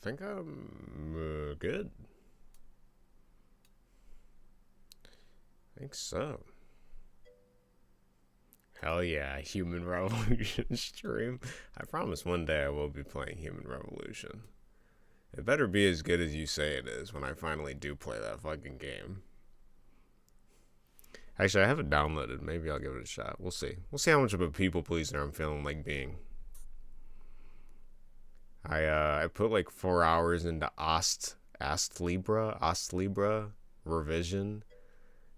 think I'm good. I think so. Hell yeah, Human Revolution stream. I promise one day I will be playing Human Revolution. It better be as good as you say it is when I finally do play that fucking game. Actually, I have it downloaded. Maybe I'll give it a shot. We'll see. We'll see how much of a people pleaser I'm feeling like being. I put like 4 hours into Ost Libra revision,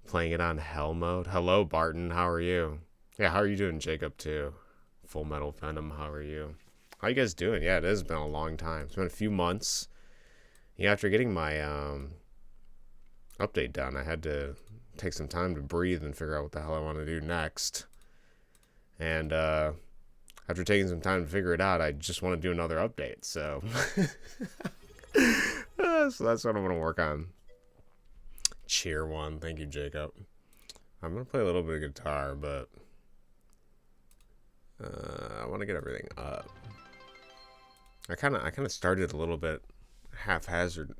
playing it on hell mode. Hello, Barton. How are you? Yeah, how are you doing, Jacob? Too. Full Metal Venom. How are you? How you guys doing? Yeah, it has been a long time. It's been a few months. Yeah, after getting my update done, I had to take some time to breathe and figure out what the hell I want to do next. And after taking some time to figure it out, I just want to do another update. So, so that's what I'm going to work on. Cheer one. Thank you, Jacob. I'm going to play a little bit of guitar, but I want to get everything up. I kind of started a little bit haphazardly.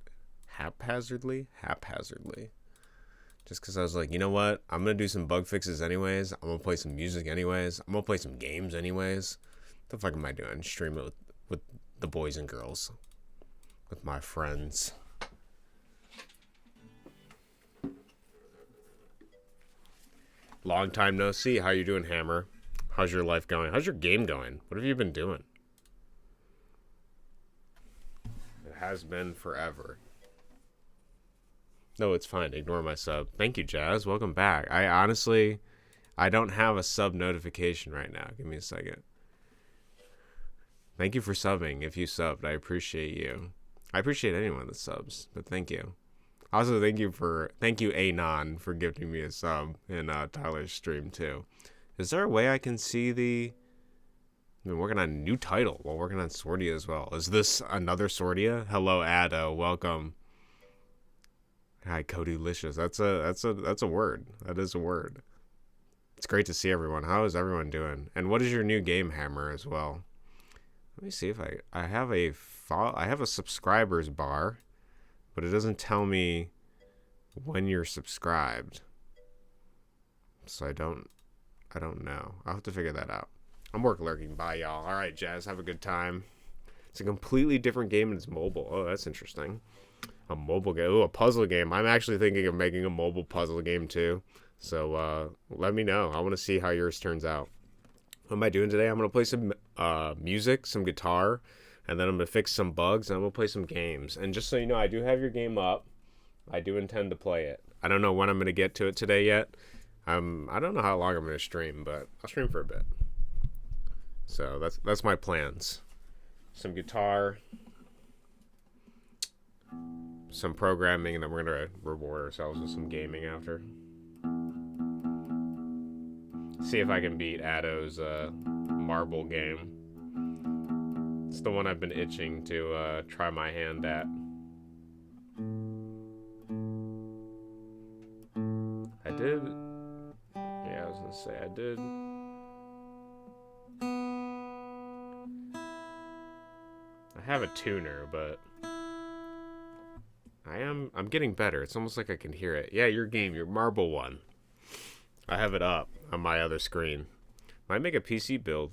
Just because I was like, you know what? I'm going to do some bug fixes anyways. I'm going to play some music anyways. I'm going to play some games anyways. What the fuck am I doing? Stream it with the boys and girls. With my friends. Long time no see. How you doing, Hammer? How's your life going? How's your game going? What have you been doing? It has been forever. No, it's fine. Ignore my sub. Thank you, Jazz. Welcome back. I don't have a sub notification right now. Give me a second. Thank you for subbing. If you subbed, I appreciate you. I appreciate anyone that subs, but thank you. Also, thank you, Anon, for gifting me a sub in Tyler's stream, too. Is there a way I can see I've been working on a new title while working on Sordia as well. Is this another Sordia? Hello, Addo. Welcome. Hi, Cody Licious. That's a word. That is a word. It's great to see everyone. How is everyone doing? And what is your new game, Hammer, as well? Let me see if I have a subscribers bar, but it doesn't tell me when you're subscribed. So I don't know. I'll have to figure that out. I'm work lurking. Bye, y'all. All right, Jazz. Have a good time. It's a completely different game and it's mobile. Oh, that's interesting. A mobile game. Ooh, a puzzle game. I'm actually thinking of making a mobile puzzle game too. So let me know. I want to see how yours turns out. What am I doing today? I'm going to play some music, some guitar, and then I'm going to fix some bugs, and I'm going to play some games. And just so you know, I do have your game up. I do intend to play it. I don't know when I'm going to get to it today yet. I don't know how long I'm going to stream, but I'll stream for a bit. So that's my plans. Some guitar, some programming, and then we're going to reward ourselves with some gaming after. See if I can beat Addo's marble game. It's the one I've been itching to try my hand at. I did. Yeah, I was gonna say I did. I have a tuner, but I'm getting better. It's almost like I can hear it. Yeah, your game, your marble one. I have it up on my other screen. Might make a PC build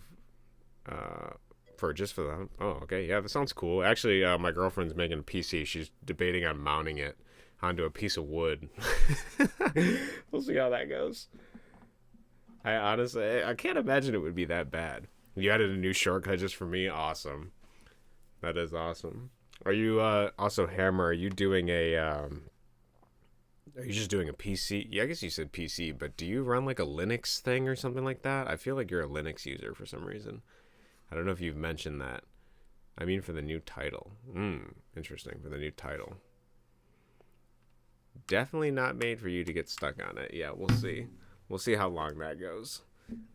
for that. Oh, okay. Yeah, that sounds cool. Actually, my girlfriend's making a PC. She's debating on mounting it onto a piece of wood. We'll see how that goes. I honestly, I can't imagine it would be that bad. You added a new shortcut just for me? Awesome. That is awesome. Are you, also, Hammer, are you doing are you just doing a PC? Yeah, I guess you said PC, but do you run like a Linux thing or something like that? I feel like you're a Linux user for some reason. I don't know if you've mentioned that. I mean for the new title. Interesting, for the new title. Definitely not made for you to get stuck on it. Yeah, we'll see. We'll see how long that goes.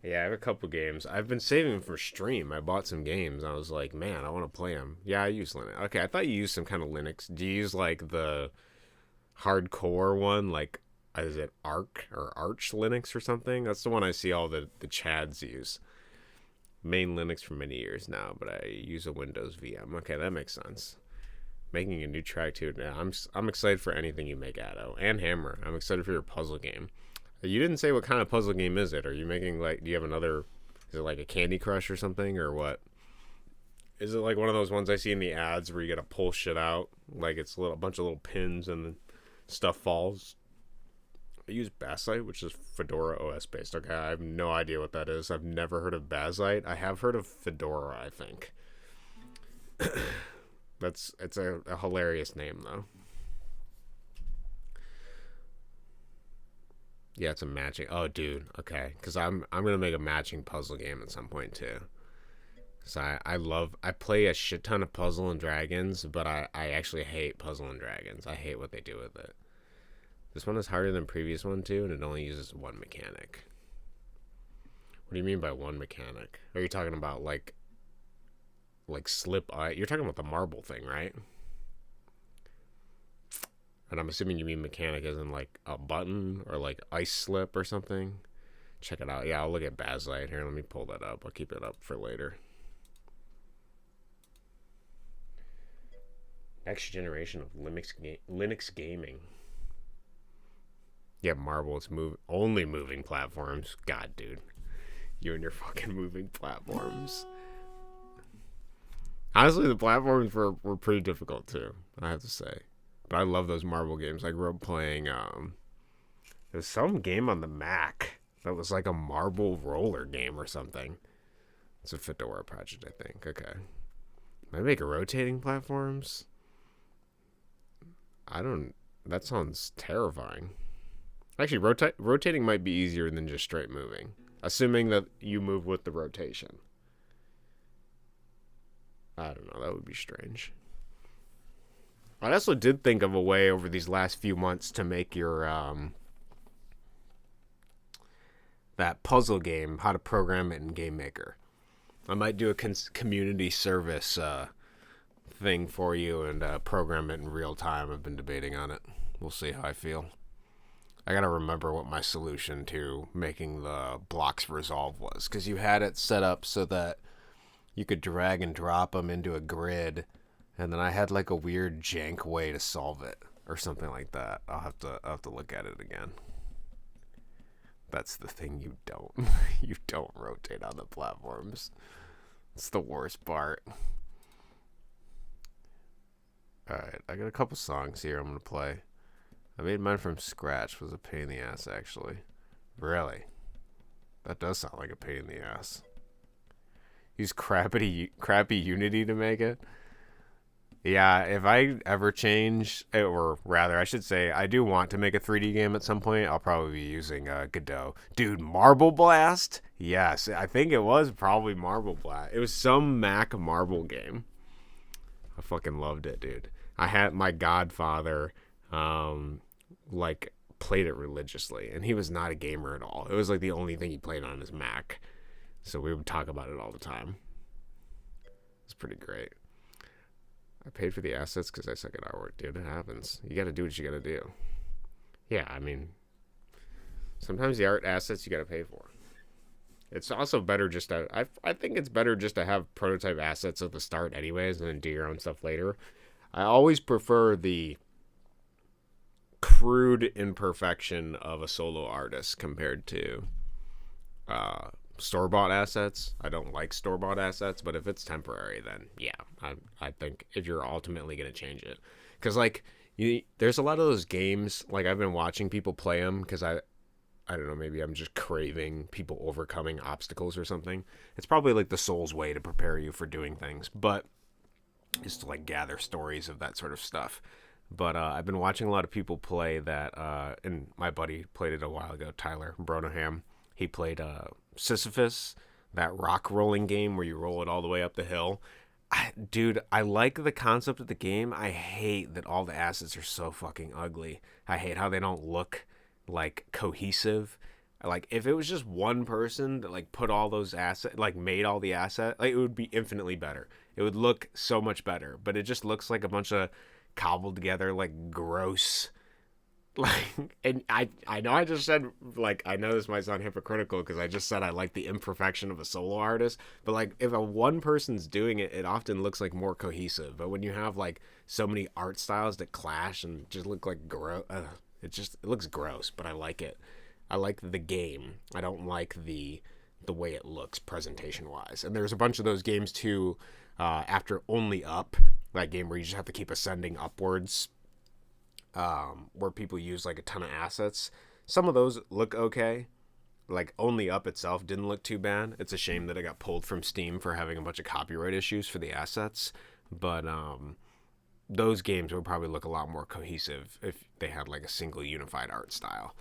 Yeah, I have a couple games. I've been saving them for stream. I bought some games. I was like, man, I want to play them. Yeah, I use Linux. Okay, I thought you used some kind of Linux. Do you use like the hardcore one, like is it Arch or Arch Linux or something? That's the one I see all the Chads use. Main Linux for many years now, but I use a Windows VM. Okay, that makes sense. making a new track too. Now, I'm excited for anything you make, Addo, and Hammer. I'm excited for your puzzle game. You didn't say what kind of puzzle game is it? Are you making like? Do you have another? Is it like a Candy Crush or something, or what? Is it like one of those ones I see in the ads where you gotta pull shit out? Like it's a bunch of little pins and then stuff falls. I use Bassite, which is Fedora OS based. Okay, I have no idea what that is. I've never heard of Bassite. I have heard of Fedora, I think. It's a hilarious name though. Yeah, it's a matching. Oh, dude. Okay, because I'm gonna make a matching puzzle game at some point too. So I play a shit ton of Puzzle and Dragons, but I actually hate Puzzle and Dragons. I hate what they do with it. This one is harder than previous one too, and it only uses one mechanic. What do you mean by one mechanic? Are you talking about like slip eye? You're talking about the marble thing, right? And I'm assuming you mean mechanic as in like a button or like ice slip or something. Check it out. Yeah, I'll look at Bassite here. Let me pull that up. I'll keep it up for later. Next generation of Linux gaming. Yeah, Marble. It's only moving platforms. God, dude, you and your fucking moving platforms. Honestly, the platforms were pretty difficult too, I have to say. But I love those Marble games. I grew up playing. There's some game on the Mac that was like a marble roller game or something. It's a Fedora project, I think. Okay. Am I making rotating platforms? That sounds terrifying. Actually, rotating might be easier than just straight moving, assuming that you move with the rotation. I don't know. That would be strange. I also did think of a way over these last few months to make your that puzzle game, how to program it in Game Maker. I might do a community service thing for you and program it in real time. I've been debating on it. We'll see how I feel. I gotta remember what my solution to making the blocks resolve was, because you had it set up so that you could drag and drop them into a grid, and then I had like a weird jank way to solve it or something like that. I'll have to look at it again. That's the thing you don't rotate on the platforms. It's the worst part. Alright, I got a couple songs here I'm gonna play. I made mine from scratch. It was a pain in the ass, actually. Really? That does sound like a pain in the ass. Use crappy Unity to make it? Yeah, if I ever change, or rather, I should say, I do want to make a 3D game at some point. I'll probably be using Godot. Dude, Marble Blast? Yes, I think it was probably Marble Blast. It was some Mac Marble game. I fucking loved it, dude. I had my godfather, played it religiously, and he was not a gamer at all. It was like the only thing he played on his Mac. So we would talk about it all the time. It's pretty great. I paid for the assets because I suck at artwork, dude. It happens. You gotta do what you gotta do. Yeah, I mean, sometimes the art assets you gotta pay for. It's also better just to... I think it's better just to have prototype assets at the start anyways, and then do your own stuff later. I always prefer the crude imperfection of a solo artist compared to store-bought assets. I don't like store-bought assets, but if it's temporary, then yeah, I think if you're ultimately going to change it. Because, like, there's a lot of those games, like, I've been watching people play them because I don't know, maybe I'm just craving people overcoming obstacles or something. It's probably, like, the Souls way to prepare you for doing things, but is to, like, gather stories of that sort of stuff. But I've been watching a lot of people play that, and my buddy played it a while ago, Tyler Bronoham. He played Sisyphus, that rock rolling game where you roll it all the way up the hill. Dude, I like the concept of the game. I hate that all the assets are so fucking ugly. I hate how they don't look, like, cohesive. Like, if it was just one person that, like, put all those assets, like, made all the assets, like, it would be infinitely better. It would look so much better. But it just looks like a bunch of cobbled together, like, gross Like, and I know I just said, like, I know this might sound hypocritical because I just said I like the imperfection of a solo artist, but like if a one person's doing it, it often looks like more cohesive. But when you have like so many art styles that clash and just look like gross, it looks gross. But I like it. I like the game. I don't like the way it looks presentation wise. And there's a bunch of those games too. After Only Up, that game where you just have to keep ascending upwards, where people use like a ton of assets. Some of those look okay. Like Only Up itself didn't look too bad. It's a shame that it got pulled from Steam for having a bunch of copyright issues for the assets. But those games would probably look a lot more cohesive if they had like a single unified art style.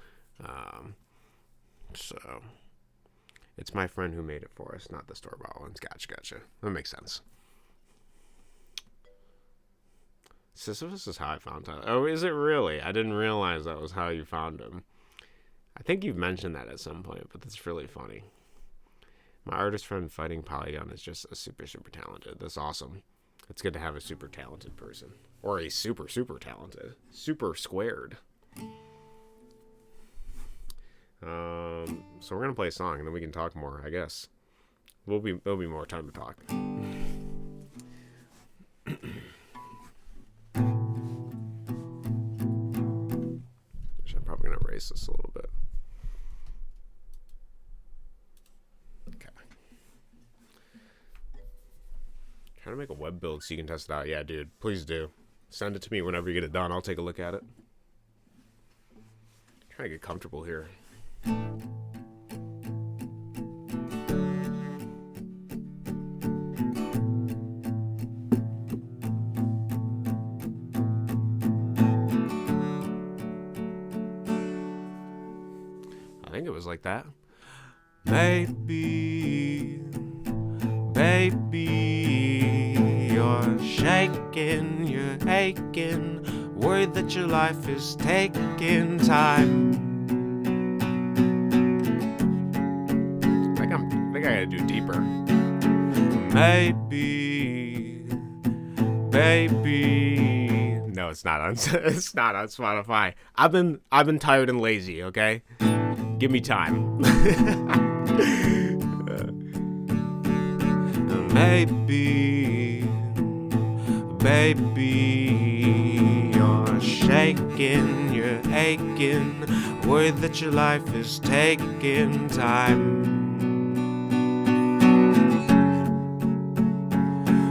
So it's my friend who made it for us, not the store-bought ones. Gotcha. That makes sense. Sisyphus is how I found Tyler. Oh, is it really? I didn't realize that was how you found him. I think you've mentioned that at some point, but that's really funny. My artist friend fighting Polygon is just a super talented. That's awesome. It's good to have a super talented person. Or a super talented. Super squared. So we're going to play a song, and then we can talk more, I guess. There'll be more time to talk. I'm probably going to erase this a little bit. Okay. Trying to make a web build so you can test it out. Yeah, dude, please do. Send it to me whenever you get it done. I'll take a look at it. Trying to get comfortable here. I think it was like that. Baby, you're shaking, you're aching, worried that your life is taking time. I think I gotta do deeper. Maybe, baby. No, it's not on. It's not on Spotify. I've been tired and lazy. Okay, give me time. Maybe, baby, you're shaking, you're aching, worried that your life is taking time.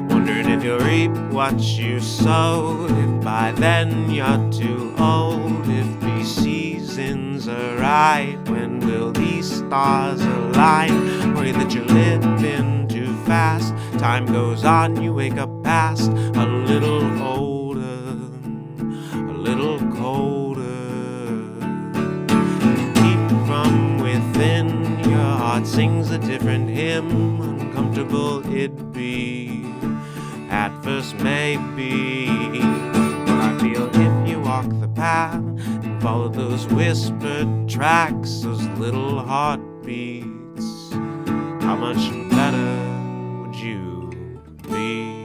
Wondering if you'll reap what you sow, if by then you're too old, if these seasons are right, when will these stars align? Worried that you're living too fast, time goes on, you wake up past, a little older, a little colder. Deep from within, your heart sings a different hymn, uncomfortable it'd be. At first maybe, but I feel if you walk the path and follow those whispered tracks, those little heartbeats, how much better would you be?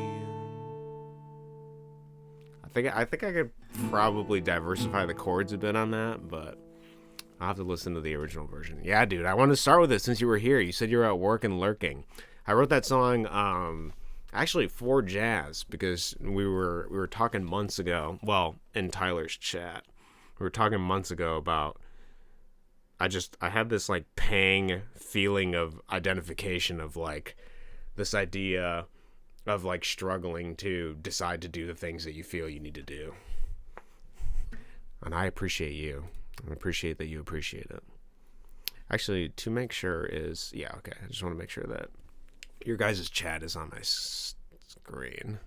I think I could probably diversify the chords a bit on that, but I'll have to listen to the original version. Yeah, dude, I wanted to start with it since you were here. You said you were at work and lurking. I wrote that song actually for Jazz because we were talking months ago. Well, in Tyler's chat, we were talking months ago about. I had this like pang feeling of identification of like this idea of like struggling to decide to do the things that you feel you need to do. And I appreciate you. I appreciate that you appreciate it. Actually, to make sure is, yeah, okay. I just want to make sure that your guys' chat is on my screen.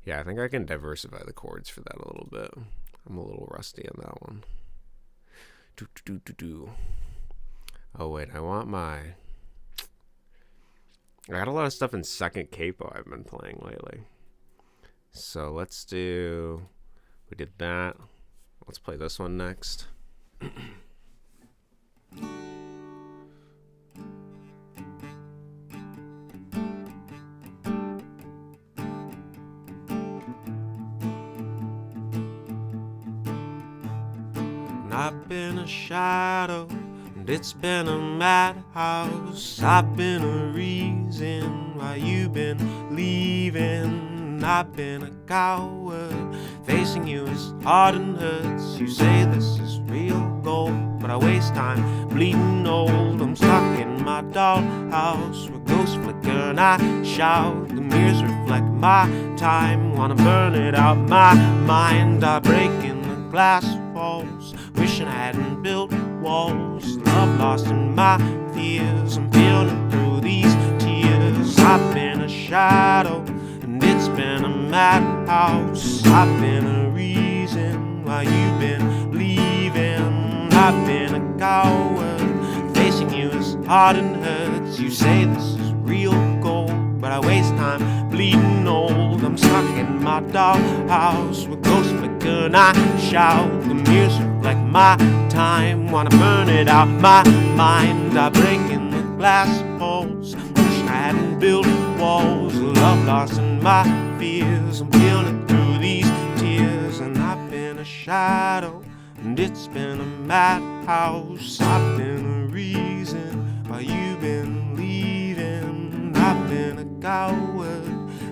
Yeah, I think I can diversify the chords for that a little bit. I'm a little rusty on that one. Oh, wait, I got a lot of stuff in second capo I've been playing lately. So we did that. Let's play this one next. I've been a shadow, and it's been a madhouse. I've been a reason why you've been leaving. I've been a coward, facing you is hard and hurts. You say this is real gold, but I waste time bleeding old. I'm stuck in my dollhouse where ghosts flicker and I shout. The mirrors reflect my time, wanna burn it out my mind. I break in the glass walls, wishing I hadn't built walls. Love lost in my fears, I'm peeling through these tears. I've been a shadow, and it's been a madhouse. I've been a reason why you've been leaving. I've been a coward, facing you is hard and hurts. You say this is real gold, but I waste time bleeding old. I'm stuck in my dollhouse where ghosts flicker and I shout. The mirrors reflect my time, wanna burn it out my mind. I break in the glass walls, wishing I hadn't built walls. Love lost in my fears, I'm peeling through these tears. And I've been a shadow, and it's been a madhouse. I've been a reason why you've been leaving. I've been a coward,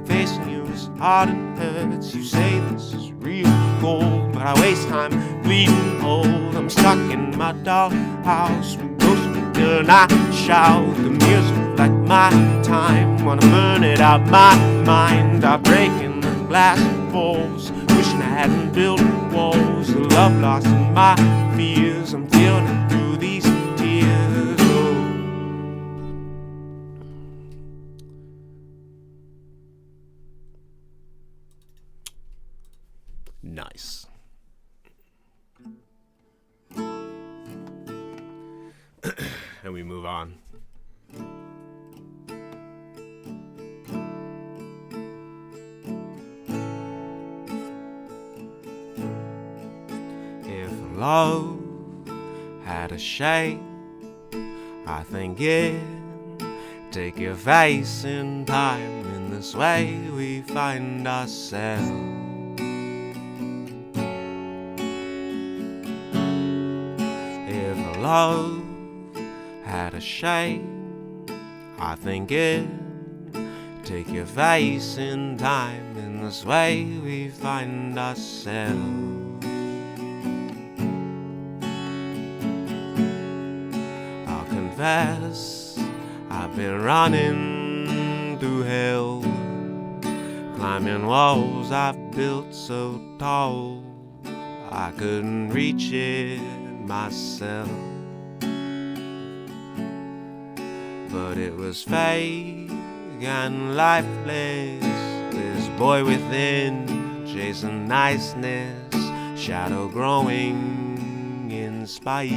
facing you is hard and hurts. You say this is real gold, but I waste time bleeding old. I'm stuck in my dollhouse with ghosts flicker and I shout. The mirrors reflect my time, wanna burn it out my mind. I break in the glass walls, wishing I hadn't built walls. The love lost in my fears, I'm feeling through these tears. Oh. Nice. And we move on. If love had a shape, I think it'd take your face in time. In this way we find ourselves. If love had a shape, I think it'd take your face in time. In this way we find ourselves. I'll confess, I've been running through hell, climbing walls I've built so tall I couldn't reach it myself. But it was fake and lifeless, this boy within chasing niceness, shadow growing in spite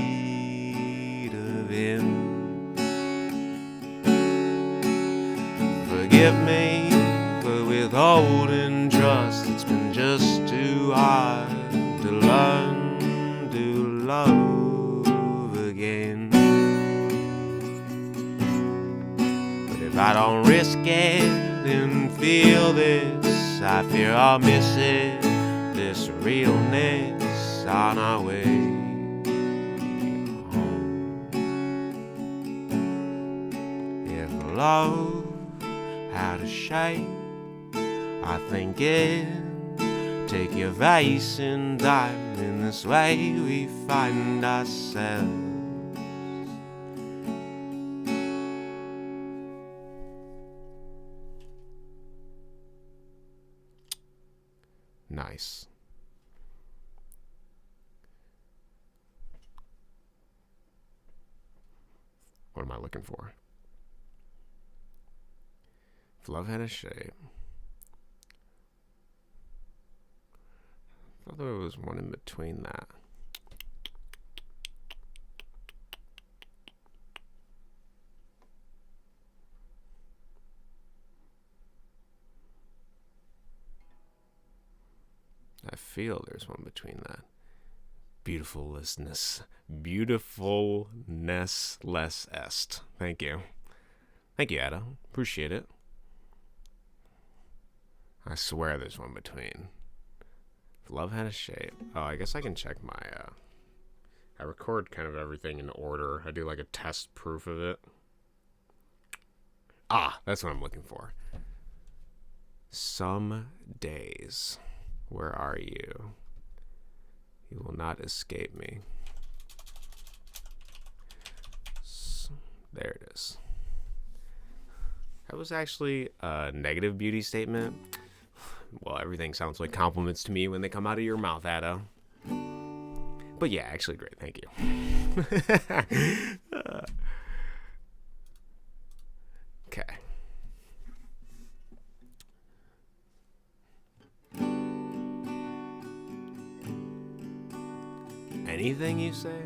of him. Forgive me for withholding trust, it's been just too hard to learn to love again. If I don't risk it and feel this, I fear I'll miss it, this realness on our way home. If love had a shape, I think it'd take your face in time. In this way we find ourselves. Nice. What am I looking for? If love had a shape. I thought there was one in between that. I feel there's one between that. Beautifulness less est. Thank you. Thank you, Ada. Appreciate it. I swear there's one between. If love had a shape. Oh, I guess I can check my I record kind of everything in order. I do like a test proof of it. Ah, that's what I'm looking for. Some days. Where are you? You will not escape me. There it is. That was actually a negative beauty statement. Well, everything sounds like compliments to me when they come out of your mouth, Ada. But yeah, actually great. Thank you. Okay. Anything you say?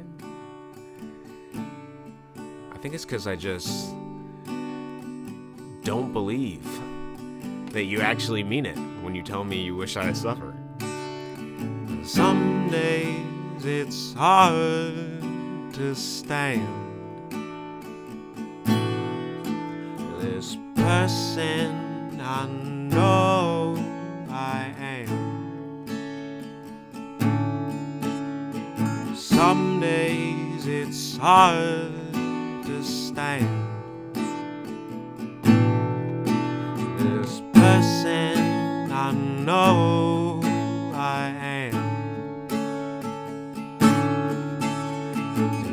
I think it's because I just don't believe that you actually mean it when you tell me you wish I suffered. Some days it's hard to stand. This person I know I am. Some days it's hard to stand. This person I know I am.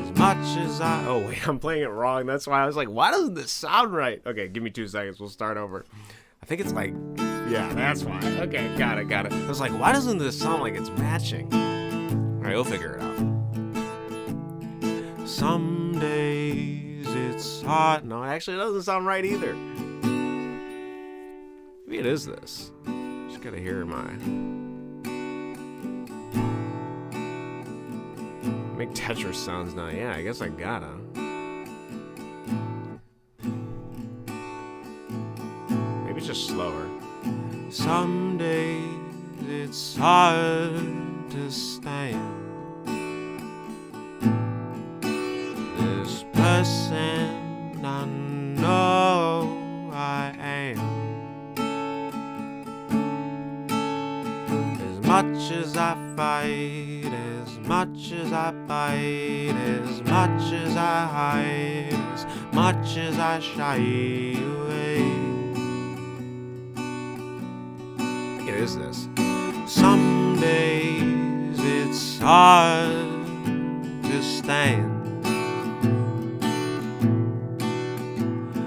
As much as I... Oh, wait, I'm playing it wrong. That's why I was like, why doesn't this sound right? Okay, give me 2 seconds. We'll start over. I think it's like... Yeah, that's why. Okay, got it. I was like, why doesn't this sound like it's matching? All right, we'll figure it out. Some days it's hard. No, actually, it doesn't sound right either. Maybe it is this. Just gotta hear my... Make Tetris sounds now. Yeah, I guess I gotta. Maybe it's just slower. Some days it's hard to stand. This person I know I am. As much as I fight, as much as I bite, as much as I hide, as much as I shy away. I think it is this. Some days it's hard to stand.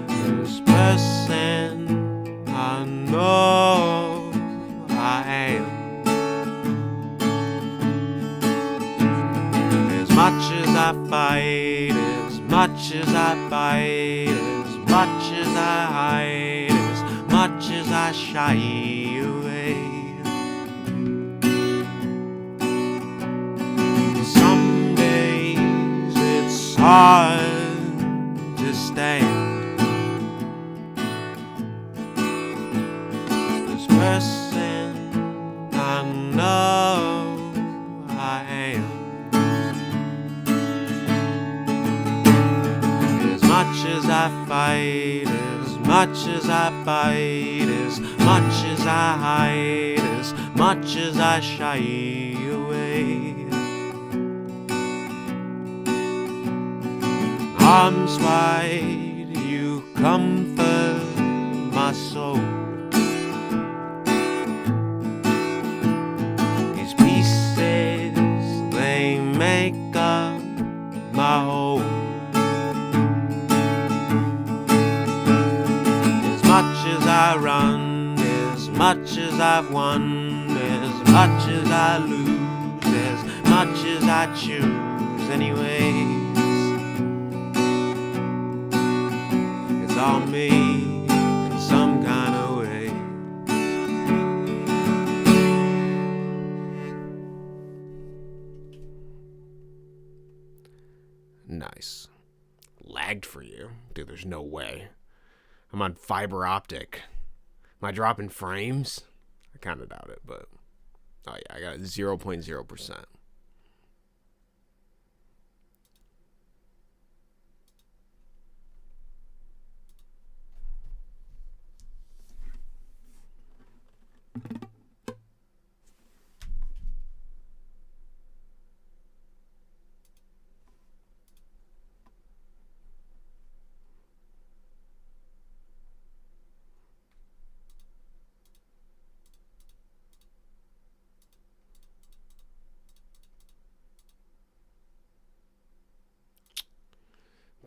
This person I know I am. As much as I fight, as much as I bite, as much as I hide, as much as I shy away. Some days it's hard to stand. This person I know I am. As much as I fight, as much as I bite, as much as I hide, as much as I shy away. Arms wide, you comfort my soul. These pieces, they make up my whole. As much as I run, as much as I've won, as much as I lose, as much as I choose anyways. It's all me in some kind of way. Nice. Lagged for you? Dude, there's no way. I'm on fiber optic. Am I dropping frames? I kind of doubt it, but... Oh yeah, I got 0.0%.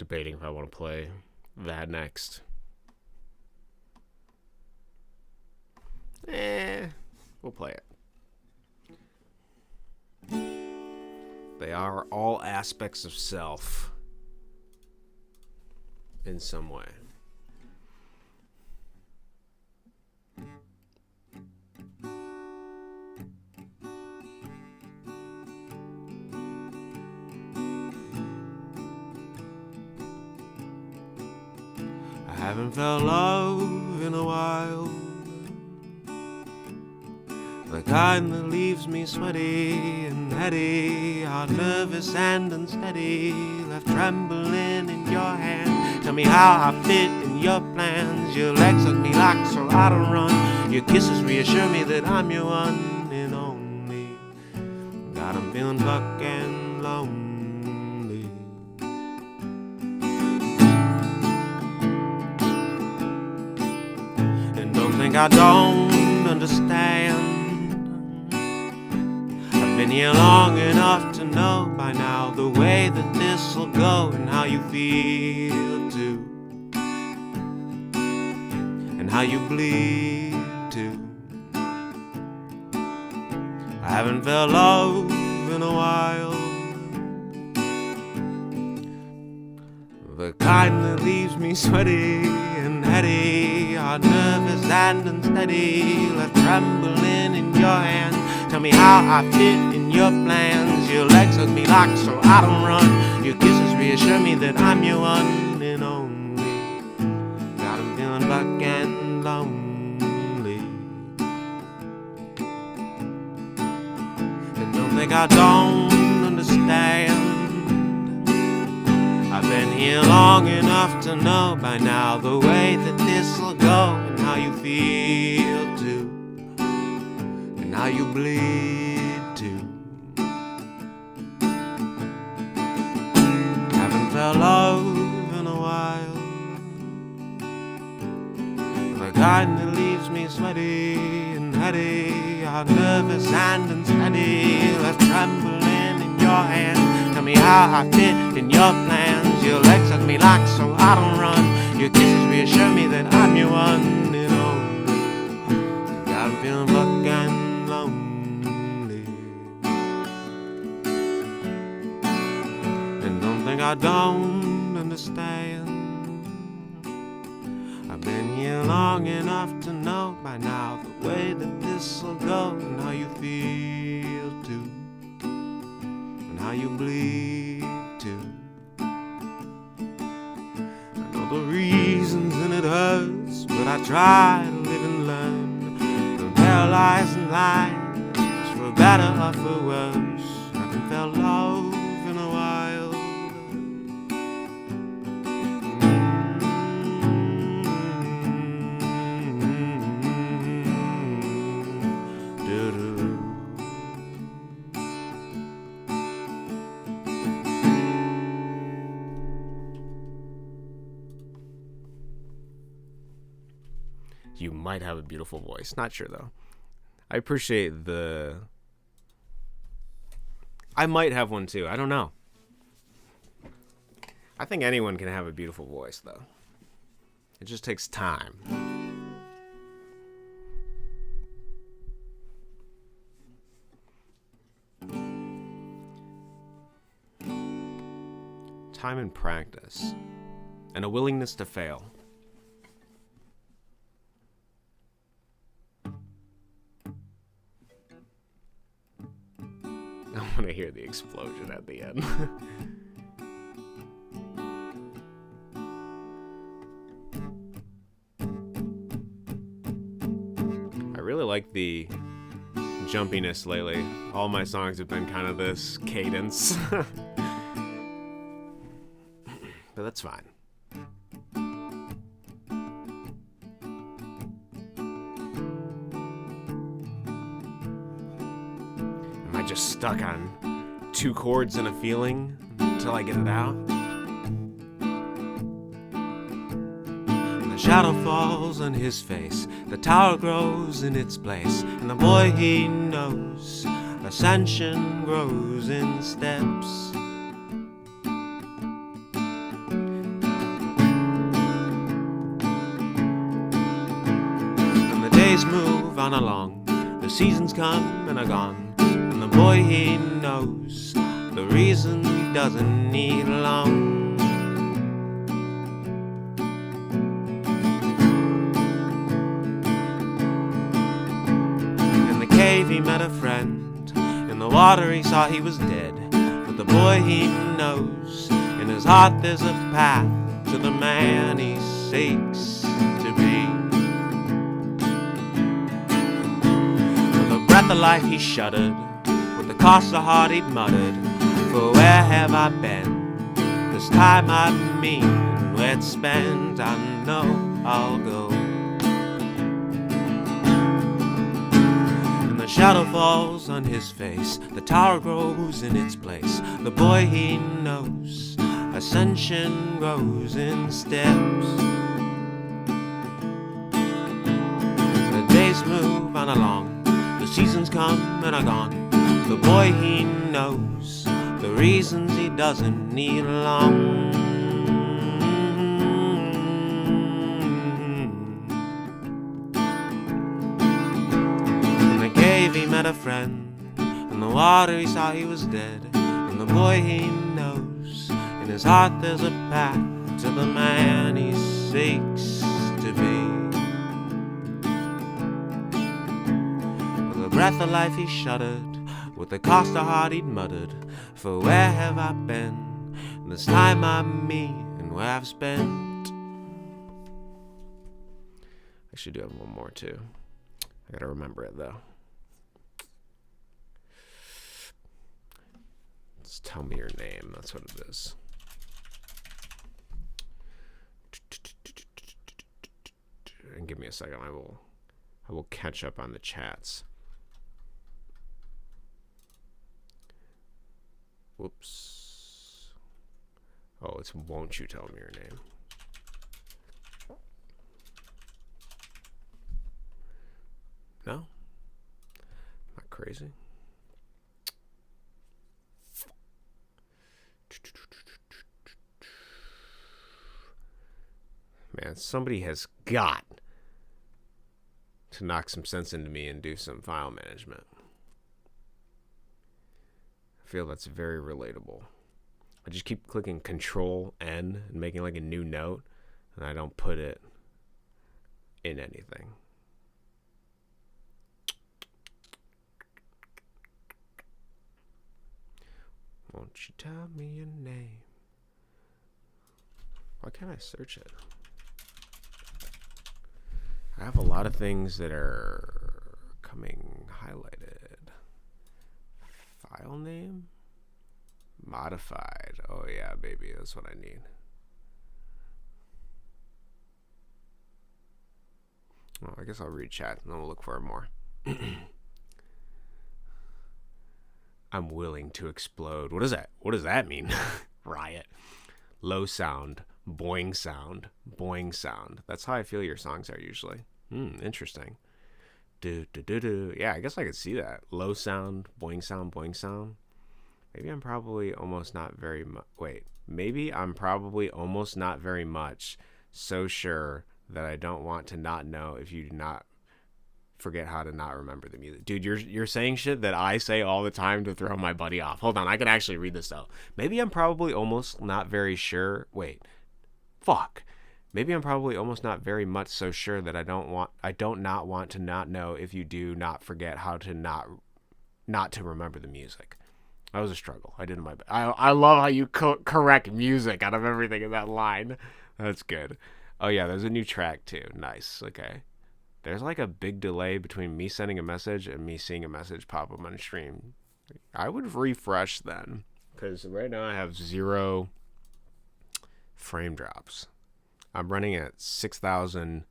debating if I want to play that next. We'll play it. They are all aspects of self in some way. I haven't felt love in a while, the kind that leaves me sweaty and heady, heart nervous and unsteady, left trembling in your hand. Tell me how I fit in your plans. Your legs hug me like so I don't run. Your kisses reassure me that I'm your one and only. God, I'm feeling fucking lonely. And don't think I don't understand. Been here long enough to know by now the way that this'll go and how you feel too, and how you bleed too. I haven't felt love in a while, the kind that leaves me sweaty and heady, heart nervous and unsteady, left trembling in your hand. Tell me how I fit in your plans. Your legs hug me like so I don't run. Your kisses reassure me that I'm your one and only. God, I'm feeling fucking lonely. And don't think I don't understand. I've been here long enough to know by now the way that this'll go and how you feel too, and how you bleed too. Haven't felt love in a while, the kind that leaves me sweaty and heady, heart nervous and unsteady, left trembling in your hand. Tell me how I fit in your plans. Your legs hug me like so I don't run. Your kisses reassure me that I'm your one and only. God, I'm feeling fucking lonely. And don't think I don't understand. I've been here long enough to know by now the way that this'll go and how you feel too, and how you bleed too. I know the reasons and it hurts, but I try to live and learn from paralyzed and lies, for better or for worse. I haven't felt love in a while. You might have a beautiful voice. Not sure, though. I appreciate the... I might have one, too. I don't know. I think anyone can have a beautiful voice, though. It just takes time. Time and practice. And a willingness to fail. I want to hear the explosion at the end. I really like the jumpiness lately. All my songs have been kind of this cadence. But that's fine. Just stuck on 2 chords and a feeling until I get it out. And the shadow falls on his face, the tower grows in its place, and the boy he knows, ascension grows in steps. days move on along, the seasons come and are gone, and the boy he knows the reason he doesn't need long. In the cave he met a friend, in the water he saw he was dead, but the boy he knows, in his heart there's a path to the man he seeks to be. With the breath of life he shuddered, with the cost of heart he'd muttered, for where have I been? This time I mean, where it's spent, I know I'll go. And the shadow falls on his face, the tower grows in its place, the boy he knows, ascension grows in steps. The days move on along, the seasons come and are gone, the boy he knows the reasons he doesn't need long. In the cave he met a friend, in the water he saw he was dead, and the boy he knows, in his heart there's a path to the man he seeks to be. With the breath of life he shuddered, with the cost of heart he'd muttered, for where have I been? This time I'm me, and where I've spent. I should do have one more too. I gotta remember it though. Just tell me your name. That's what it is. And give me a second. I will catch up on the chats. Whoops. Oh, it's won't you tell me your name? No? Not crazy. Man, somebody has got to knock some sense into me and do some file management. I feel that's very relatable. I just keep clicking Control N and making like a new note, and I don't put it in anything. Won't you tell me your name? Why can't I search it? I have a lot of things that are coming highlighted. File name? Modified. Oh yeah, baby, that's what I need. Well, I guess I'll read chat and then we'll look for more. I'm willing to explode. What is that? What does that mean? Riot. Low sound. Boing sound. Boing sound. That's how I feel your songs are usually. Interesting. Do do do do. Yeah, I guess I could see that. Low sound. Boing sound. Boing sound. Maybe I'm probably almost not very much. Wait. Maybe I'm probably almost not very much so sure that I don't want to not know if you do not forget how to not remember the music. Dude, you're saying shit that I say all the time to throw my buddy off. Hold on, I can actually read this though. Maybe I'm probably almost not very sure. Wait. Fuck. Maybe I'm probably almost not very much so sure that I don't not want to not know if you do not forget how to not to remember the music. That was a struggle. I did my best. I love how you correct music out of everything in that line. That's good. Oh yeah, there's a new track too. Nice. Okay. There's like a big delay between me sending a message and me seeing a message pop up on stream. I would refresh then, because right now I have 0 frame drops. I'm running at 6,000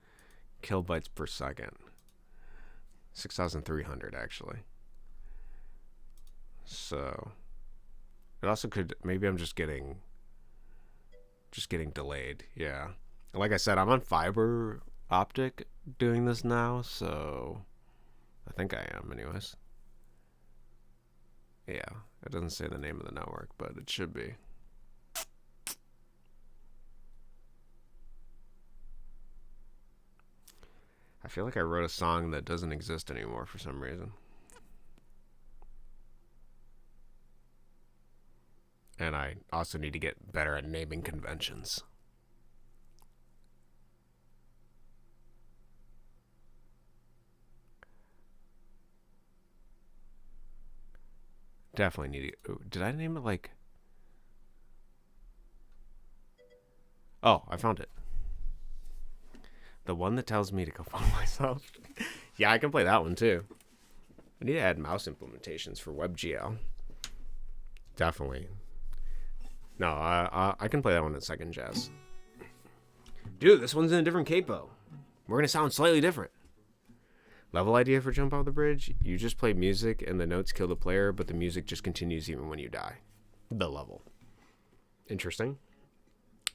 kilobytes per second. 6,300 actually. So it also could, maybe I'm just getting delayed. Yeah. Like I said, I'm on fiber optic doing this now, so I think I am anyways. Yeah, it doesn't say the name of the network, but it should be. I feel like I wrote a song that doesn't exist anymore for some reason. And I also need to get better at naming conventions. Definitely need to. Did I name it like... Oh, I found it. The one that tells me to go fuck myself. Yeah, I can play that one too. I need to add mouse implementations for WebGL. Definitely. No, I can play that one in second jazz. Dude, this one's in a different capo. We're going to sound slightly different. Level idea for Jump Off the Bridge? You just play music and the notes kill the player, but the music just continues even when you die. The level. Interesting.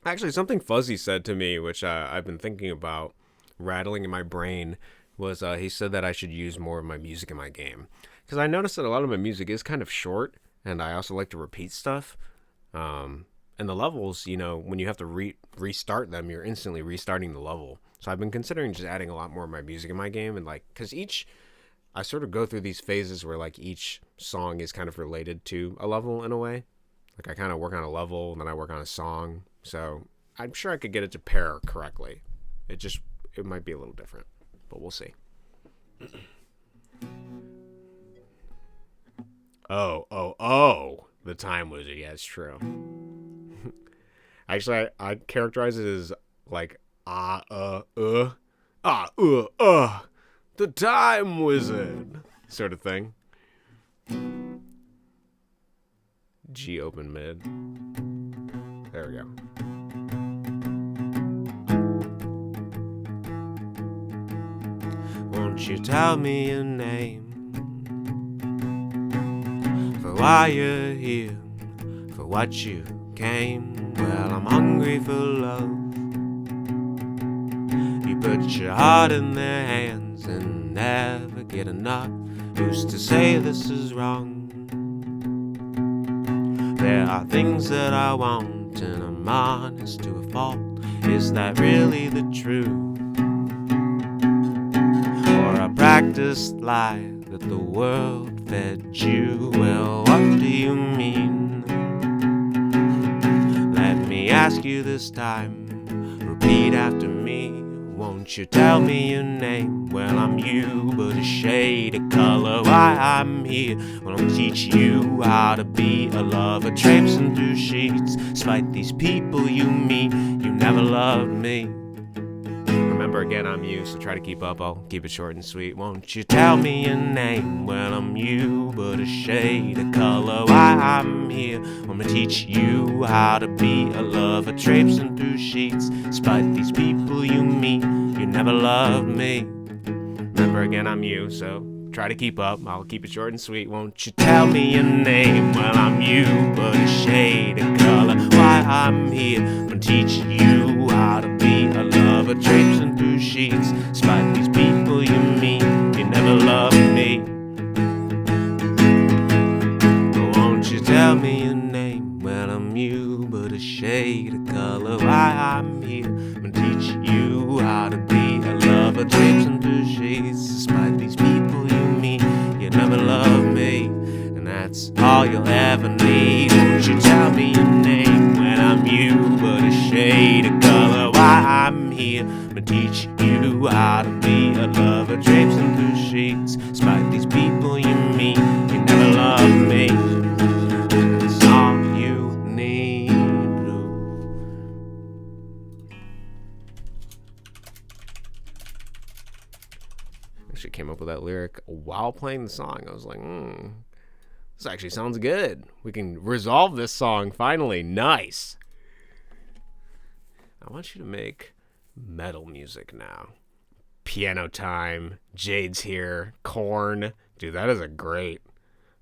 Actually, something Fuzzy said to me, which I've been thinking about, rattling in my brain, was he said that I should use more of my music in my game. Because I noticed that a lot of my music is kind of short, and I also like to repeat stuff. And the levels, you know, when you have to restart them, you're instantly restarting the level. So I've been considering just adding a lot more of my music in my game. And like, because I sort of go through these phases where like each song is kind of related to a level in a way. Like I kind of work on a level and then I work on a song. So I'm sure I could get it to pair correctly. It might be a little different, but we'll see. Oh. The Time Wizard. Yeah, it's true. Actually, I characterize it as like, the Time Wizard sort of thing. G open mid. There we go. Won't you tell me your name? For why you're here, for what you came. Well, I'm hungry for love. You put your heart in their hands and never get enough. Who's to say this is wrong? There are things that I want and I'm honest to a fault. Is that really the truth? Or a practiced lie that the world fed you? Well, what do you mean? Let me ask you this time, repeat after me. Won't you tell me your name? Well, I'm you, but a shade of color. Why I'm here? Well, I'll teach you how to be a lover, traipsing through sheets. Despite these people you meet, you never loved me. Remember, again, I'm you, so try to keep up. I'll keep it short and sweet. Won't you tell me your name? Well, I'm you, but a shade of color. Why I'm here? I'm gonna teach you how to be a lover, traipsing through sheets. Despite these people you meet, you never loved me. Remember, again, I'm you, so try to keep up. I'll keep it short and sweet. Won't you tell me your name? Well, I'm you, but a shade of color. Why I'm here? I'm gonna teach you how to be a lover, traipsing through sheets. Despite these people you meet, you never loved me. Won't you tell me your name? Well, I'm you, but a shade of color. Why I'm here? I'm gonna teach you how to be a lover, traipsing through sheets. Despite these people you meet, you never loved me, and that's all you'll ever need. Won't you tell me your name? Well, I'm you, but a shade of color. Why I'm here? I'm gonna teach you how to be a lover, traipsing through sheets. Despite these people you meet, you never loved me. That's all you need. Actually came up with that lyric while playing the song. I was like, this actually sounds good. We can resolve this song finally. Nice. I want you to make metal music now. Piano time. Jade's here. Korn. Dude, that's a great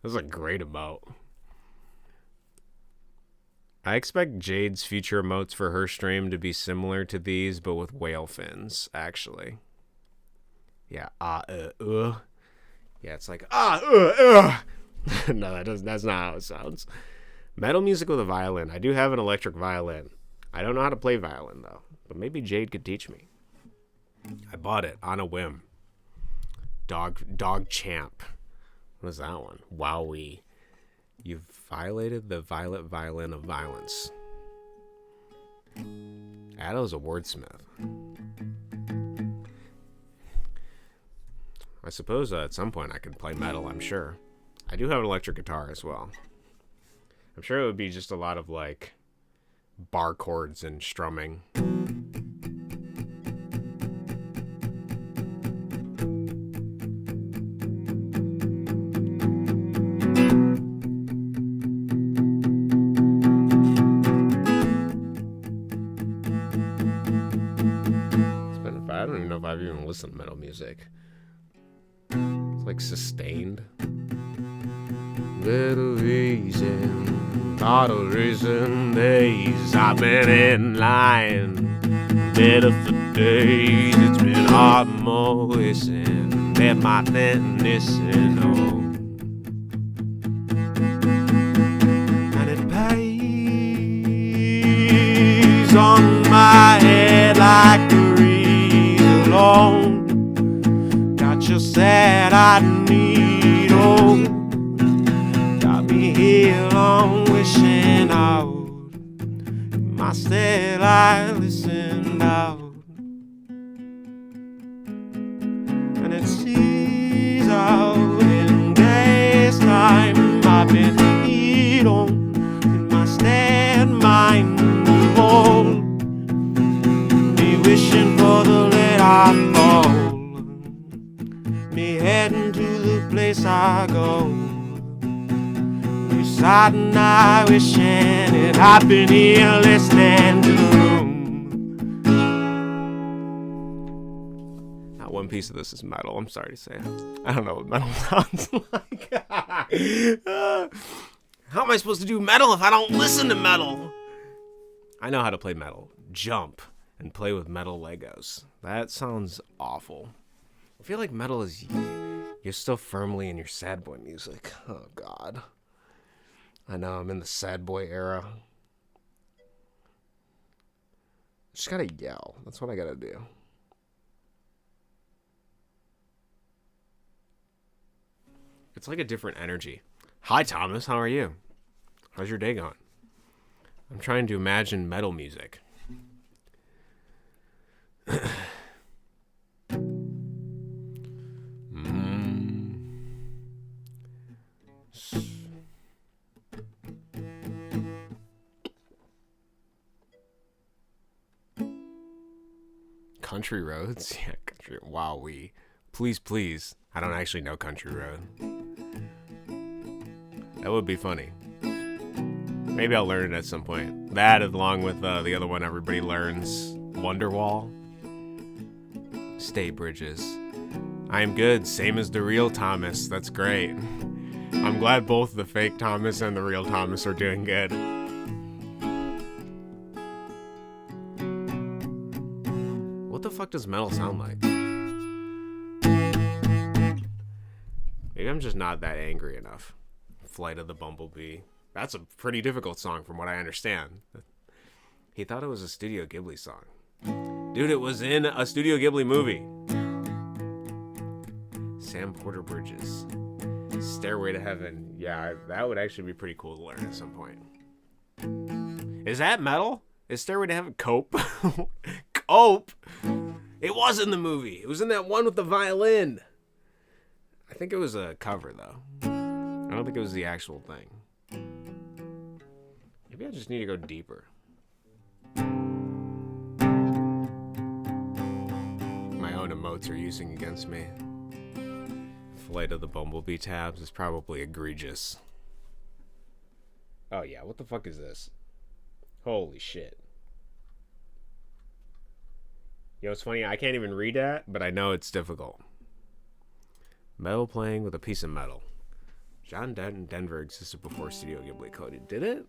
emote. I expect Jade's future emotes for her stream to be similar to these, but with whale fins, actually. Yeah, Yeah, it's like, No, that's not how it sounds. Metal music with a violin. I do have an electric violin. I don't know how to play violin, though. But maybe Jade could teach me. I bought it on a whim. Dog Champ. What is that one? Wowee. You've violated the violet violin of violence. Addo's a wordsmith. I suppose at some point I could play metal, I'm sure. I do have an electric guitar as well. I'm sure it would be just a lot of, like, bar chords and strumming. I don't even know if I've even listened to metal music. It's like Sustained. Little reason, bottle reason days I've been in line. Better for days, it's been hard motion. Let my definition on. And it pays on my head like the reason alone. Got you sad, I need, oh. Here long wishing out my still I listened out, and it sees out in days time I've been hit on in my stead mind whole, me wishing for the let I fall, me heading to the place I go. Side and I wishing it I've been here listening to the room. Not one piece of this is metal, I'm sorry to say. I don't know what metal sounds like. How am I supposed to do metal if I don't listen to metal? I know how to play metal. Jump and play with metal Legos. That sounds awful. I feel like metal is... You're still firmly in your sad boy music. Oh, God. I know, I'm in the sad boy era. Just gotta yell. That's what I gotta do. It's like a different energy. Hi, Thomas. How are you? How's your day going? I'm trying to imagine metal music. Country roads? Yeah, country. Wowee. Please, please. I don't actually know Country Road. That would be funny. Maybe I'll learn it at some point. That, along with the other one everybody learns, Wonderwall. State bridges. I am good, same as the real Thomas. That's great. I'm glad both the fake Thomas and the real Thomas are doing good. What the fuck does metal sound like? Maybe I'm just not that angry enough. Flight of the Bumblebee. That's a pretty difficult song from what I understand. He thought it was a Studio Ghibli song. Dude, it was in a Studio Ghibli movie. Sam Porter Bridges. Stairway to Heaven. Yeah, that would actually be pretty cool to learn at some point. Is that metal? Is Stairway to Heaven Cope? Cope? It was in the movie. It was in that one with the violin. I think it was a cover, though. I don't think it was the actual thing. Maybe I just need to go deeper. My own emotes are using against me. Flight of the Bumblebee tabs is probably egregious. Oh yeah, what the fuck is this? Holy shit. Yo, it's funny, I can't even read that, but I know it's difficult. Metal playing with a piece of metal. John Denver existed before Studio Ghibli. Cody, did it?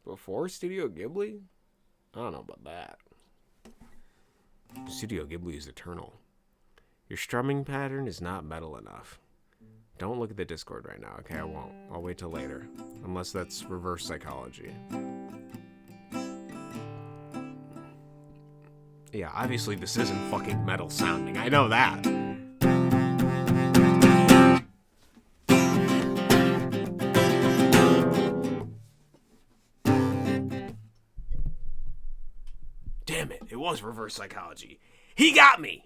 Before Studio Ghibli? I don't know about that. Studio Ghibli is eternal. Your strumming pattern is not metal enough. Don't look at the Discord right now, okay? I won't. I'll wait till later. Unless that's reverse psychology. Yeah, obviously this isn't fucking metal sounding. I know that. Damn it, it was reverse psychology. He got me!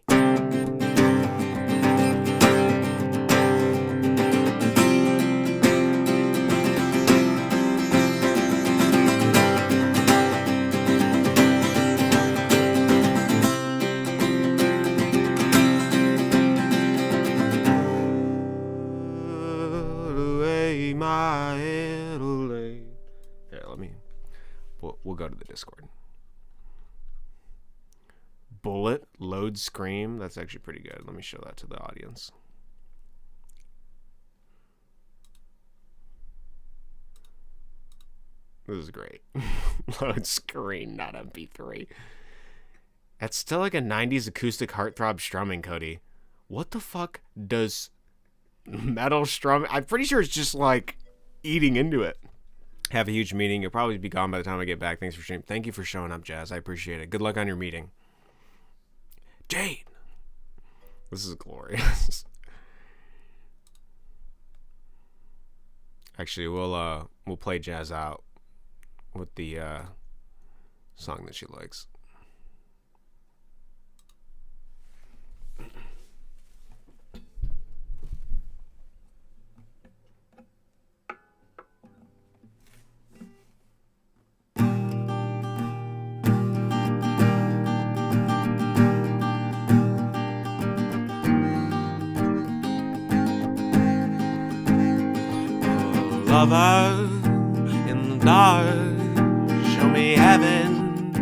My head away. Here, let me. We'll go to the Discord. Bullet load scream. That's actually pretty good. Let me show that to the audience. This is great. Load screen, not MP3. That's still like a 90s acoustic heartthrob strumming, Cody. What the fuck does metal strum? I'm pretty sure it's just like eating into it. Have a huge meeting. You'll probably be gone by the time I get back. Thanks for streaming. Thank you for showing up, Jazz. I appreciate it. Good luck on your meeting. Jade. This is glorious. Actually, we'll play Jazz out with the song that she likes. Lover in the dark, show me heaven,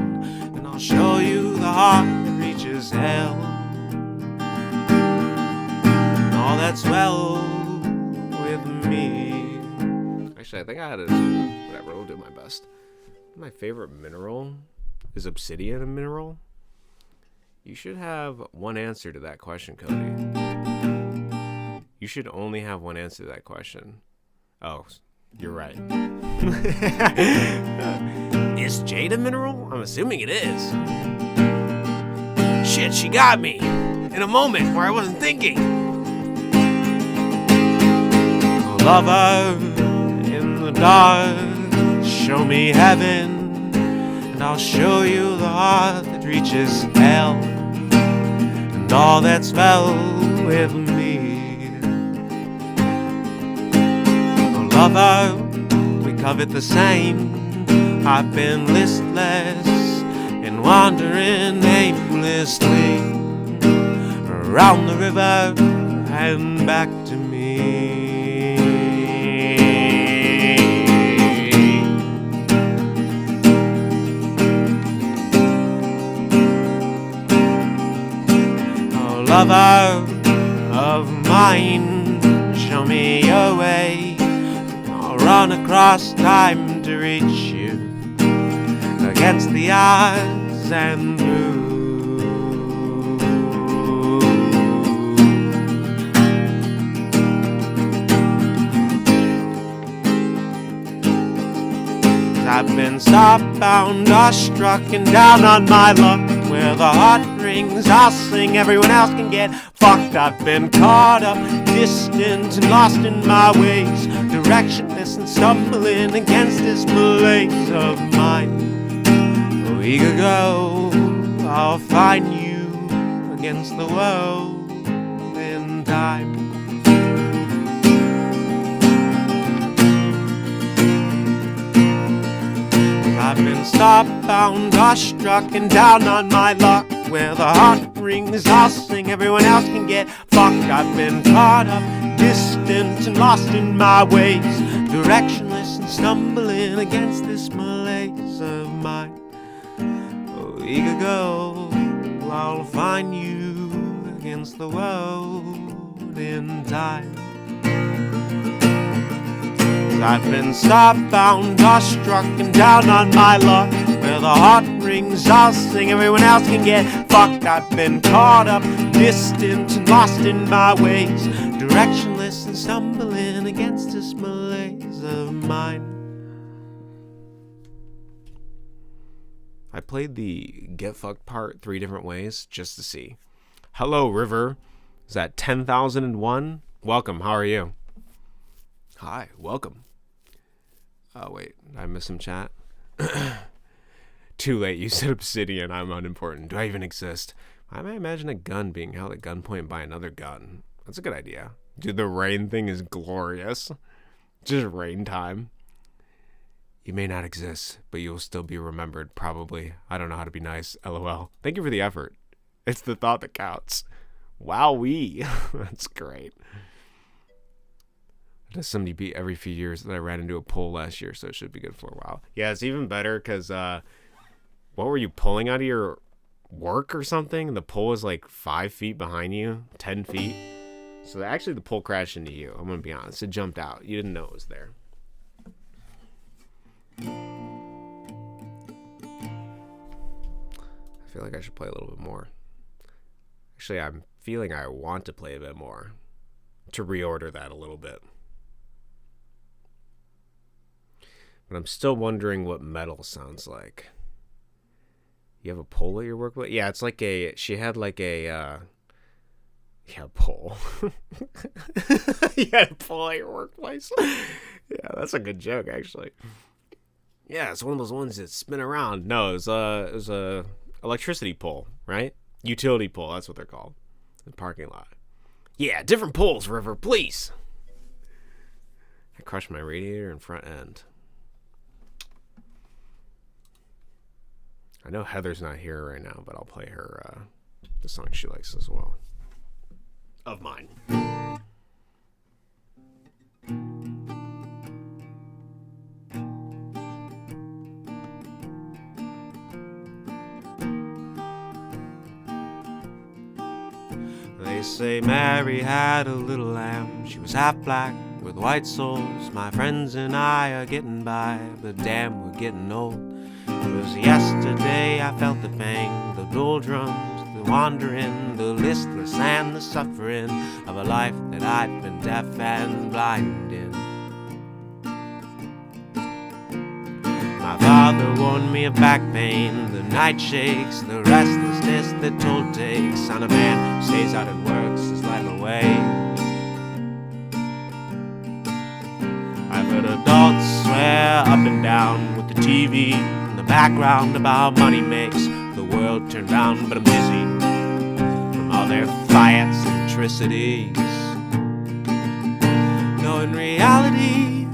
and I'll show you the heart that reaches hell. And all that's well with me. Actually, I think I had whatever, we'll do my best. My favorite mineral is obsidian a mineral? You should have one answer to that question, Cody. You should only have one answer to that question. Oh, you're right. Is jade a mineral? I'm assuming it is. Shit, she got me in a moment where I wasn't thinking. Lover in the dark, show me heaven, and I'll show you the heart that reaches hell, and all that's well with me. Lover, we covet the same. I've been listless and wandering aimlessly around the river and back to me. Oh, lover of mine, show me your way. Run across time to reach you against the odds and through. I've been starbound or struck and down on my luck. Where the heart rings, I'll sing, everyone else can get fucked. I've been caught up, distant and lost in my ways, directionless and stumbling against this malaise of mine. A week ago, I'll find you against the world in time. I've been starbound or struck and down on my luck. Where the heart rings, I'll sing, everyone else can get fucked. I've been caught up, distant and lost in my ways, directionless and stumbling against this malaise of mine. A week ago, I'll find you against the world in time. I've been starbound or struck and down on my luck. Where the heart rings, I'll sing, everyone else can get fucked. I've been caught up, distant and lost in my ways, directionless and stumbling against this malaise of mine. I played the get fucked part 3 different ways just to see. Hello, River. Is that 10,001? Welcome. How are you? Hi. Welcome. Oh, wait. Did I miss some chat? Too late. You said obsidian. I'm unimportant. Do I even exist? I might imagine a gun being held at gunpoint by another gun. That's a good idea. Dude, the rain thing is glorious. Just rain time. You may not exist, but you will still be remembered, probably. I don't know how to be nice. LOL. Thank you for the effort. It's the thought that counts. Wowee. That's great. Does somebody beat every few years that I ran into a pole last year, so it should be good for a while. Yeah, it's even better because, what were you pulling out of your work or something? The pole is like 5 feet behind you, 10 feet. So actually the pole crashed into you. I'm going to be honest. It jumped out. You didn't know it was there. I feel like I should play a little bit more. Actually, I'm feeling I want to play a bit more. To reorder that a little bit. But I'm still wondering what metal sounds like. You have a pole at your workplace? Yeah, it's like a... She had like a... Yeah, pole. You had a pole at your workplace? Yeah, that's a good joke, actually. Yeah, it's one of those ones that spin around. No, it was a electricity pole, right? Utility pole, that's what they're called. In the parking lot. Yeah, different poles, River, please. I crushed my radiator and front end. I know Heather's not here right now, but I'll play her the song she likes as well. Of mine. They say Mary had a little lamb. She was half black with white soles. My friends and I are getting by, but damn, we're getting old. It was yesterday I felt the pang, the doldrums, the wandering, the listless and the suffering of a life that I'd been deaf and blind in. My father warned me of back pain, the night shakes, the restlessness that toll takes on a man who stays out and works his life away. I've heard adults swear up and down with the TV in the background about how money makes the world turn round, but I'm dizzy from all their eccentricities. No, in reality,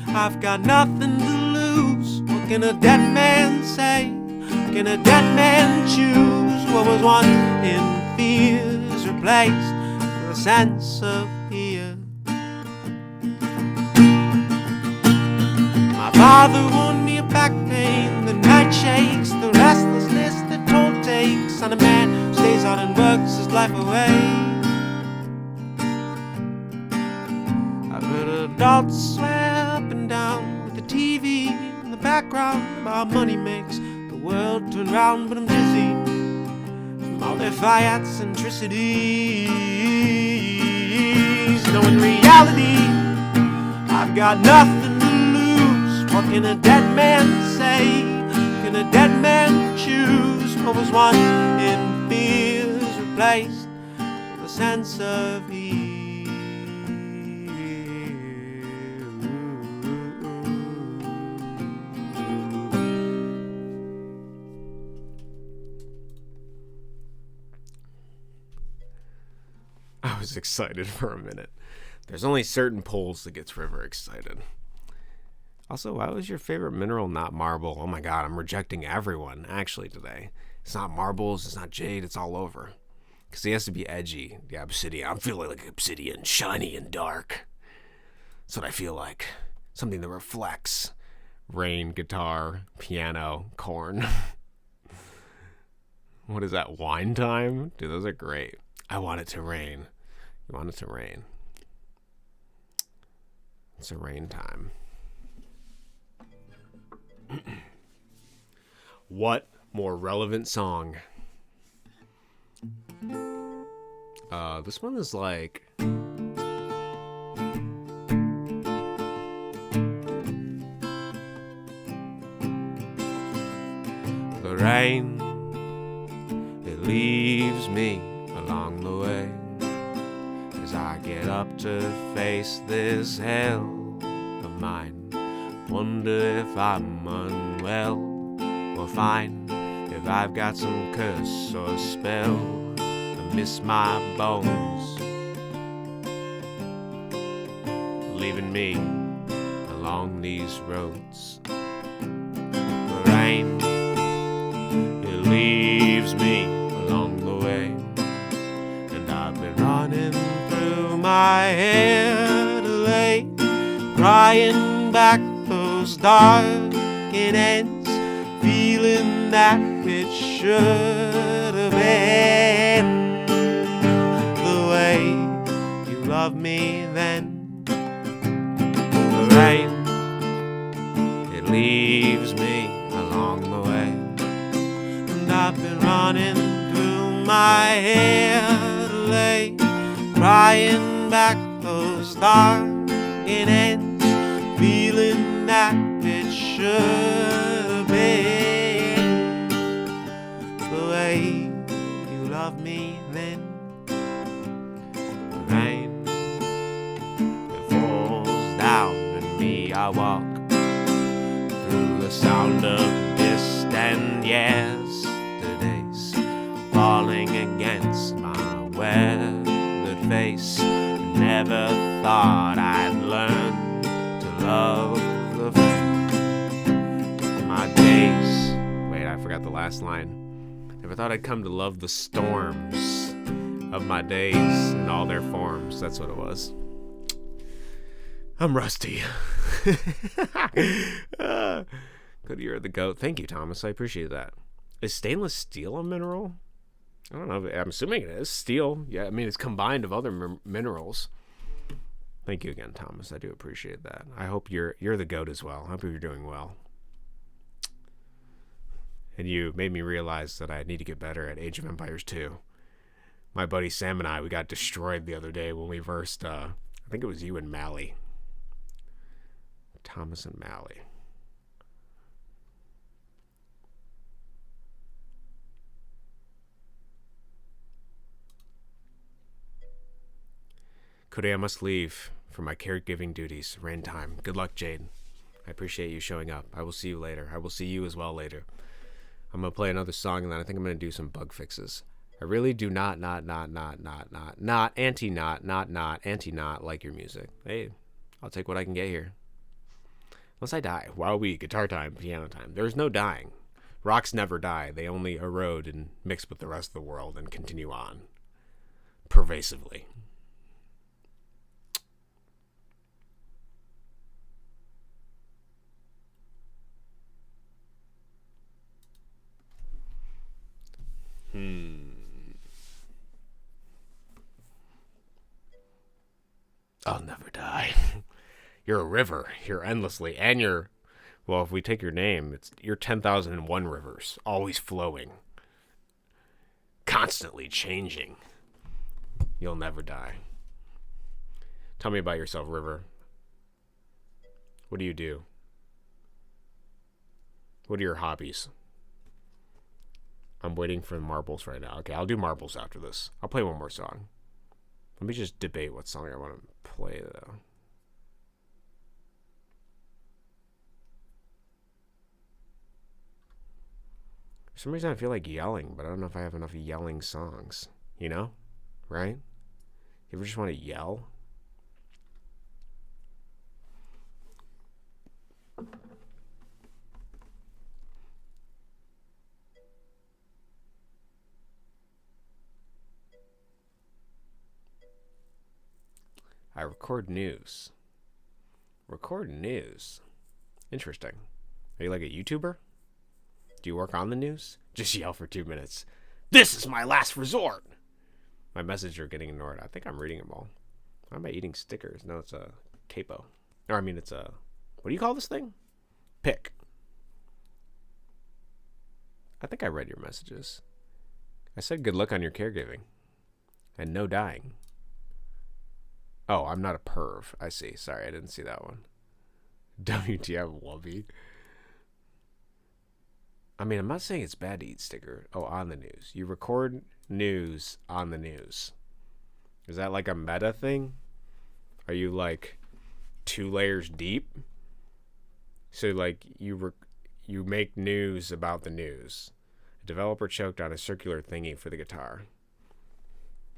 I've got nothing to lose. What can a dead man say? What can a dead man choose? What was once in fear is replaced with a sense of fear. My father warned me of back pain, the night shakes, the restlessness that toll takes on a man who stays out and works his life away. I've heard adults swear up and down with the TV in the background about money makes the world turn round, but I'm dizzy from all their eccentricities. No, in reality, I've got nothing to lose. What can a dead man say? Can a dead man choose? What was once in fear is replaced with a sense of ease. I was excited for a minute. There's only certain polls that gets River excited. Also, why was your favorite mineral not marble? Oh my god, I'm rejecting everyone, actually, today. It's not marbles, it's not jade, it's all over. Because he has to be edgy. Yeah, obsidian. I'm feeling like obsidian, shiny and dark. That's what I feel like. Something that reflects. Rain, guitar, piano, corn. What is that, wine time? Dude, those are great. I want it to rain. You want it to rain. It's a rain time. What more relevant song? This one is like... The rain, it leaves me along the way as I get up to face this hell of mine. Wonder if I'm unwell or fine, if I've got some curse or spell. I miss my bones, leaving me along these roads. The rain, it leaves me along the way, and I've been running through my hair to lay, crying back those darkened ends, feeling that it should have been the way you loved me then. The rain, it leaves me along the way, and I've been running through my hair to lay, crying back those darkened ends, feeling that it should have been the way you loved me then. The rain, it falls down and me I walk through the sound of distant yesterdays falling against my weathered face. Never thought I'd learn to love the rain. My days, wait, I forgot the last line. Never thought I'd come to love the storms of my days in all their forms. That's what it was. I'm rusty. Cody, you're the goat. Thank you, Thomas. I appreciate that. Is stainless steel a mineral? I don't know. I'm assuming it is. Steel. Yeah, I mean, it's combined of other minerals. Thank you again, Thomas. I do appreciate that. I hope you're the goat as well. I hope you're doing well. And you made me realize that I need to get better at Age of Empires 2. My buddy Sam and I, we got destroyed the other day when we versed, I think it was you and Mally. Thomas and Mally. Cody, I must leave for my caregiving duties. Rain time. Good luck, Jade. I appreciate you showing up. I will see you later. I will see you as well later. I'm going to play another song, and then I think I'm going to do some bug fixes. I really do not anti-not like your music. Hey, I'll take what I can get here. Unless I die. While we guitar time, piano time. There's no dying. Rocks never die. They only erode and mix with the rest of the world and continue on. Pervasively. I'll never die. You're a river. You're endlessly. And you're, well, if we take your name, you're 10,001 rivers. Always flowing. Constantly changing. You'll never die. Tell me about yourself, River. What do you do? What are your hobbies? I'm waiting for marbles right now. Okay, I'll do marbles after this. I'll play one more song. Let me just debate what song I want to play, though. For some reason, I feel like yelling, but I don't know if I have enough yelling songs. You know? Right? You ever just want to yell? I record news. Record news. Interesting. Are you like a YouTuber? Do you work on the news? Just yell for 2 minutes. This is my last resort! My messages are getting ignored. I think I'm reading them all. Why am I eating stickers? No, it's a capo. Or, I mean, it's a... What do you call this thing? Pick. I think I read your messages. I said good luck on your caregiving. And no dying. Oh, I'm not a perv. I see. Sorry, I didn't see that one. WTF, Wubby. I mean, I'm not saying it's bad to eat sticker. Oh, on the news. You record news on the news. Is that like a meta thing? Are you like 2 layers deep? So like you make news about the news. A developer choked on a circular thingy for the guitar.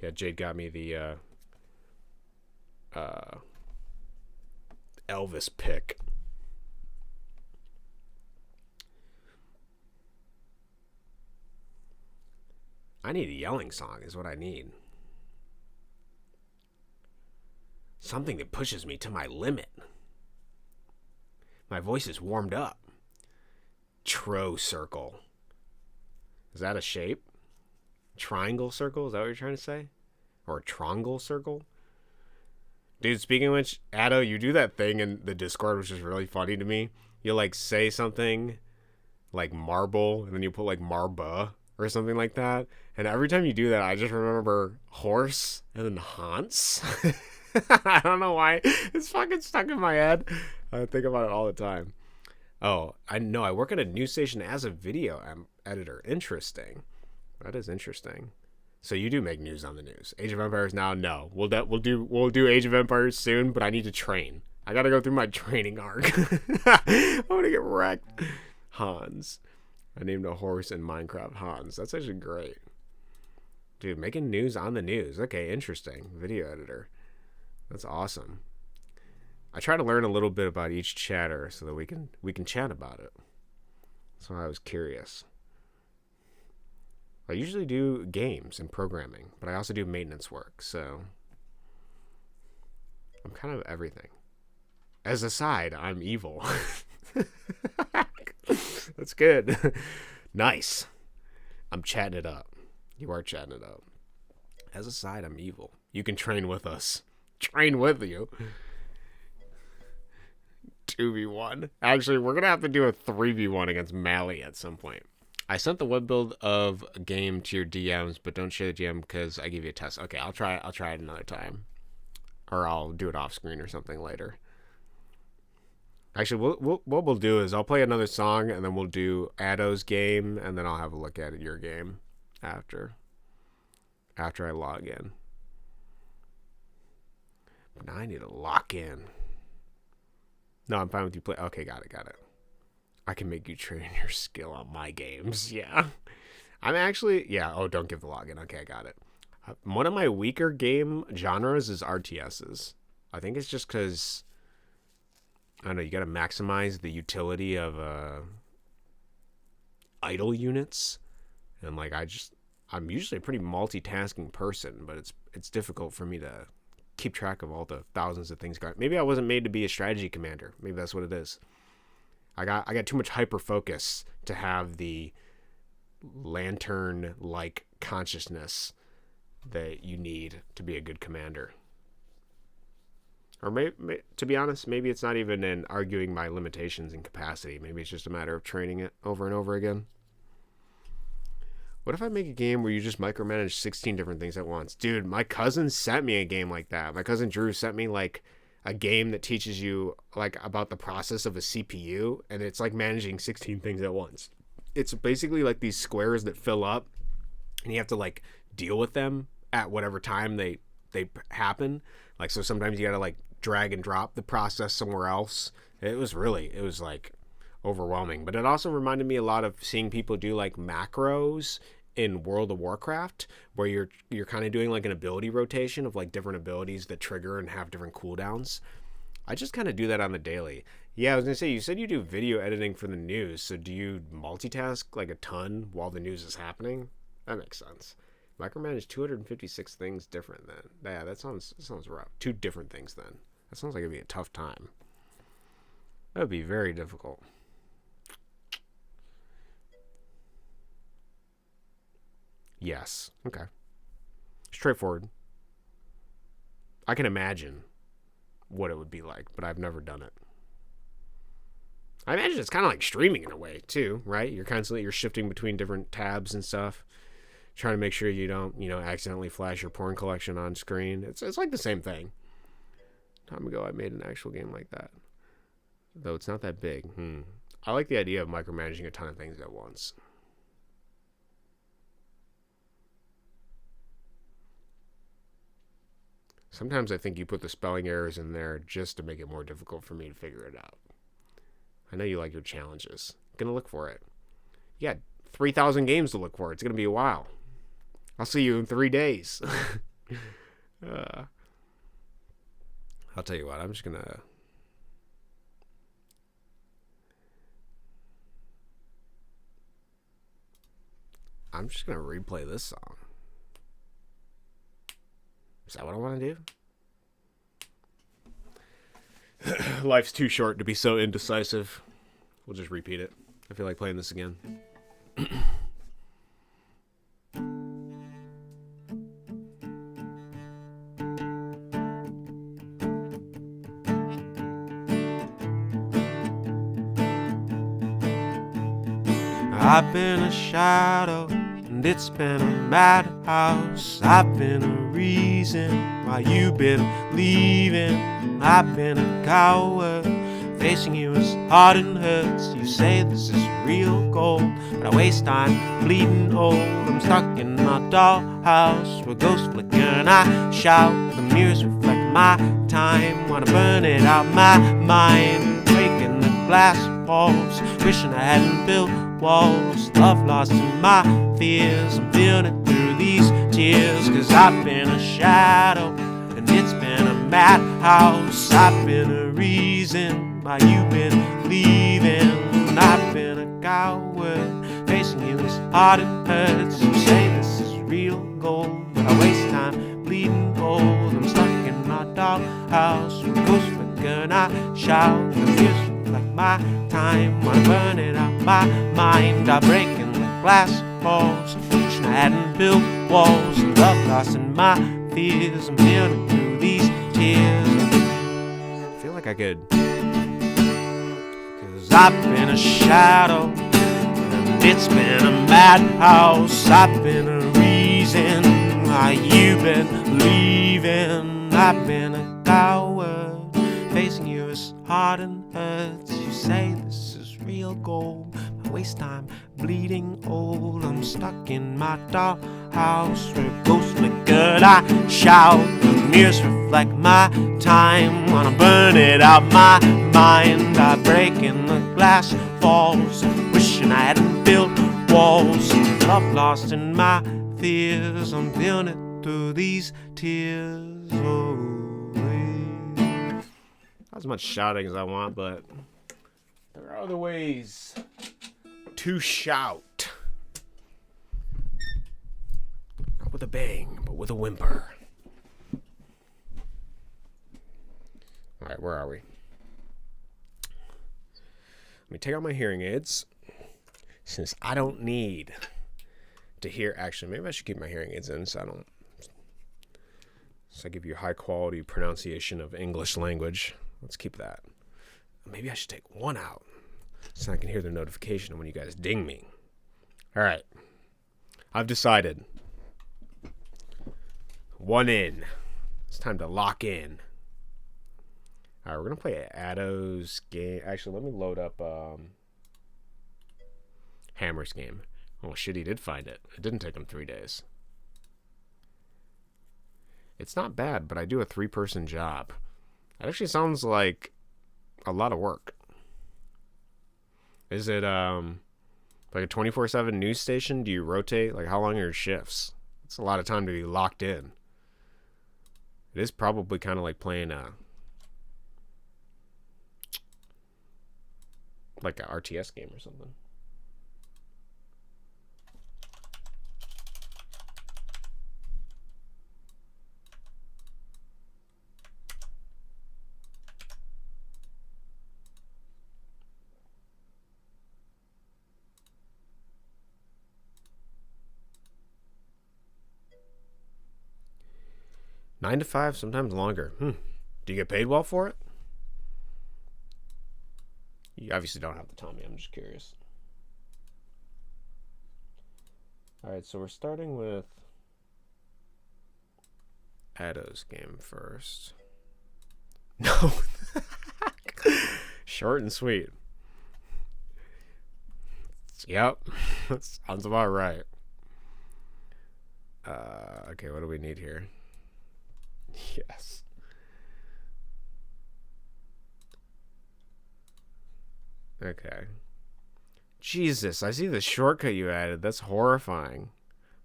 Yeah, Jade got me the Elvis pick. I need a yelling song is what I need. Something that pushes me to my limit. My voice is warmed up. Tro circle. Is that a shape? Triangle circle? Is that what you're trying to say? Or a trongle circle? Dude, speaking of which, Addo, you do that thing in the Discord, which is really funny to me. You like say something like marble, and then you put like marba or something like that. And every time you do that, I just remember horse and then Hans. I don't know why. It's fucking stuck in my head. I think about it all the time. Oh, I know. I work at a news station as a video editor. Interesting. That is interesting. So you do make news on the news. Age of Empires now? No. We'll do Age of Empires soon, but I need to train. I gotta go through my training arc. I'm gonna get wrecked. Hans. I named a horse in Minecraft Hans. That's actually great. Dude, making news on the news. Okay, interesting. Video editor. That's awesome. I try to learn a little bit about each chatter so that we can chat about it. That's why I was curious. I usually do games and programming, but I also do maintenance work, so I'm kind of everything. As a side, I'm evil. That's good. Nice. I'm chatting it up. You are chatting it up. As a side, I'm evil. You can train with us. Train with you. 2v1. Actually, we're going to have to do a 3v1 against Mally at some point. I sent the web build of a game to your DMs, but don't share the DM because I give you a test. Okay, I'll try it another time. Or I'll do it off screen or something later. Actually, what we'll do is I'll play another song, and then we'll do Addo's game, and then I'll have a look at your game after I log in. But now I need to lock in. No, I'm fine with you play. Okay, got it. I can make you train your skill on my games. Yeah. I'm actually, yeah. Oh, don't give the login. Okay, I got it. One of my weaker game genres is RTSs. I think it's just because, I don't know, you got to maximize the utility of idle units. And like, I'm usually a pretty multitasking person, but it's difficult for me to keep track of all the thousands of things going. Maybe I wasn't made to be a strategy commander. Maybe that's what it is. I got too much hyper focus to have the lantern like consciousness that you need to be a good commander. Or maybe, to be honest, maybe it's not even in arguing my limitations and capacity. Maybe it's just a matter of training it over and over again. What if I make a game where you just micromanage 16 different things at once? Dude, my cousin sent me a game like that. My cousin Drew sent me like a game that teaches you like about the process of a CPU, and it's like managing 16 things at once. It's basically like these squares that fill up, and you have to like deal with them at whatever time they happen. Like, so sometimes you gotta like drag and drop the process somewhere else. It was like overwhelming, but it also reminded me a lot of seeing people do like macros in World of Warcraft, where you're kind of doing like an ability rotation of like different abilities that trigger and have different cooldowns. I just kind of do that on the daily. Yeah, I was gonna say, you said you do video editing for the news, so do you multitask like a ton while the news is happening? That makes sense. Micromanage 256 things different then. Yeah, that sounds rough. 2 different things then. That sounds like it'd be a tough time. That would be very difficult. Yes. Okay. Straightforward. I can imagine what it would be like, but I've never done it. I imagine it's kind of like streaming in a way too, right? You're shifting between different tabs and stuff, trying to make sure you don't, accidentally flash your porn collection on screen. It's like the same thing. Time ago, I made an actual game like that, though it's not that big. I like the idea of micromanaging a ton of things at once. Sometimes I think you put the spelling errors in there just to make it more difficult for me to figure it out. I know you like your challenges. I'm gonna look for it. You got 3,000 games to look for. It's gonna be a while. I'll see you in 3 days. I'll tell you what. I'm just gonna replay this song. Is that what I want to do? Life's too short to be so indecisive. We'll just repeat it. I feel like playing this again. I've been a shadow, and it's been a madhouse. I've been a reason why you've been leaving. I've been a coward, facing you is hard and hurts. You say this is real gold, but I waste time bleeding old. I'm stuck in my dollhouse where ghosts flicker and I shout. The mirrors reflect my time, wanna burn it out my mind. Breaking the glass walls, wishing I hadn't built walls. Love lost in my fears, I'm feeling it through these tears. Cause I've been a shadow, and it's been a madhouse. I've been a reason why you've been leaving. I've been a coward, facing you is hard and hurts. You say this is real gold, but I waste time bleeding old. I'm stuck in my doghouse with ghosts flicker and I shout. The fears like my time, wanna burn it out my mind. I break in the glass walls, wishing I hadn't built walls. Love lost in my fears, I'm feeling through these tears. I feel like I could, cause I've been a shadow, and it's been a madhouse. I've been a reason why you've been leaving. I've been a coward, facing you is hard and hurts. You say this is real gold, I waste time bleeding old. I'm stuck in my dollhouse where ghosts flicker, I shout. The mirrors reflect my time, wanna burn it out my mind. I break in the glass falls, wishing I hadn't built walls. Love lost in my fears, I'm feeling it through these tears. Oh, not as much shouting as I want, but there are other ways to shout. Not with a bang, but with a whimper. Alright, where are we? Let me take out my hearing aids, since I don't need to hear. Actually, maybe I should keep my hearing aids in so I give you high quality pronunciation of English language. Let's keep that. Maybe I should take one out so I can hear the notification when you guys ding me. All right. I've decided. One in. It's time to lock in. All right, we're going to play Addo's game. Actually, let me load up Hammer's game. Oh, shit, he did find it. It didn't take him 3 days. It's not bad, but I do a 3-person job. It actually sounds like a lot of work. Is it like a 24/7 news station? Do you rotate? Like, how long are your shifts? It's a lot of time to be locked in. It is probably kind of like playing like an RTS game or something. Nine to 5, sometimes longer. Do you get paid well for it? You obviously don't have to tell me. I'm just curious. All right, so we're starting with Addo's game first. No. Short and sweet. Yep. That sounds about right. Okay, what do we need here? Yes. Okay. Jesus, I see the shortcut you added. That's horrifying.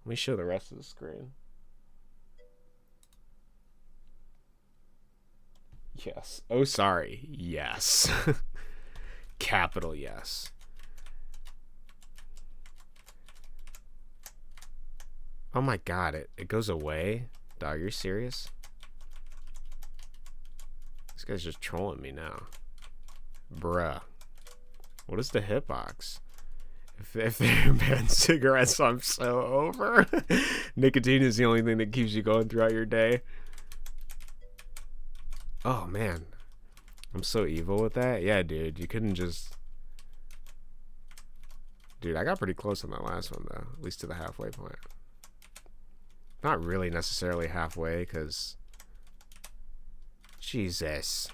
Let me show the rest of the screen. Yes. Oh, sorry. Yes. Capital yes. Oh my god, it goes away? Dog, you're serious? This guy's just trolling me now. Bruh. What is the hitbox? If they're banned cigarettes, I'm so over. Nicotine is the only thing that keeps you going throughout your day. Oh, man. I'm so evil with that. Yeah, dude. You couldn't just... Dude, I got pretty close on that last one, though. At least to the halfway point. Not really necessarily halfway, because... Jesus.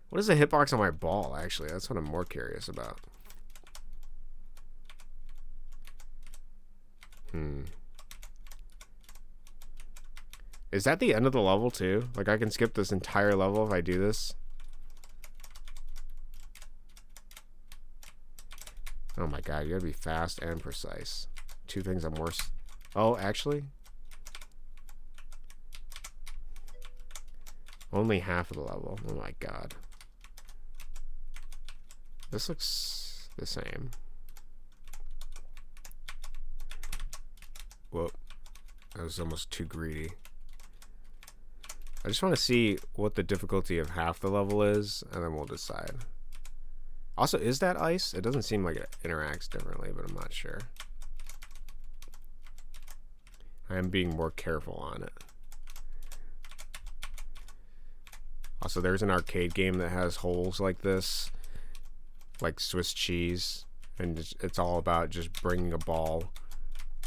What is the hitbox on my ball, actually? That's what I'm more curious about. Is that the end of the level, too? Like, I can skip this entire level if I do this? Oh my god, you gotta be fast and precise. Two things I'm worse... Oh, actually? Only half of the level. Oh my god. This looks the same. Whoop. That was almost too greedy. I just want to see what the difficulty of half the level is, and then we'll decide. Also, is that ice? It doesn't seem like it interacts differently, but I'm not sure. I am being more careful on it. Also, there's an arcade game that has holes like this, like Swiss cheese, and it's all about just bringing a ball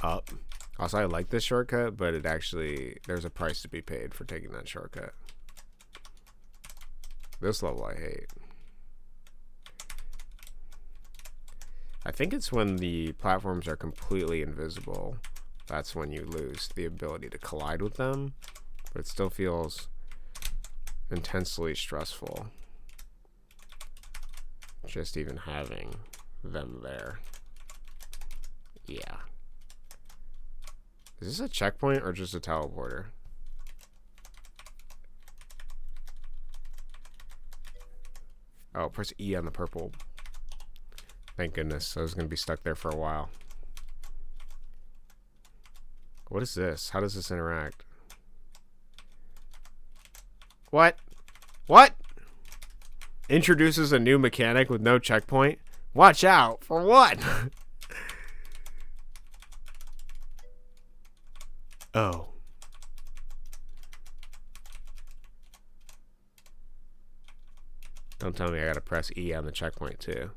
up. Also, I like this shortcut, but it actually, there's a price to be paid for taking that shortcut. This level I hate. I think it's when the platforms are completely invisible. That's when you lose the ability to collide with them, but it still feels intensely stressful just even having them there. Yeah. Is this a checkpoint or just a teleporter? Oh, press E on the purple. Thank goodness. I was going to be stuck there for a while. What is this? How does this interact? What? What? Introduces a new mechanic with no checkpoint? Watch out. For what? Oh. Don't tell me I gotta press E on the checkpoint too.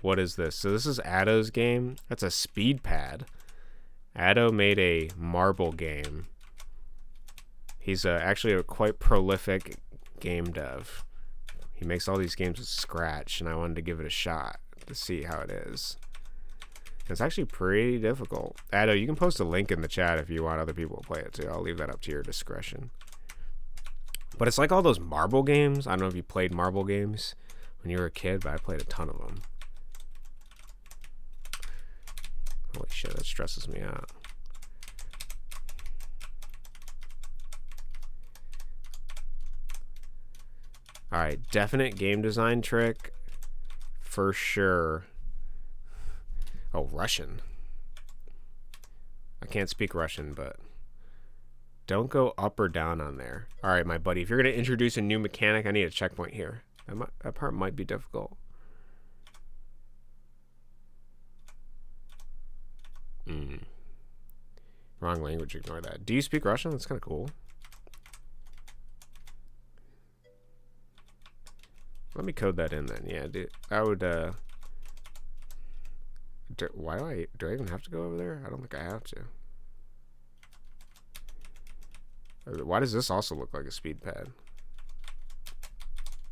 What is this? So this is Addo's game. That's a speed pad. Addo made a marble game. He's actually a quite prolific game dev. He makes all these games with Scratch, and I wanted to give it a shot to see how it is. It's actually pretty difficult. Addo, you can post a link in the chat if you want other people to play it too. I'll leave that up to your discretion. But it's like all those marble games. I don't know if you played marble games when you were a kid, but I played a ton of them. Holy shit, that stresses me out. Alright, definite game design trick for sure. Oh, Russian. I can't speak Russian, but don't go up or down on there. Alright, my buddy, if you're going to introduce a new mechanic, I need a checkpoint here. That part might be difficult. Wrong language, ignore that. Do you speak Russian? That's kind of cool. Let me code that in then. Yeah, dude. I would, do I even have to go over there? I don't think I have to. Why does this also look like a speed pad?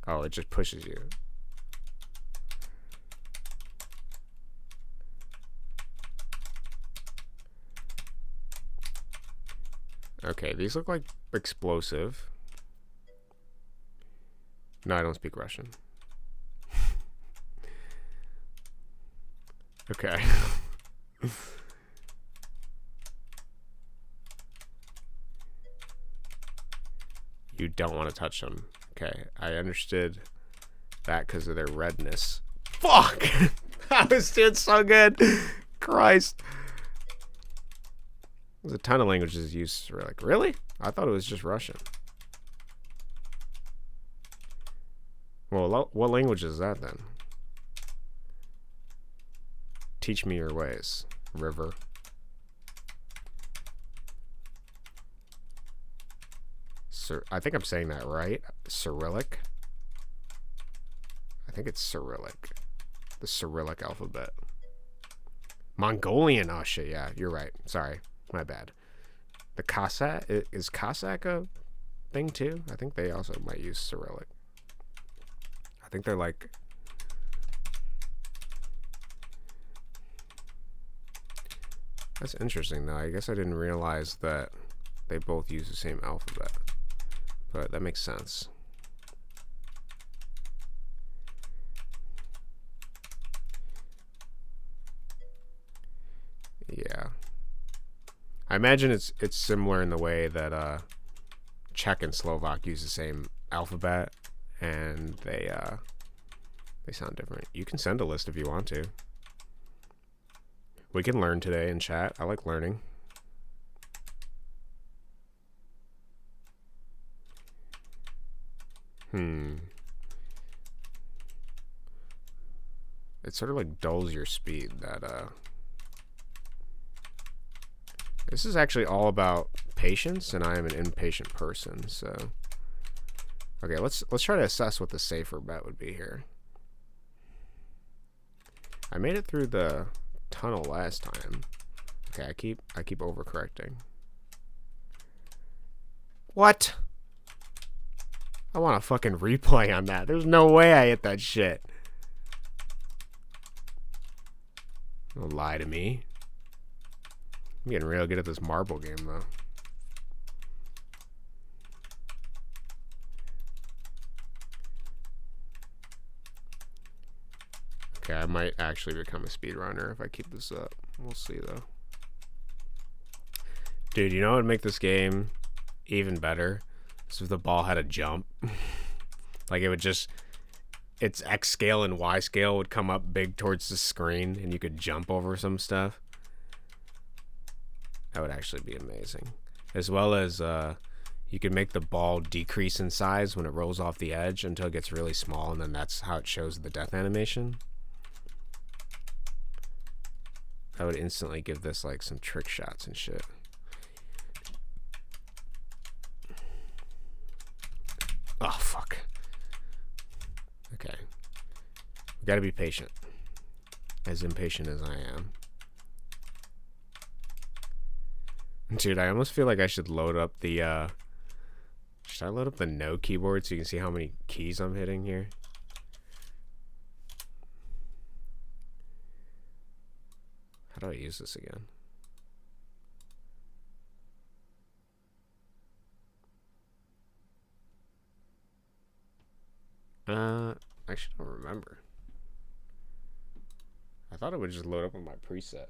Oh, it just pushes you. Okay, these look like explosive. No, I don't speak Russian. Okay. You don't want to touch them. Okay, I understood that because of their redness. Fuck! I was doing so good. Christ. There's a ton of languages used. For like, really? I thought it was just Russian. Well, what language is that then? Teach me your ways, river. I think I'm saying that right. Cyrillic. I think it's Cyrillic. The Cyrillic alphabet. Mongolian. Oh shit, yeah, you're right. Sorry, my bad. The Cossack, is Cossack a thing too? I think they also might use Cyrillic. I think they're like... That's interesting though. I guess I didn't realize that they both use the same alphabet. But that makes sense. Yeah. I imagine it's similar in the way that Czech and Slovak use the same alphabet, and they sound different. You can send a list if you want to. We can learn today in chat. I like learning. It sort of like dulls your speed. This is actually all about patience, and I am an impatient person. So, okay, let's try to assess what the safer bet would be here. I made it through the tunnel last time. Okay, I keep overcorrecting. What? I want a fucking replay on that. There's no way I hit that shit. Don't lie to me. I'm getting real good at this marble game, though. Okay, I might actually become a speedrunner if I keep this up. We'll see, though. Dude, you know what would make this game even better? So if the ball had a jump. Like, it would just... Its X scale and Y scale would come up big towards the screen, and you could jump over some stuff. That would actually be amazing. As well as you could make the ball decrease in size when it rolls off the edge until it gets really small, and then that's how it shows the death animation. That would instantly give this like some trick shots and shit. Oh, fuck. Okay. We gotta be patient. As impatient as I am. Dude, I almost feel like I should load up the, should I load up the no keyboard so you can see how many keys I'm hitting here? How do I use this again? I actually don't remember. I thought it would just load up on my preset.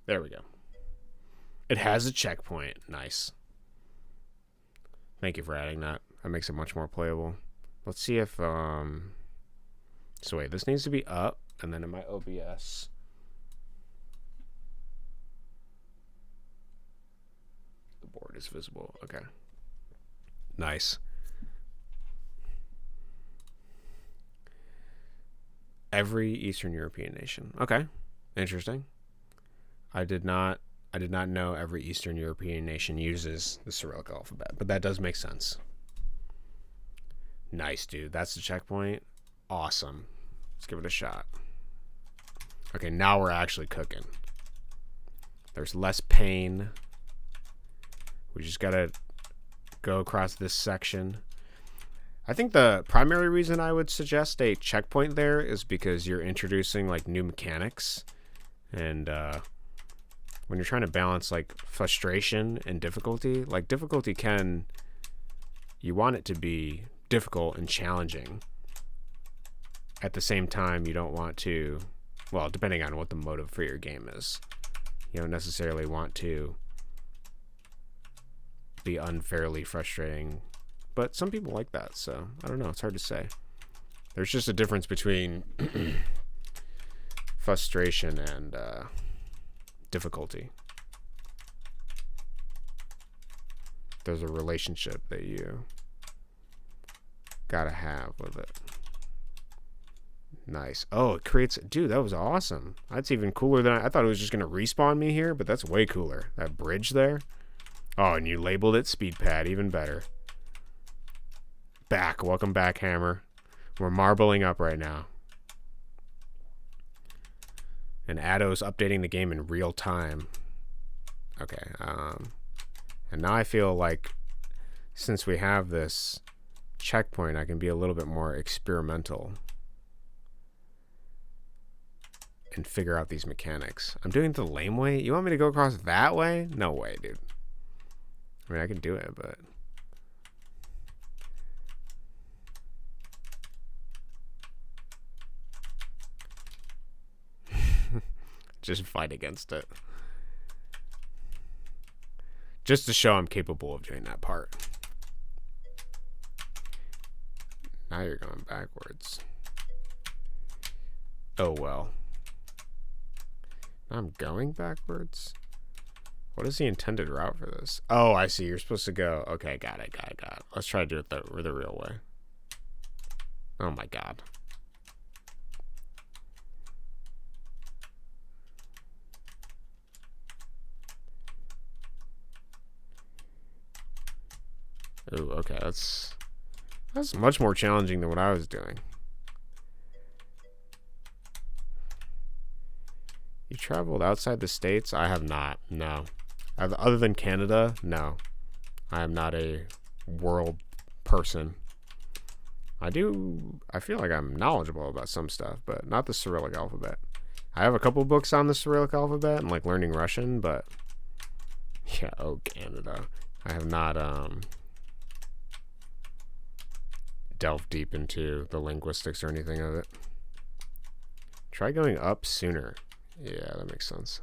There we go. It has a checkpoint. Nice. Thank you for adding that. That makes it much more playable. Let's see if, so wait, this needs to be up, and then in my OBS. The board is visible. Okay. Nice. Every Eastern European nation. Okay. Interesting. I did not know every Eastern European nation uses the Cyrillic alphabet, but that does make sense. Nice, dude. That's the checkpoint. Awesome. Let's give it a shot. Okay, now we're actually cooking. There's less pain. We just gotta go across this section. I think the primary reason I would suggest a checkpoint there is because you're introducing like new mechanics, and when you're trying to balance like frustration and difficulty, like difficulty you want it to be difficult and challenging. At the same time, you don't want to, well, depending on what the motive for your game is, you don't necessarily want to be unfairly frustrating. But some people like that, so I don't know. It's hard to say. There's just a difference between frustration and difficulty. There's a relationship that you gotta have with it. Nice. Oh, it creates... Dude, that was awesome. That's even cooler than... I thought it was just gonna respawn me here, but that's way cooler. That bridge there. Oh, and you labeled it speed pad. Even better. Back. Welcome back, Hammer. We're marbling up right now. And Addo's updating the game in real time. Okay. And now I feel like since we have this checkpoint, I can be a little bit more experimental and figure out these mechanics. I'm doing it the lame way. You want me to go across that way? No way, dude. I mean, I can do it, but... just fight against it. Just to show I'm capable of doing that part. Now you're going backwards. Oh well. I'm going backwards? What is the intended route for this? Oh, I see. You're supposed to go. Okay, got it. Let's try to do it the real way. Oh my god. Ooh, okay, that's much more challenging than what I was doing. You traveled outside the States? I have not, no. Other than Canada, no. I am not a world person. I feel like I'm knowledgeable about some stuff, but not the Cyrillic alphabet. I have a couple books on the Cyrillic alphabet and like learning Russian, but yeah, oh, Canada. I have not, delve deep into the linguistics or anything of it. Try going up sooner. Yeah, that makes sense.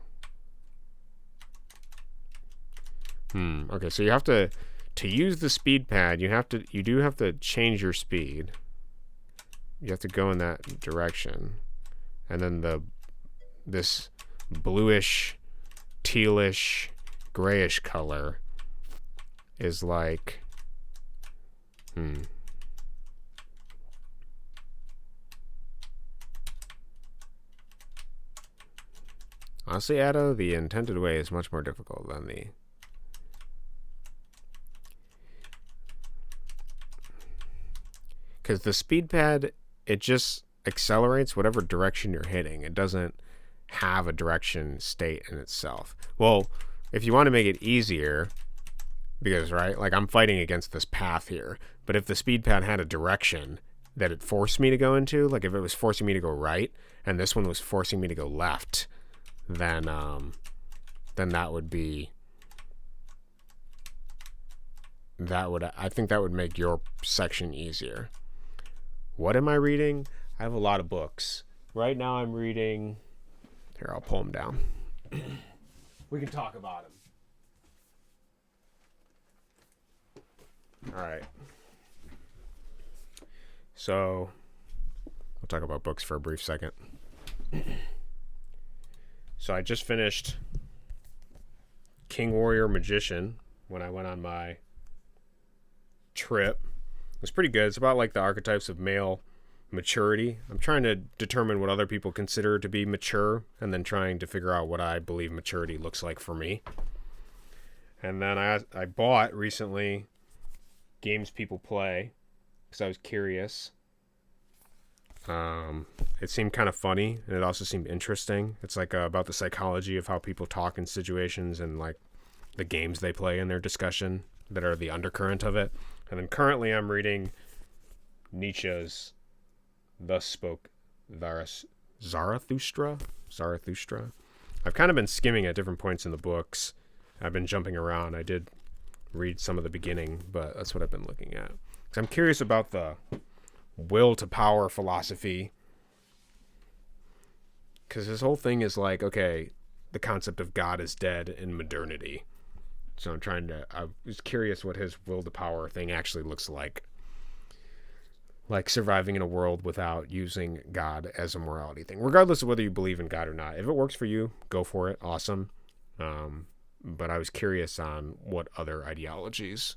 Okay, so you have to use the speed pad, you do have to change your speed. You have to go in that direction. And then this bluish, tealish, grayish color is like honestly, Addo, the intended way is much more difficult than the... Because the speed pad, it just accelerates whatever direction you're hitting. It doesn't have a direction state in itself. Well, if you want to make it easier, because, right, like I'm fighting against this path here, but if the speed pad had a direction that it forced me to go into, like if it was forcing me to go right, and this one was forcing me to go left, then that would be... I think that would make your section easier. What am I reading? I have a lot of books. Right now I'm reading... Here, I'll pull them down. We can talk about them. All right. So, we'll talk about books for a brief second. So I just finished King Warrior Magician when I went on my trip. It was pretty good. It's about like the archetypes of male maturity. I'm trying to determine what other people consider to be mature and then trying to figure out what I believe maturity looks like for me. And then I bought recently Games People Play, because I was curious. It seemed kind of funny, and it also seemed interesting. It's like about the psychology of how people talk in situations and like the games they play in their discussion that are the undercurrent of it. And then currently I'm reading Nietzsche's Thus Spoke Zarathustra. I've kind of been skimming at different points in the books. I've been jumping around. I did read some of the beginning, but that's what I've been looking at. 'Cause I'm curious about the will to power philosophy. Because his whole thing is like, okay, the concept of God is dead in modernity. So I was curious what his will to power thing actually looks like. Like surviving in a world without using God as a morality thing, regardless of whether you believe in God or not. If it works for you, go for it. Awesome. But I was curious on what other ideologies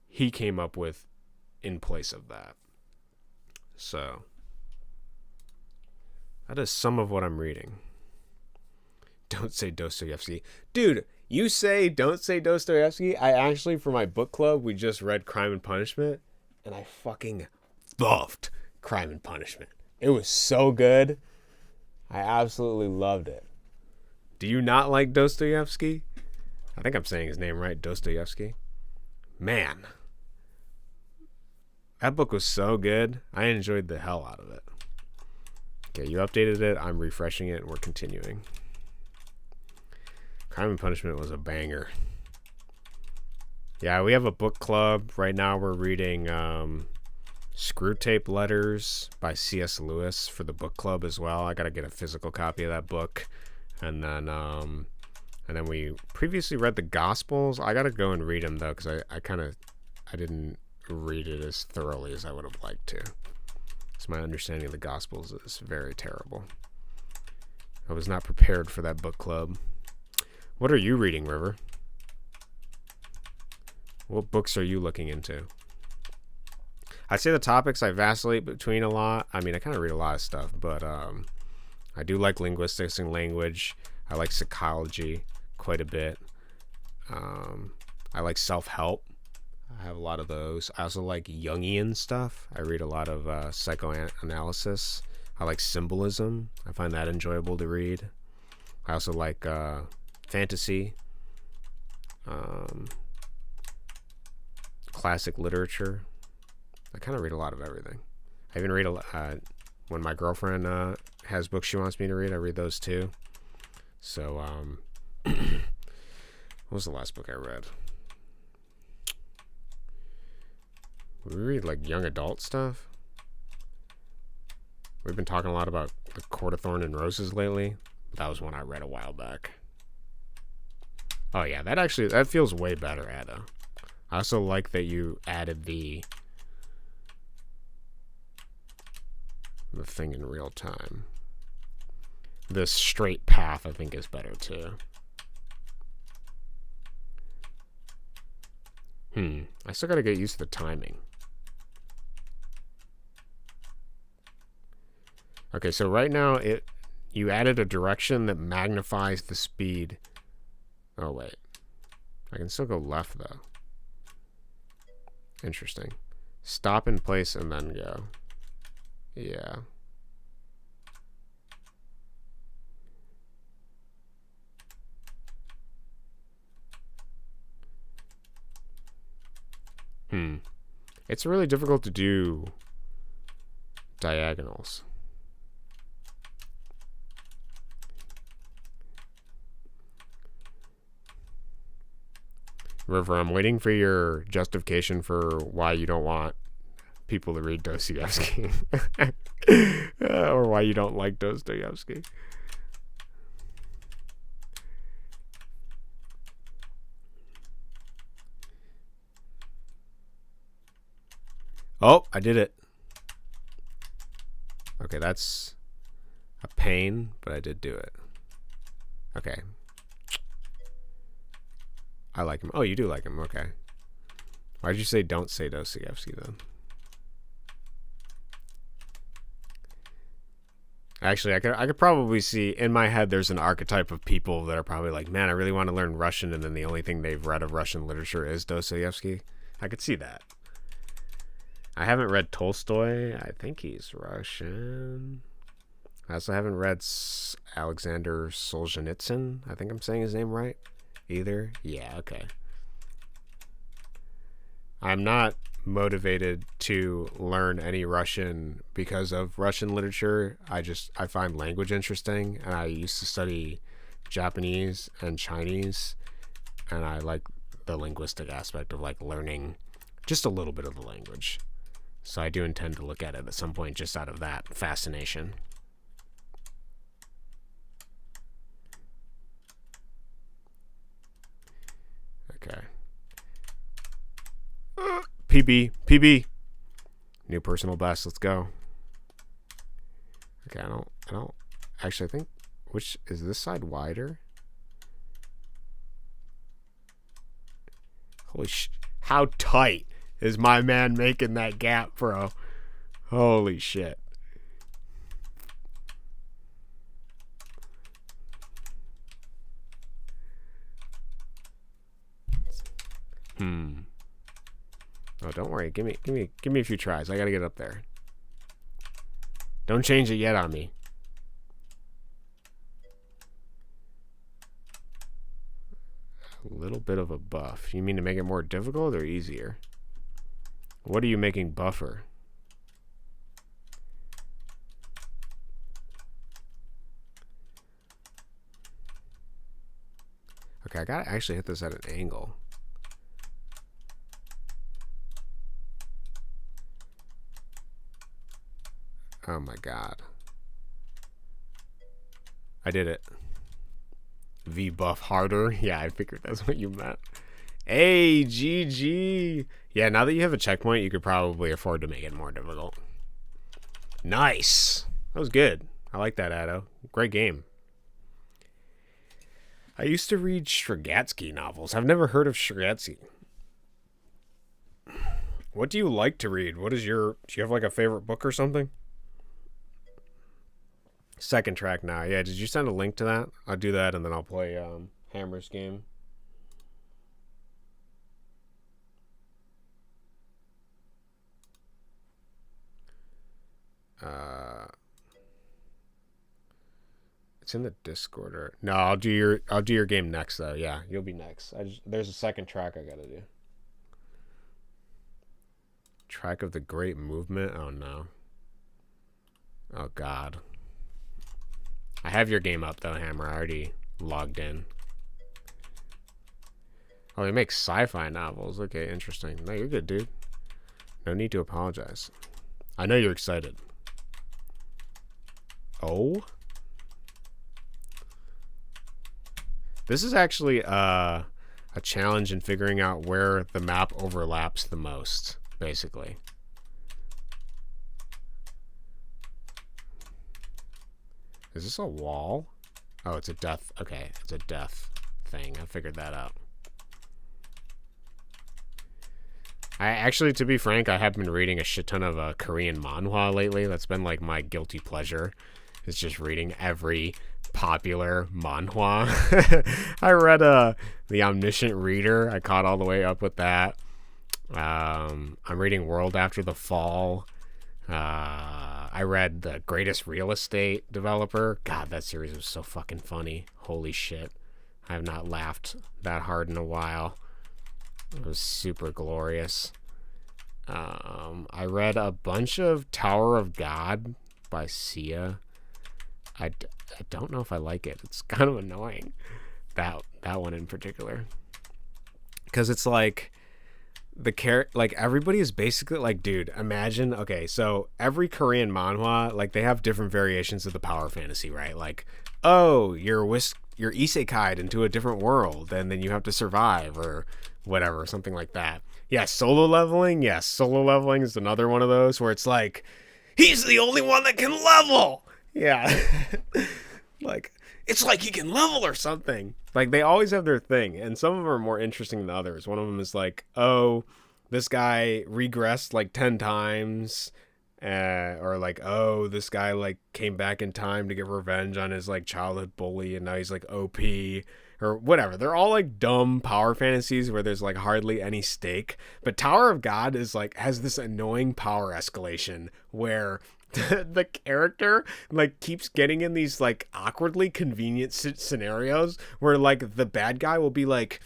he came up with in place of that. So that is some of what I'm reading. Don't say Dostoevsky. Dude, you say don't say Dostoevsky. I actually, for my book club, we just read Crime and Punishment. And I fucking loved Crime and Punishment. It was so good. I absolutely loved it. Do you not like Dostoevsky? I think I'm saying his name right, Dostoevsky. Man. That book was so good. I enjoyed the hell out of it. Okay, you updated it. I'm refreshing it, and we're continuing. Crime and Punishment was a banger. Yeah, we have a book club. Right now we're reading Screw Tape Letters by C.S. Lewis for the book club as well. I got to get a physical copy of that book. And then we previously read the Gospels. I got to go and read them, though, because I didn't read it as thoroughly as I would have liked to. So my understanding of the Gospels is very terrible. I was not prepared for that book club. What are you reading, River? What books are you looking into? I'd say the topics I vacillate between a lot. I mean, I kind of read a lot of stuff, but I do like linguistics and language. I like psychology quite a bit. I like self-help. I have a lot of those. I also like Jungian stuff. I read a lot of psychoanalysis. I like symbolism. I find that enjoyable to read. I also like fantasy. Classic literature. I kind of read a lot of everything. I even read when my girlfriend has books she wants me to read, I read those too. So, what was the last book I read? We read like young adult stuff. We've been talking a lot about The Court of Thorn and Roses lately. That was one I read a while back. Oh yeah, that feels way better, Ada. I also like that you added the thing in real time. This straight path, I think, is better too. I still gotta get used to the timing. Okay, so right now you added a direction that magnifies the speed. Oh wait, I can still go left though. Interesting. Stop in place and then go. Yeah. It's really difficult to do diagonals. River, I'm waiting for your justification for why you don't want people to read Dostoevsky. Or why you don't like Dostoevsky. Oh, I did it. Okay, that's a pain, but I did do it. Okay. I like him. Oh, you do like him. Okay. Why did you say don't say Dostoevsky then? Actually, I could probably see in my head there's an archetype of people that are probably like, man, I really want to learn Russian, and then the only thing they've read of Russian literature is Dostoevsky. I could see that. I haven't read Tolstoy. I think he's Russian. I also haven't read Alexander Solzhenitsyn. I think I'm saying his name right. Either? Yeah, okay. I'm not motivated to learn any Russian because of Russian literature. I find language interesting, and I used to study Japanese and Chinese, and I like the linguistic aspect of like learning just a little bit of the language. So I do intend to look at it at some point just out of that fascination. Okay. PB. New personal best. Let's go. Okay, I don't. Actually, I think, which, is this side wider? Holy how tight is my man making that gap, bro? Holy shit. Oh, don't worry. Give me a few tries. I gotta get up there. Don't change it yet on me. A little bit of a buff. You mean to make it more difficult or easier? What are you making buffer? Okay, I gotta actually hit this at an angle. Oh my god. I did it. V buff harder. Yeah, I figured that's what you meant. Hey, GG. Yeah, now that you have a checkpoint, you could probably afford to make it more difficult. Nice. That was good. I like that, Addo. Great game. I used to read Strugatsky novels. I've never heard of Strugatsky. What do you like to read? Do you have like a favorite book or something? Second track now. Yeah, did you send a link to that? I'll do that and then I'll play Hammer's game. It's in the Discord or no, I'll do your game next though. Yeah, you'll be next. There's a second track I gotta do. Track of the Great Movement? Oh no. Oh god. I have your game up though, Hammer. I already logged in. Oh, they make sci-fi novels. Okay, interesting. No, you're good, dude. No need to apologize. I know you're excited. Oh? This is actually a challenge in figuring out where the map overlaps the most, basically. Is this a wall? Oh, it's a death. Okay, it's a death thing. I figured that out. I actually, to be frank, I have been reading a shit ton of Korean manhwa lately. That's been like my guilty pleasure. It's just reading every popular manhwa. I read The Omniscient Reader. I caught all the way up with that. I'm reading World After the Fall. I read The Greatest Real Estate Developer. God, that series was so fucking funny. Holy shit. I have not laughed that hard in a while. It was super glorious. I read a bunch of Tower of God by Sia. I don't know if I like it. It's kind of annoying. That one in particular. Because it's like like everybody is basically like, dude, imagine, okay, so every Korean manhwa, like they have different variations of the power fantasy, right? Like, oh, you're isekai'd into a different world and then you have to survive or whatever, something like that. Yeah, solo leveling. Yes, solo leveling is another one of those where it's like, he's the only one that can level. Yeah. Like, it's like he can level or something. Like, they always have their thing, and some of them are more interesting than others. One of them is like, oh, this guy regressed like 10 times, or like, oh, this guy like came back in time to get revenge on his like childhood bully, and now he's like OP. or whatever. They're all like dumb power fantasies where there's like hardly any stake. But Tower of God is like has this annoying power escalation where the character like keeps getting in these like awkwardly convenient scenarios where like the bad guy will be like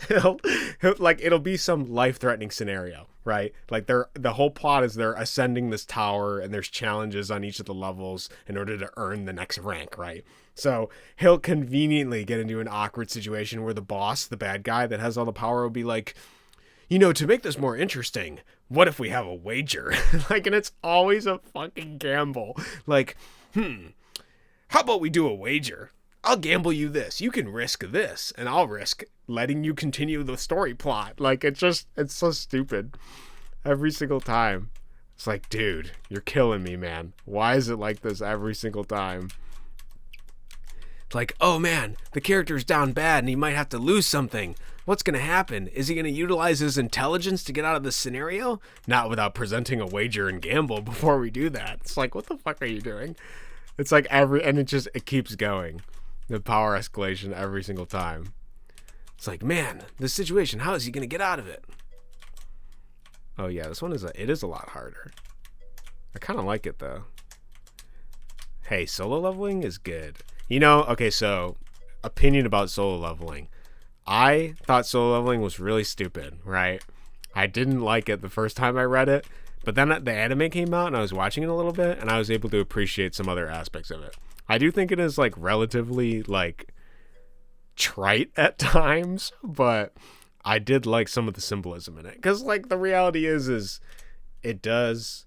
it'll be some life-threatening scenario, right? Like the whole plot is they're ascending this tower and there's challenges on each of the levels in order to earn the next rank, right? So he'll conveniently get into an awkward situation where the boss, the bad guy that has all the power, will be like, to make this more interesting, what if we have a wager? Like, and it's always a fucking gamble. Like, how about we do a wager? I'll gamble you this. You can risk this, and I'll risk letting you continue the story plot. Like, it's so stupid. Every single time. It's like, dude, you're killing me, man. Why is it like this every single time? It's like, oh man, the character's down bad and he might have to lose something. What's going to happen? Is he going to utilize his intelligence to get out of this scenario? Not without presenting a wager and gamble before we do that. It's like, what the fuck are you doing? It's like and it keeps going. The power escalation every single time. It's like, man, this situation, how is he going to get out of it? Oh yeah, this one is a lot harder. I kind of like it though. Hey, solo leveling is good. Okay, so opinion about solo leveling. I thought solo leveling was really stupid, right? I didn't like it the first time I read it, but then the anime came out and I was watching it a little bit and I was able to appreciate some other aspects of it. I do think it is like relatively like trite at times, but I did like some of the symbolism in it. Because like the reality is it does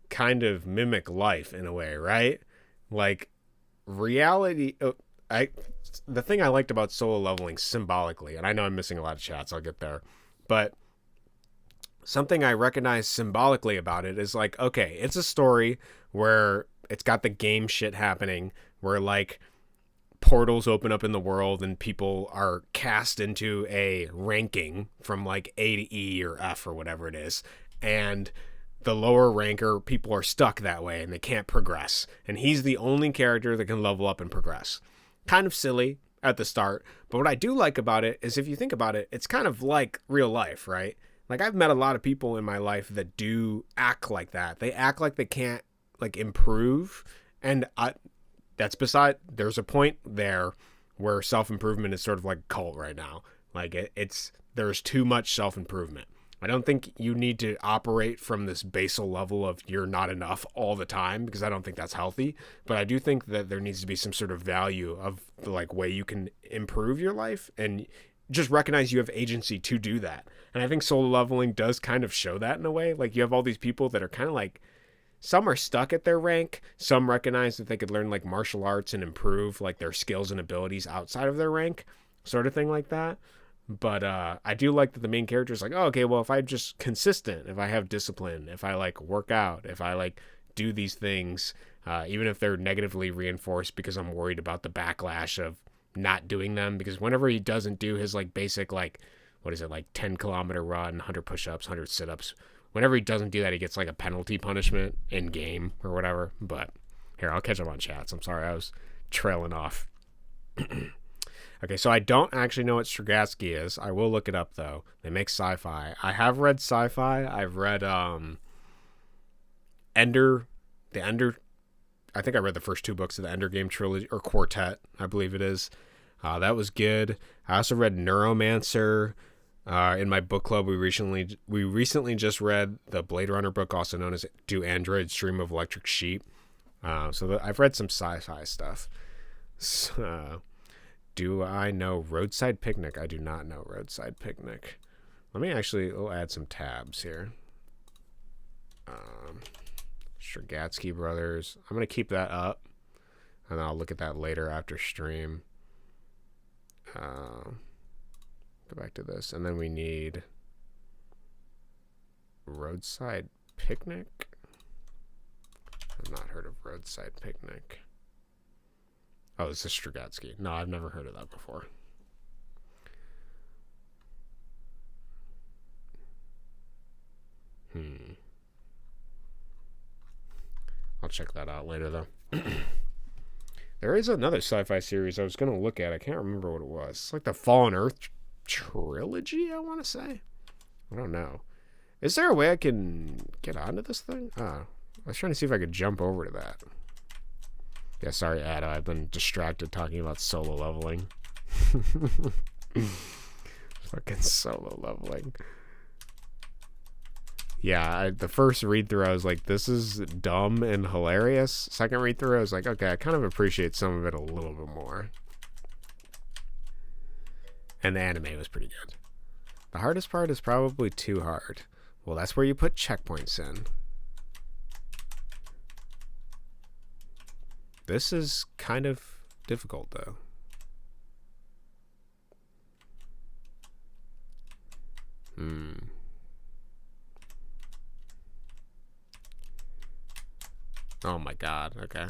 kind of mimic life in a way, right? Like reality, the thing I liked about solo leveling symbolically, and I know I'm missing a lot of chats, I'll get there, but something I recognize symbolically about it is like, okay, it's a story where it's got the game shit happening where like portals open up in the world and people are cast into a ranking from like A to E or F or whatever it is. And the lower ranker people are stuck that way and they can't progress. And he's the only character that can level up and progress. Kind of silly at the start. But what I do like about it is if you think about it, it's kind of like real life, right? Like I've met a lot of people in my life that do act like that. They act like they can't like improve. And there's a point there where self-improvement is sort of like a cult right now. Like there's too much self-improvement. I don't think you need to operate from this basal level of you're not enough all the time because I don't think that's healthy. But I do think that there needs to be some sort of value of the like way you can improve your life and just recognize you have agency to do that. And I think solo leveling does kind of show that in a way. Like you have all these people that are kind of like, some are stuck at their rank. Some recognize that they could learn like martial arts and improve like their skills and abilities outside of their rank, sort of thing like that. But I do like that the main character is like, oh, okay, well, if I'm just consistent, if I have discipline, if I like work out, if I like do these things, even if they're negatively reinforced because I'm worried about the backlash of not doing them, because whenever he doesn't do his like basic like, what is it, like 10-kilometer run, 100 push-ups, 100 sit-ups, whenever he doesn't do that, he gets like a penalty punishment in game or whatever. But here, I'll catch up on chats. I'm sorry, I was trailing off. Okay, so I don't actually know what Strugatsky is. I will look it up though. They make sci-fi. I have read sci-fi. I've read Ender. I think I read the first 2 books of the Ender Game trilogy or quartet, I believe it is. That was good. I also read Neuromancer. In my book club, we recently just read the Blade Runner book, also known as Do Androids Dream of Electric Sheep. I've read some sci-fi stuff. So, do I know Roadside Picnic? I do not know Roadside Picnic. We'll add some tabs here. Strugatsky Brothers. I'm going to keep that up, and then I'll look at that later after stream. Go back to this, and then we need Roadside Picnic. I've not heard of Roadside Picnic. Oh, this is Strugatsky. No, I've never heard of that before. I'll check that out later, though. There is another sci-fi series I was going to look at. I can't remember what it was. It's like the Fallen Earth trilogy, I want to say. I don't know. Is there a way I can get onto this thing? Oh, I was trying to see if I could jump over to that. Yeah, sorry, Ada. I've been distracted talking about solo leveling. Fucking solo leveling. Yeah, the first read-through, I was like, this is dumb and hilarious. Second read-through, I was like, okay, I kind of appreciate some of it a little bit more. And the anime was pretty good. The hardest part is probably too hard. Well, that's where you put checkpoints in. This is kind of difficult, though. Oh my god, okay.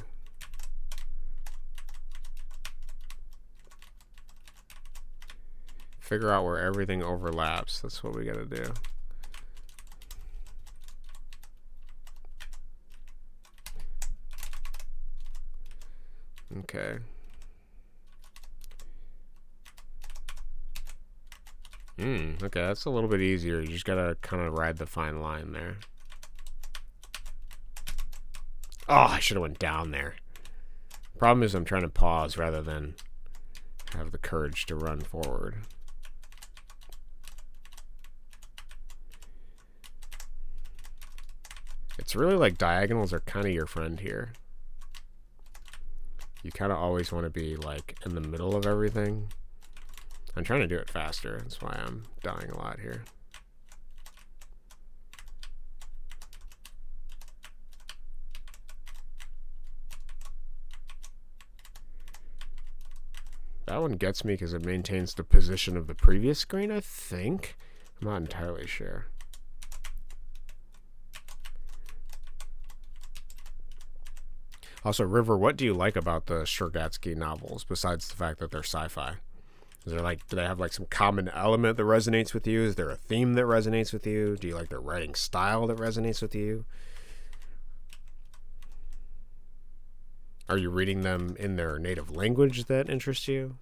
Figure out where everything overlaps. That's what we gotta do. Okay. Okay, that's a little bit easier. You just gotta kind of ride the fine line there. Oh, I should have went down there. Problem is I'm trying to pause rather than have the courage to run forward. It's really like diagonals are kind of your friend here. You kind of always want to be like in the middle of everything. I'm trying to do it faster. That's why I'm dying a lot here. That one gets me because it maintains the position of the previous screen, I think. I'm not entirely sure. Also, River, what do you like about the Sturgatsky novels besides the fact that they're sci-fi? Is there like, do they have like some common element that resonates with you? Is there a theme that resonates with you? Do you like their writing style that resonates with you? Are you reading them in their native language that interests you?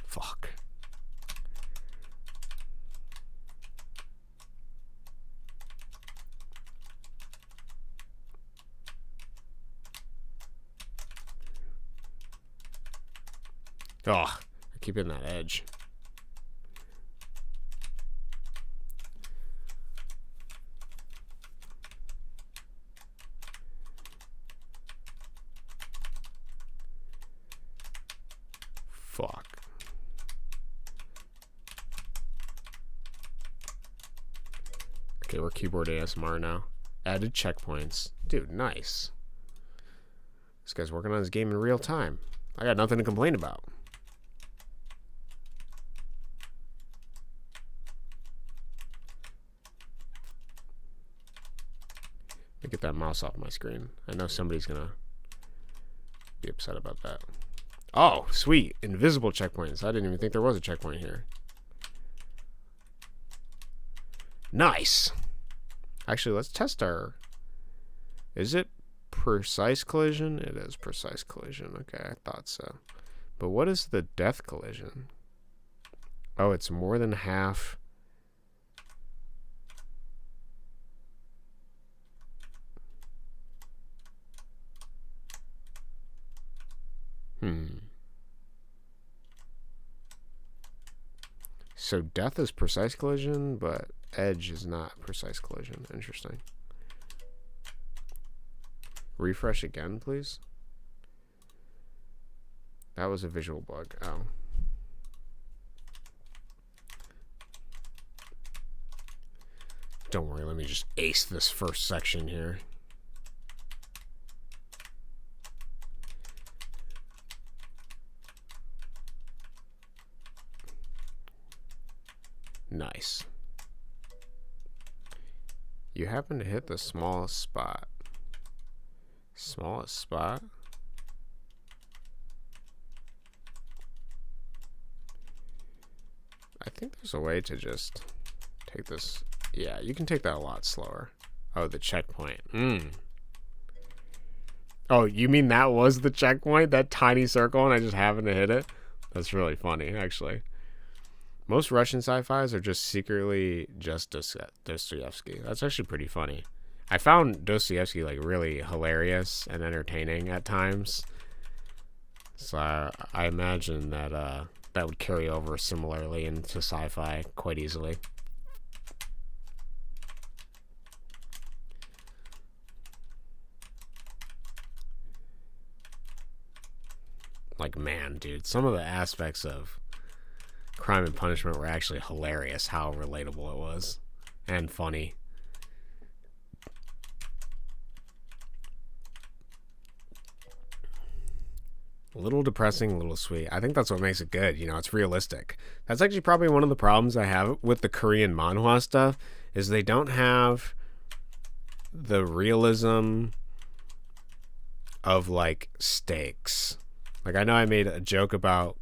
Fuck. Oh, I keep hitting that edge. Fuck. Okay, we're keyboard ASMR now. Added checkpoints. Dude, nice. This guy's working on his game in real time. I got nothing to complain about. Let me get that mouse off my screen. I know somebody's gonna be upset about that. Oh, sweet. Invisible checkpoints. I didn't even think there was a checkpoint here. Nice. Actually, let's test our... Is it precise collision? It is precise collision. Okay, I thought so. But what is the death collision? Oh, it's more than half. So death is precise collision, but edge is not precise collision. Interesting. Refresh again, please. That was a visual bug. Oh. Don't worry, let me just ace this first section here. Nice. You happen to hit the smallest spot. Smallest spot? I think there's a way to just take this. Yeah, you can take that a lot slower. Oh, the checkpoint. Oh, you mean that was the checkpoint? That tiny circle and I just happened to hit it? That's really funny, actually. Most Russian sci-fis are just secretly just Dostoevsky. That's actually pretty funny. I found Dostoevsky like really hilarious and entertaining at times. So I imagine that that would carry over similarly into sci-fi quite easily. Like, man, dude, some of the aspects of Crime and Punishment were actually hilarious, how relatable it was. And funny. A little depressing, a little sweet. I think that's what makes it good. You know, it's realistic. That's actually probably one of the problems I have with the Korean manhwa stuff, is they don't have the realism of, like, stakes. Like, I know I made a joke about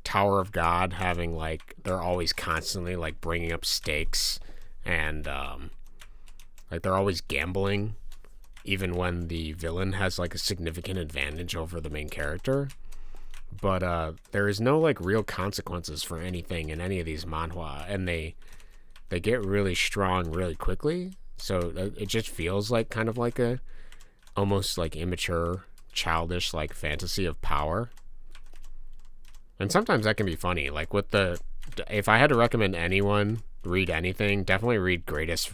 Tower of God having, like, they're always constantly, like, bringing up stakes and, like, they're always gambling even when the villain has, like, a significant advantage over the main character. But there is no, like, real consequences for anything in any of these manhwa, and they get really strong really quickly, so it just feels like kind of like a almost, like, immature, childish, like, fantasy of power. And sometimes that can be funny. Like, with if I had to recommend anyone read anything, definitely read Greatest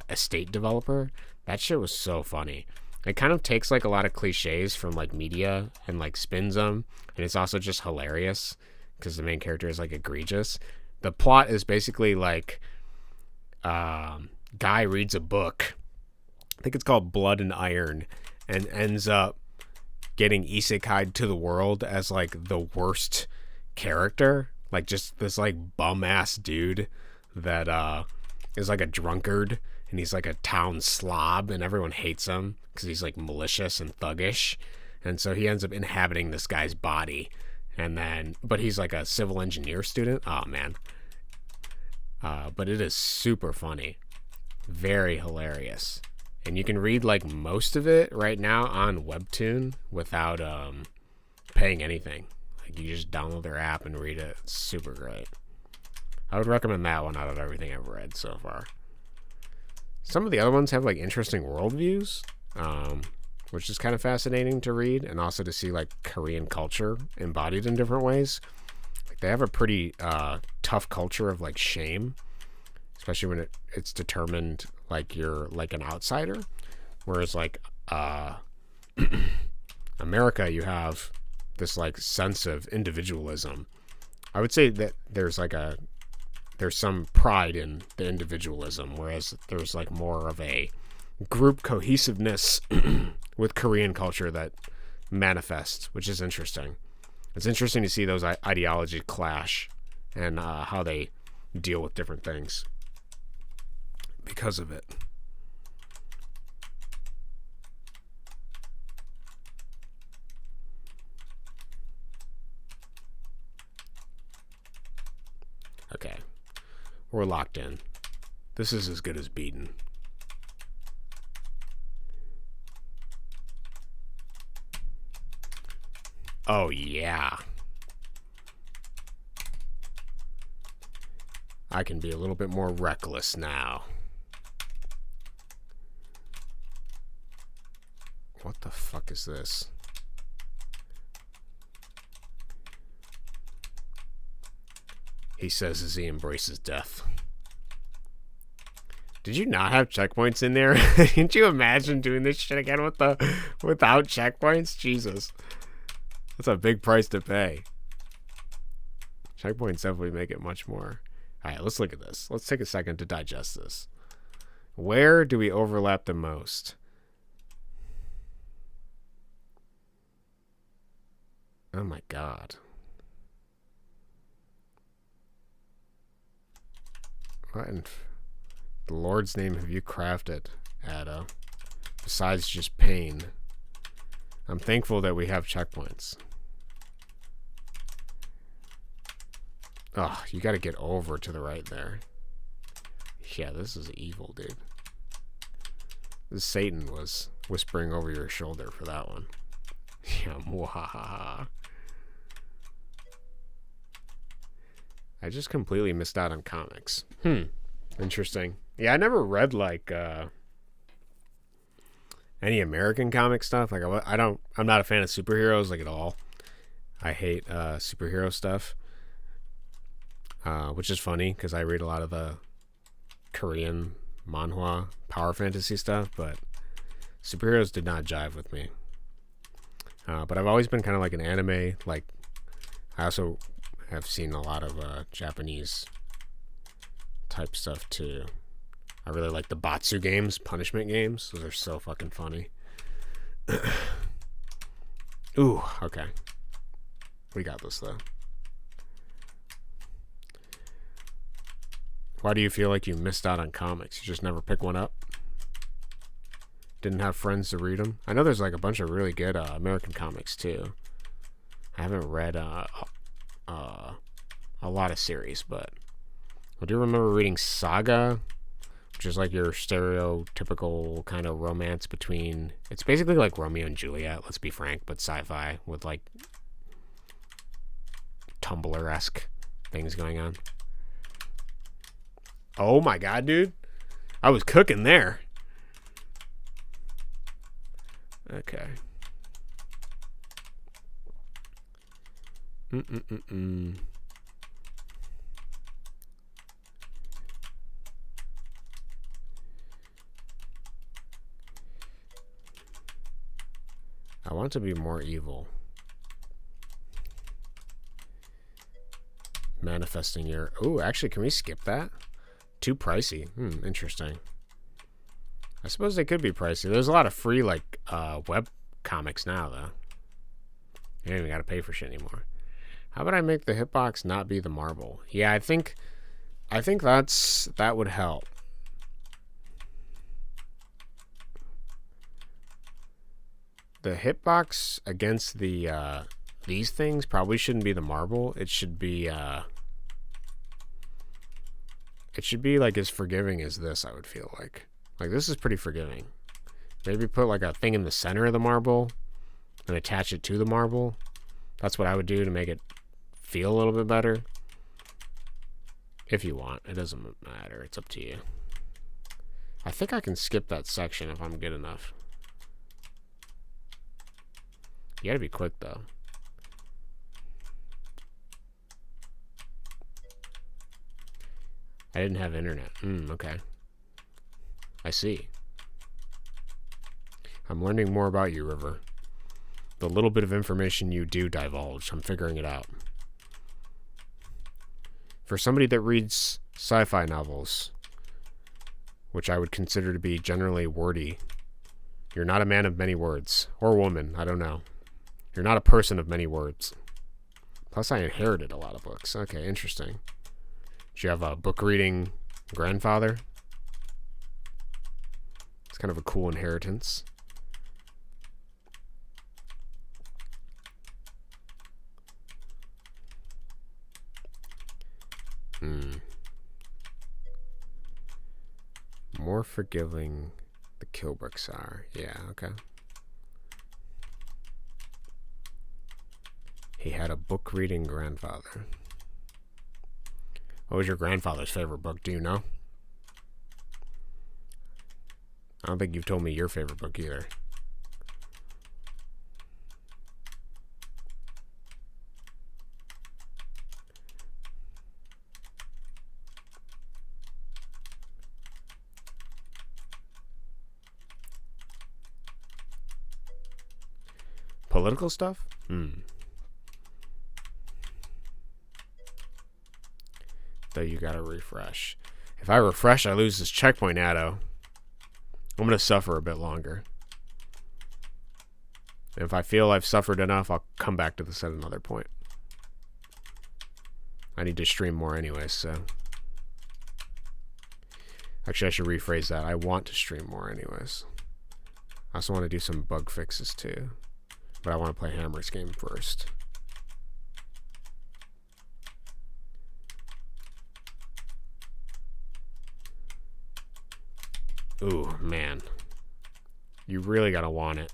Estate Developer. That shit was so funny. It kind of takes, like, a lot of cliches from, like, media and, like, spins them, and it's also just hilarious because the main character is, like, egregious. The plot is basically like guy reads a book, I think it's called Blood and Iron, and ends up getting isekai'd to the world as, like, the worst character, like, just this, like, bum ass dude that is, like, a drunkard, and he's, like, a town slob, and everyone hates him because he's, like, malicious and thuggish, and so he ends up inhabiting this guy's body, and then, but he's, like, a civil engineer student. Oh man. But it is super funny, very hilarious. And you can read, like, most of it right now on Webtoon without paying anything. Like, you just download their app and read it. It's super great. I would recommend that one out of everything I've read so far. Some of the other ones have, like, interesting worldviews, which is kind of fascinating to read, and also to see, like, Korean culture embodied in different ways. Like, they have a pretty tough culture of, like, shame, especially when it's determined, like, you're, like, an outsider, whereas, like, America, you have this, like, sense of individualism. I would say that there's some pride in the individualism, whereas there's, like, more of a group cohesiveness with Korean culture that manifests, which is interesting. It's interesting to see those ideologies clash and how they deal with different things because of it. Okay, we're locked in. This is as good as beaten. Oh yeah. I can be a little bit more reckless now. What the fuck is this? He says as he embraces death. Did you not have checkpoints in there? Can't you imagine doing this shit again without checkpoints? Jesus. That's a big price to pay. Checkpoints definitely make it much more. Alright, let's look at this. Let's take a second to digest this. Where do we overlap the most? Oh my god. What in the Lord's name have you crafted, Ada? Besides just pain. I'm thankful that we have checkpoints. Oh, you gotta get over to the right there. Yeah, this is evil, dude. Satan was whispering over your shoulder for that one. Yeah, mwahaha. I just completely missed out on comics. Interesting. Yeah, I never read like any American comic stuff. Like I'm not a fan of superheroes like at all. I hate superhero stuff, which is funny because I read a lot of the Korean manhwa power fantasy stuff, but superheroes did not jive with me. But I've always been kind of like an anime. Like I also have seen a lot of Japanese type stuff too. I really like the Batsu games, punishment games. Those are so fucking funny. Ooh, okay. We got this though. Why do you feel like you missed out on comics? You just never pick one up? Didn't have friends to read them? I know there's like a bunch of really good American comics too. I haven't read a lot of series, but I do remember reading Saga, which is like your stereotypical kind of romance between... It's basically like Romeo and Juliet, let's be frank, but sci-fi with like Tumblr-esque things going on. Oh my god, dude. I was cooking there. Okay. I want to be more evil. Manifesting your... Ooh, actually, can we skip that? Too pricey. Interesting. I suppose they could be pricey. There's a lot of free, like, web comics now, though. You don't even gotta pay for shit anymore. How about I make the hitbox not be the marble? Yeah, I think that would help. The hitbox against the these things probably shouldn't be the marble. It should be like as forgiving as this, I would feel like. Like this is pretty forgiving. Maybe put like a thing in the center of the marble and attach it to the marble. That's what I would do to make it feel a little bit better. If you want. It doesn't matter. It's up to you. I think I can skip that section if I'm good enough. You gotta be quick though. I didn't have internet. Okay. I see. I'm learning more about you, River. The little bit of information you do divulge, I'm figuring it out. For somebody that reads sci-fi novels, which I would consider to be generally wordy, you're not a man of many words. Or woman, I don't know. You're not a person of many words. Plus, I inherited a lot of books. Okay, interesting. Did you have a book reading grandfather? It's kind of a cool inheritance. More forgiving the kill bricks are. Yeah, okay. He had a book reading grandfather. What was your grandfather's favorite book? Do you know? I don't think you've told me your favorite book either. Political stuff? Though you gotta refresh. If I refresh, I lose this checkpoint, Addo. I'm gonna suffer a bit longer. And if I feel I've suffered enough, I'll come back to this at another point. I need to stream more anyways, so... Actually, I should rephrase that. I want to stream more anyways. I also want to do some bug fixes too. But I want to play Hammer's game first. Ooh, man. You really gotta want it.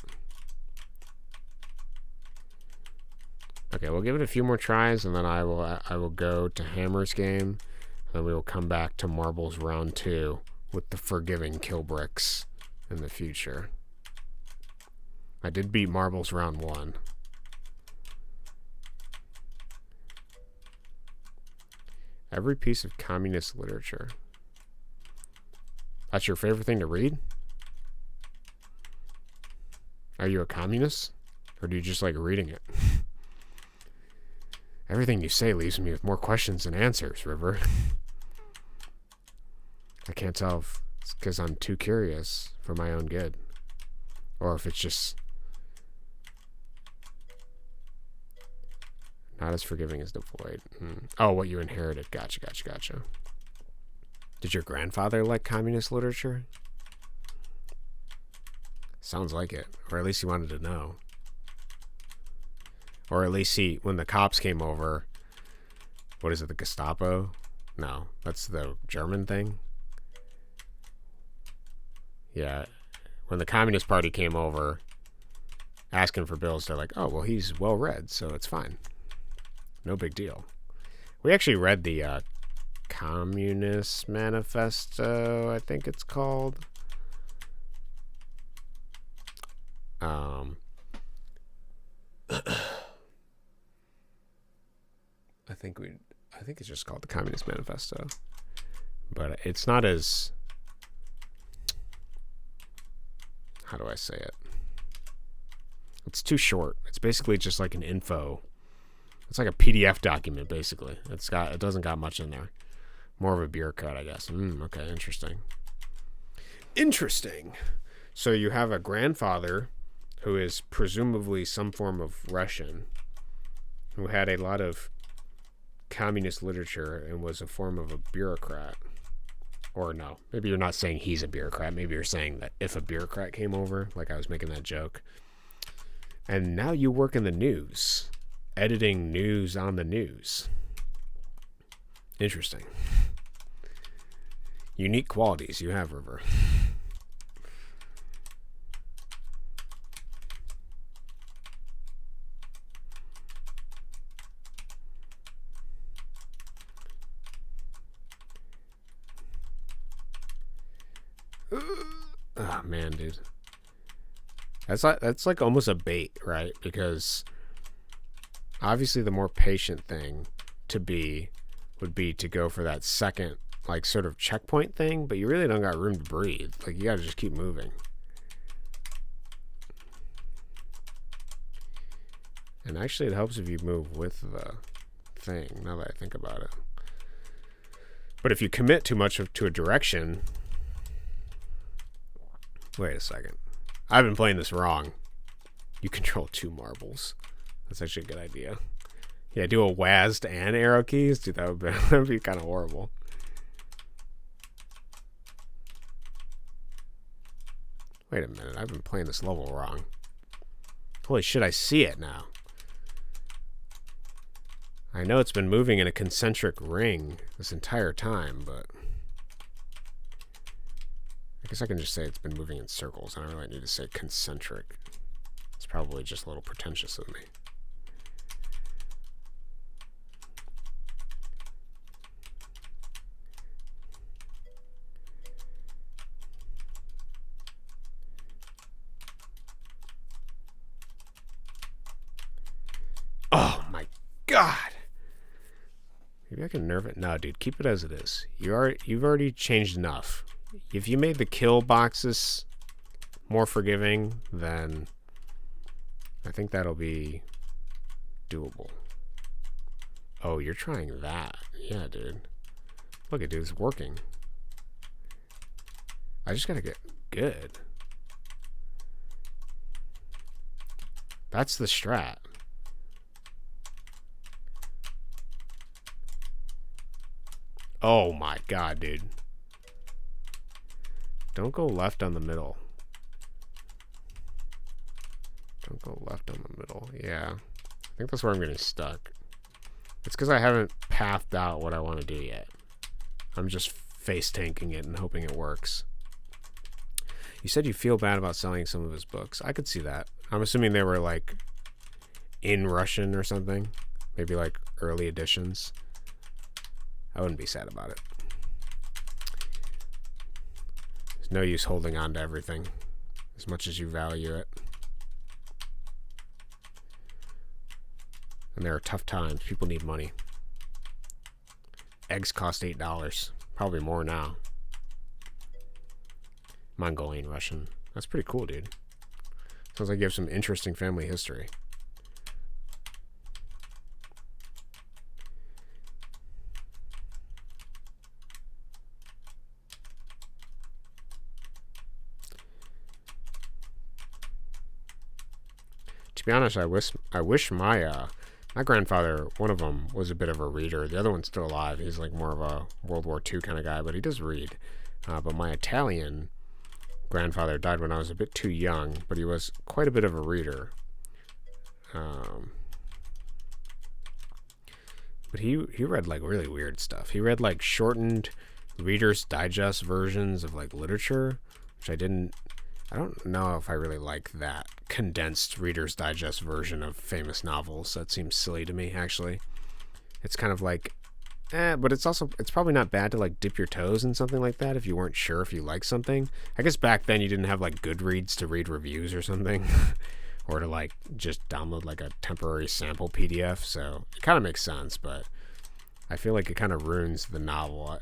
Okay, we'll give it a few more tries, and then I will go to Hammer's game, and then we will come back to Marbles round 2 with the forgiving kill bricks in the future. I did beat Marbles round 1. Every piece of communist literature. That's your favorite thing to read? Are you a communist? Or do you just like reading it? Everything you say leaves me with more questions than answers, River. I can't tell if it's because I'm too curious for my own good. Or if it's just not as forgiving as the void. Oh, what you inherited. Gotcha. Did your grandfather like communist literature? Sounds like it. Or at least he wanted to know. Or at least when the cops came over, what is it, the Gestapo? No, that's the German thing. Yeah, when the Communist Party came over asking for bills, they're like, oh, well, he's well read, so it's fine. No big deal. We actually read the Communist Manifesto, I think it's called. I think it's just called the Communist Manifesto. But it's not as, how do I say it? It's too short. It's basically just like an info. It's like a PDF document, basically. It doesn't got much in there. More of a bureaucrat, I guess. Okay, interesting. So you have a grandfather who is presumably some form of Russian, who had a lot of communist literature and was a form of a bureaucrat. Or no, maybe you're not saying he's a bureaucrat. Maybe you're saying that if a bureaucrat came over, like I was making that joke. And now you work in the news, editing news on the news. Interesting. Unique qualities you have, River. Oh man, dude. That's like almost a bait, right? Because obviously the more patient thing would be to go for that second, like, sort of checkpoint thing, but you really don't got room to breathe. Like, you gotta just keep moving. And actually it helps if you move with the thing, now that I think about it. But if you commit too much to a direction... Wait a second. I've been playing this wrong. You control 2 marbles. That's actually a good idea. Yeah, do a WASD and arrow keys? Dude, that would be kind of horrible. Wait a minute. I've been playing this level wrong. Holy shit, I see it now. I know it's been moving in a concentric ring this entire time, but... I guess I can just say it's been moving in circles. I don't really need to say concentric. It's probably just a little pretentious of me. Oh my god! Maybe I can nerve it. No, dude, keep it as it is. You've already changed enough. If you made the kill boxes more forgiving, then I think that'll be doable. Oh, you're trying that. Yeah, dude. Look at dude, it's working. I just gotta get good. That's the strat. Oh my god, dude. Don't go left on the middle. Don't go left on the middle. Yeah. I think that's where I'm getting stuck. It's because I haven't pathed out what I want to do yet. I'm just face tanking it and hoping it works. You said you feel bad about selling some of his books. I could see that. I'm assuming they were like in Russian or something. Maybe like early editions. I wouldn't be sad about it. There's no use holding on to everything as much as you value it. And there are tough times. People need money. Eggs cost $8. Probably more now. Mongolian Russian. That's pretty cool, dude. Sounds like you have some interesting family history. To be honest, I wish my grandfather, one of them, was a bit of a reader. The other one's still alive. He's like more of a World War II kind of guy, but he does read. But my Italian grandfather died when I was a bit too young, but he was quite a bit of a reader. But he read like really weird stuff. He read like shortened Reader's Digest versions of like literature, which I don't know if I really like that condensed Reader's Digest version of famous novels. That seems silly to me, actually. It's kind of like, but it's probably not bad to like dip your toes in something like that if you weren't sure if you like something. I guess back then you didn't have like Goodreads to read reviews or something, or to like just download like a temporary sample PDF. So it kind of makes sense, but I feel like it kind of ruins the novel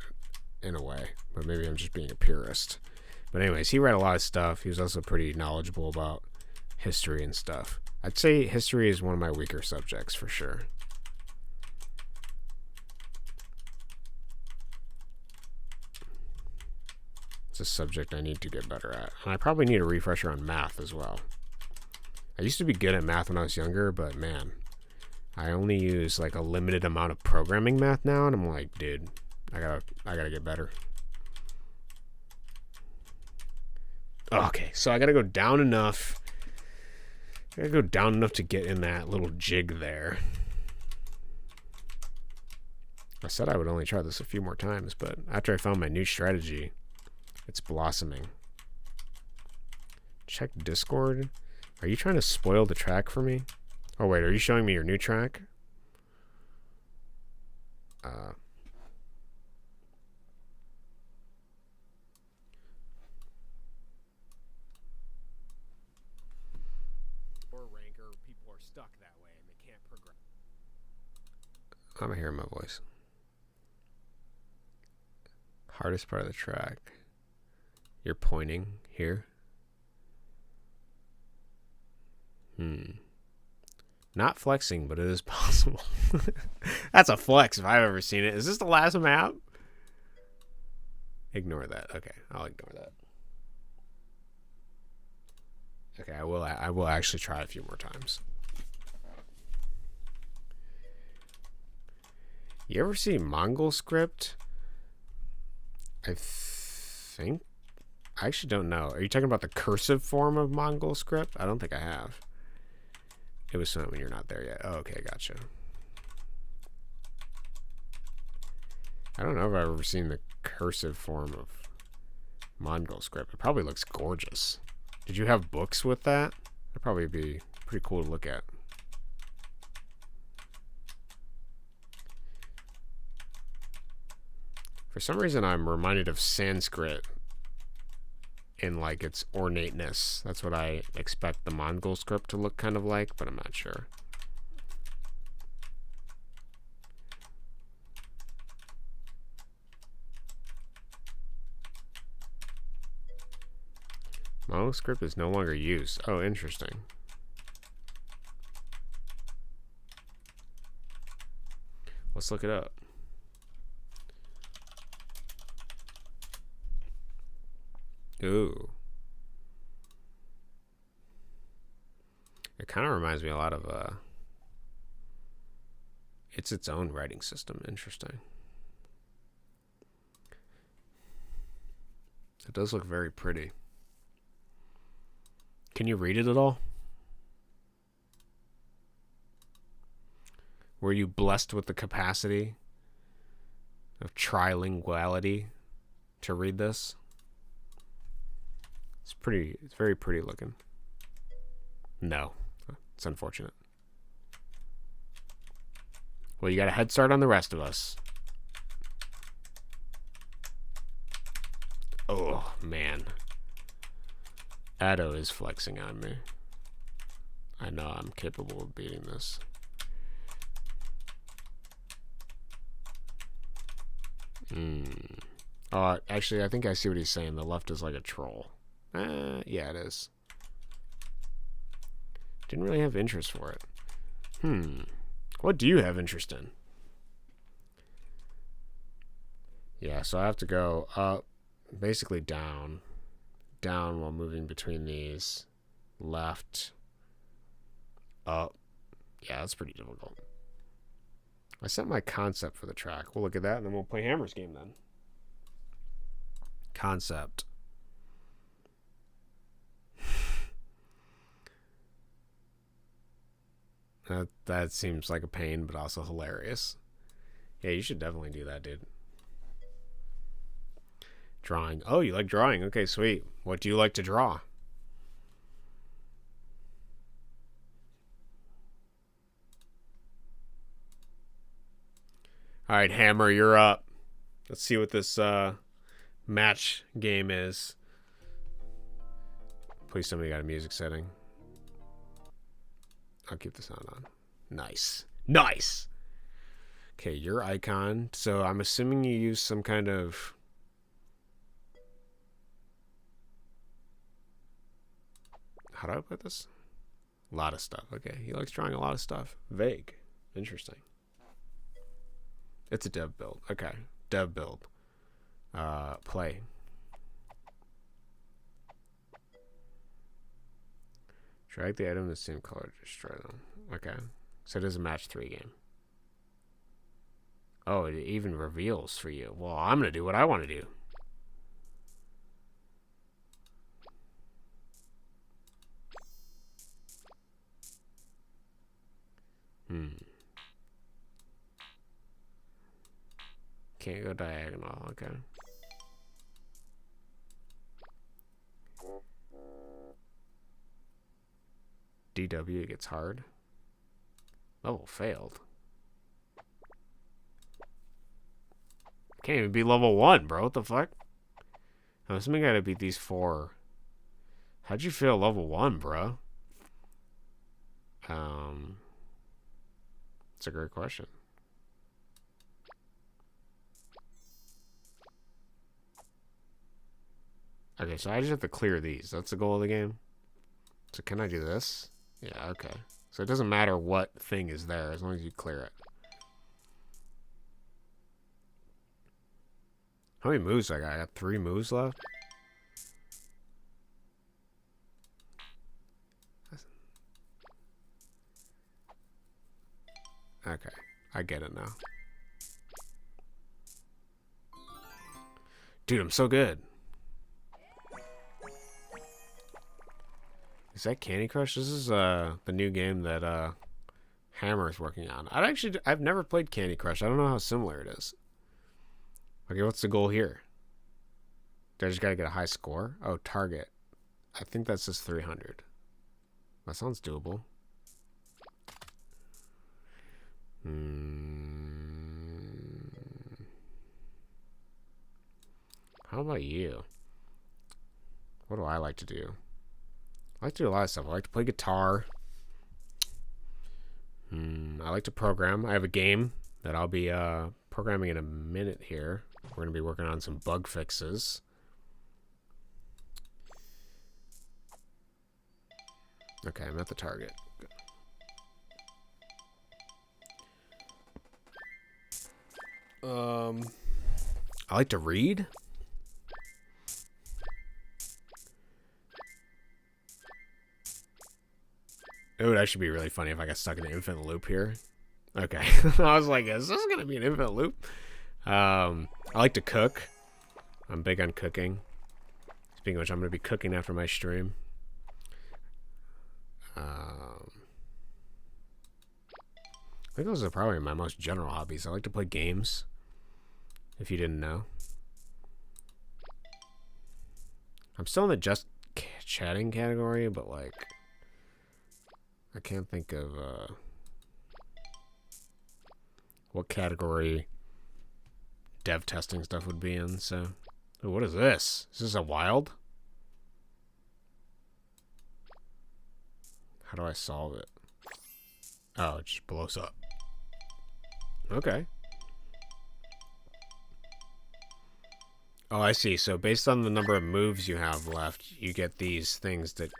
in a way. But maybe I'm just being a purist. But anyways, he read a lot of stuff. He was also pretty knowledgeable about history and stuff. I'd say history is one of my weaker subjects for sure. It's a subject I need to get better at. And I probably need a refresher on math as well. I used to be good at math when I was younger, but man, I only use like a limited amount of programming math now, and I'm like, dude, I gotta get better. Okay, so I gotta go down enough. I gotta go down enough to get in that little jig there. I said I would only try this a few more times, but after I found my new strategy, it's blossoming. Check Discord. Are you trying to spoil the track for me? Oh wait, are you showing me your new track? People are stuck that way and they can't progress. I'm hearing my voice. Hardest part of the track. You're pointing here. Not flexing, but it is possible. That's a flex if I've ever seen it. Is this the last map? Ignore that. Okay, I'll ignore that. Okay, I will actually try a few more times. You ever see Mongol script? I actually don't know. Are you talking about the cursive form of Mongol script? I don't think I have. It was something when you're not there yet. Oh, okay, gotcha. I don't know if I've ever seen the cursive form of Mongol script. It probably looks gorgeous. Did you have books with that? That'd probably be pretty cool to look at. For some reason, I'm reminded of Sanskrit in like its ornateness. That's what I expect the Mongol script to look kind of like, but I'm not sure. Mongol script is no longer used. Oh, interesting. Let's look it up. Ooh. It kind of reminds me a lot of, it's its own writing system. Interesting. It does look very pretty. Can you read it at all? Were you blessed with the capacity of trilinguality to read this? It's very pretty looking. No, it's unfortunate. Well, you got a head start on the rest of us. Oh, man. Addo is flexing on me. I know I'm capable of beating this. Oh, actually, I think I see what he's saying. The left is like a troll. Yeah, it is. Didn't really have interest for it. What do you have interest in? Yeah, so I have to go up, basically down. Down while moving between these. Left. Up. Yeah, that's pretty difficult. I set my concept for the track. We'll look at that, and then we'll play Hammer's game then. Concept. That seems like a pain, but also hilarious. Yeah, you should definitely do that, dude. Drawing. Oh, you like drawing. Okay, sweet. What do you like to draw? All right, Hammer, you're up. Let's see what this match game is. Please somebody got a music setting. I'll keep the sound on. Nice. Nice! Okay, your icon. So I'm assuming you use some kind of... How do I put this? A lot of stuff. Okay, he likes drawing a lot of stuff. Vague. Interesting. It's a dev build. Okay, dev build. Play. Drag the item in the same color to destroy them. Okay. So it is a match 3 game. Oh, it even reveals for you. Well, I'm going to do what I want to do. Can't go diagonal. Okay. DW gets hard. Level failed. Can't even be level 1, bro. What the fuck? I'm assuming I gotta beat these 4. How'd you fail level 1, bro? It's a great question. Okay, so I just have to clear these. That's the goal of the game. So can I do this? Yeah, okay. So it doesn't matter what thing is there as long as you clear it. How many moves I got? I got 3 moves left? Okay, I get it now. Dude, I'm so good. Is that Candy Crush? This is the new game that Hammer is working on. I've never played Candy Crush. I don't know how similar it is. Okay, what's the goal here? Do I just gotta get a high score? Oh, target. I think that's just 300. That sounds doable. How about you? What do I like to do? I like to do a lot of stuff. I like to play guitar. I like to program. I have a game that I'll be programming in a minute here. We're going to be working on some bug fixes. Okay, I'm at the target. I like to read. It would actually be really funny if I got stuck in an infinite loop here. Okay. I was like, is this going to be an infinite loop? I like to cook. I'm big on cooking. Speaking of which, I'm going to be cooking after my stream. I think those are probably my most general hobbies. I like to play games, if you didn't know. I'm still in the just chatting category, but like I can't think of what category dev testing stuff would be in. So, ooh, what is this? Is this a wild? How do I solve it? Oh, it just blows up. Okay. Oh, I see. So based on the number of moves you have left, you get these things that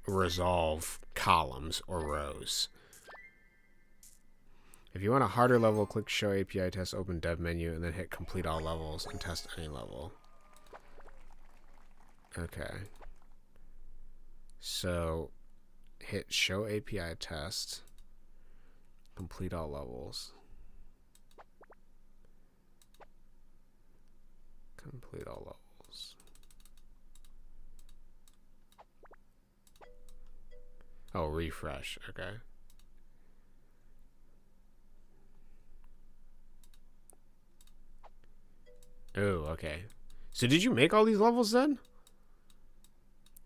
resolve columns or rows. If you want a harder level, click Show API Test, open Dev menu, and then hit Complete All Levels and test any level. Okay. So hit Show API Test, complete all levels. Complete all levels. Oh, refresh. Okay. Oh, okay. So did you make all these levels then?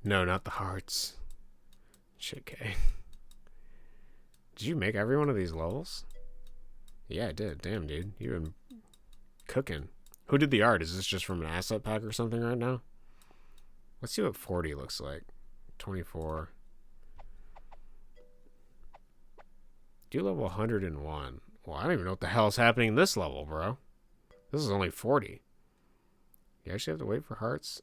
No, not the hearts. Shit, okay. Did you make every one of these levels? Yeah, I did. Damn, dude. You've been cooking. Who did the art? Is this just from an asset pack or something right now? Let's see what 40 looks like. 24. Do level 101. Well, I don't even know what the hell is happening in this level, bro. This is only 40. You actually have to wait for hearts?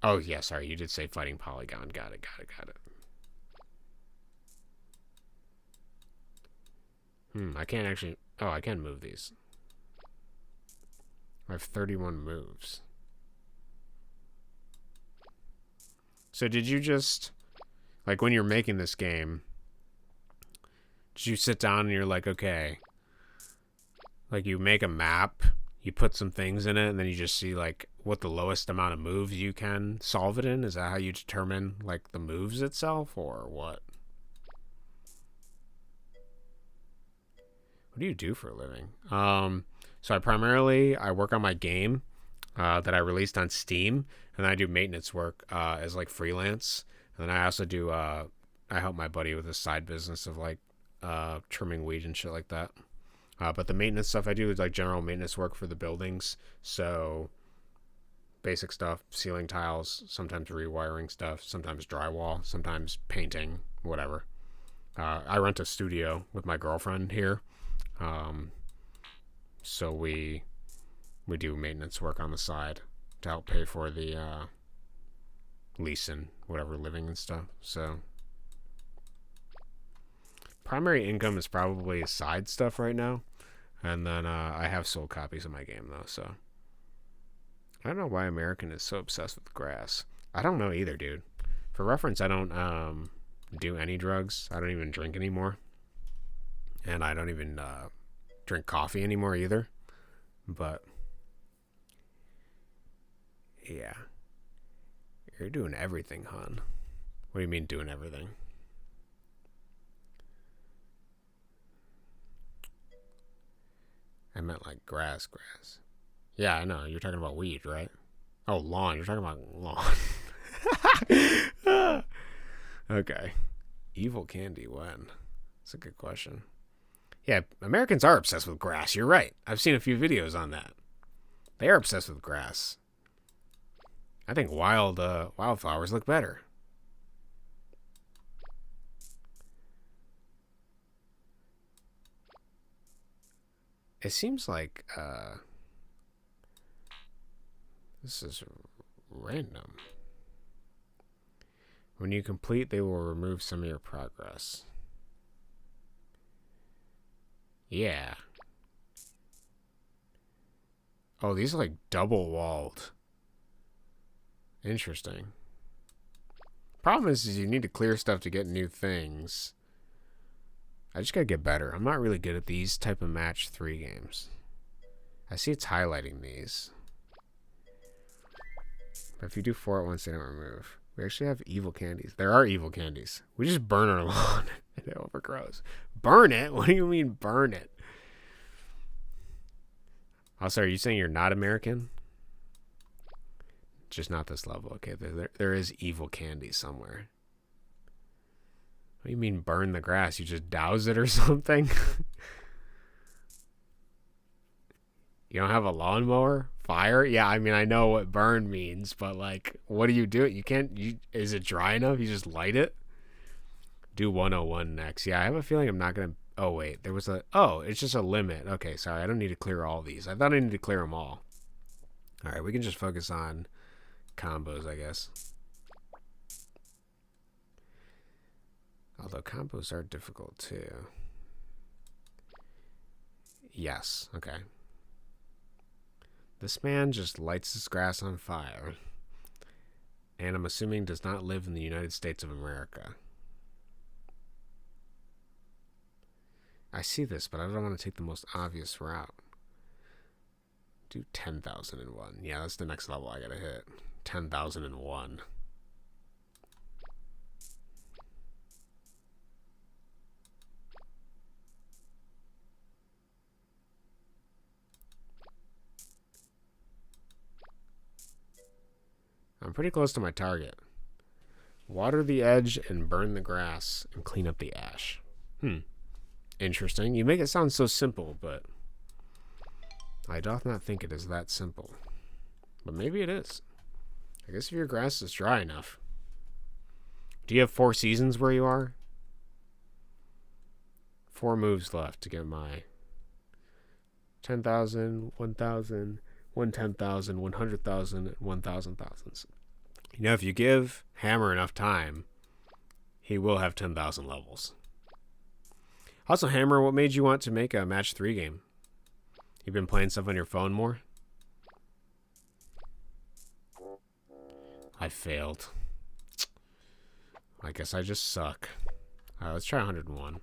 Oh, yeah, sorry. You did say fighting polygon. Got it. I can't actually... Oh, I can move these. I have 31 moves. So did you just... Like, when you're making this game, did you sit down and you're like, okay... Like, you make a map, you put some things in it, and then you just see, like, what the lowest amount of moves you can solve it in? Is that how you determine, like, the moves itself, or what? What do you do for a living? So I work on my game that I released on Steam, and I do maintenance work as, like, freelance. And then I also do, I help my buddy with a side business of, like, trimming weed and shit like that. But the maintenance stuff I do is like general maintenance work for the buildings. So basic stuff, ceiling tiles, sometimes rewiring stuff, sometimes drywall, sometimes painting, whatever. I rent a studio with my girlfriend here. So we do maintenance work on the side to help pay for the lease and whatever living and stuff. So primary income is probably side stuff right now. And then I have sold copies of my game, though, so... I don't know why American is so obsessed with grass. I don't know either, dude. For reference, I don't do any drugs. I don't even drink anymore. And I don't even drink coffee anymore either. But... yeah. You're doing everything, hon. What do you mean doing everything? I meant like grass. Yeah, I know. You're talking about weed, right? Oh, lawn. You're talking about lawn. Okay. Evil candy, when? That's a good question. Yeah, Americans are obsessed with grass. You're right. I've seen a few videos on that. They are obsessed with grass. I think wildflowers look better. It seems like this is random. When you complete, they will remove some of your progress. Yeah. Oh, these are like double walled. Interesting. Problem is you need to clear stuff to get new things. I just gotta get better. I'm not really good at these type of match 3 games. I see it's highlighting these. But if you do 4 at once, they don't remove. We actually have evil candies. There are evil candies. We just burn our lawn and it overgrows. Burn it? What do you mean burn it? Also, are you saying you're not American? Just not this level. Okay, there is evil candy somewhere. What do you mean burn the grass? You just douse it or something? You don't have a lawnmower? Fire? Yeah, I mean, I know what burn means, but like, what do you do? You can't, is it dry enough? You just light it? Do 101 next. Yeah, I have a feeling I'm not going to, oh wait, it's just a limit. Okay, sorry, I don't need to clear all these. I thought I needed to clear them all. All right, we can just focus on combos, I guess. Although combos are difficult too. Yes, okay. This man just lights his grass on fire. And I'm assuming does not live in the United States of America. I see this, but I don't want to take the most obvious route. Do 10,001. Yeah, that's the next level I gotta hit. 10,001. I'm pretty close to my target. Water the edge and burn the grass and clean up the ash. Interesting. You make it sound so simple, but I doth not think it is that simple. But maybe it is. I guess if your grass is dry enough. Do you have 4 seasons where you are? 4 moves left to get my 10,000, 1,000, 110,000, 100,000, 1,000 thousands. You know, if you give Hammer enough time, he will have 10,000 levels. Also, Hammer, what made you want to make a match 3 game? You've been playing stuff on your phone more? I failed. I guess I just suck. Let's try 101.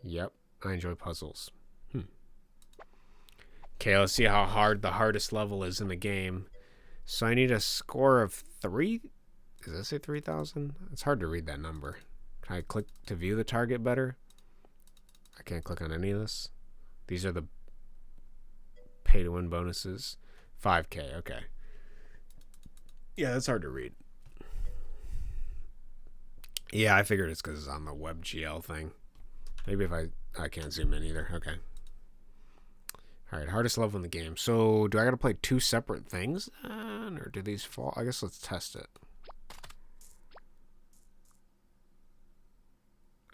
Yep, I enjoy puzzles. Okay, let's see how hard the hardest level is in the game. So I need a score of 3. Does that say 3,000? It's hard to read that number. Can I click to view the target better? I can't click on any of this. These are the pay to win bonuses. 5K, okay. Yeah, that's hard to read. Yeah, I figured it's because it's on the WebGL thing. Maybe if I can't zoom in either. Okay. Alright, hardest level in the game. So, do I gotta play 2 separate things then? Or do these fall? I guess let's test it.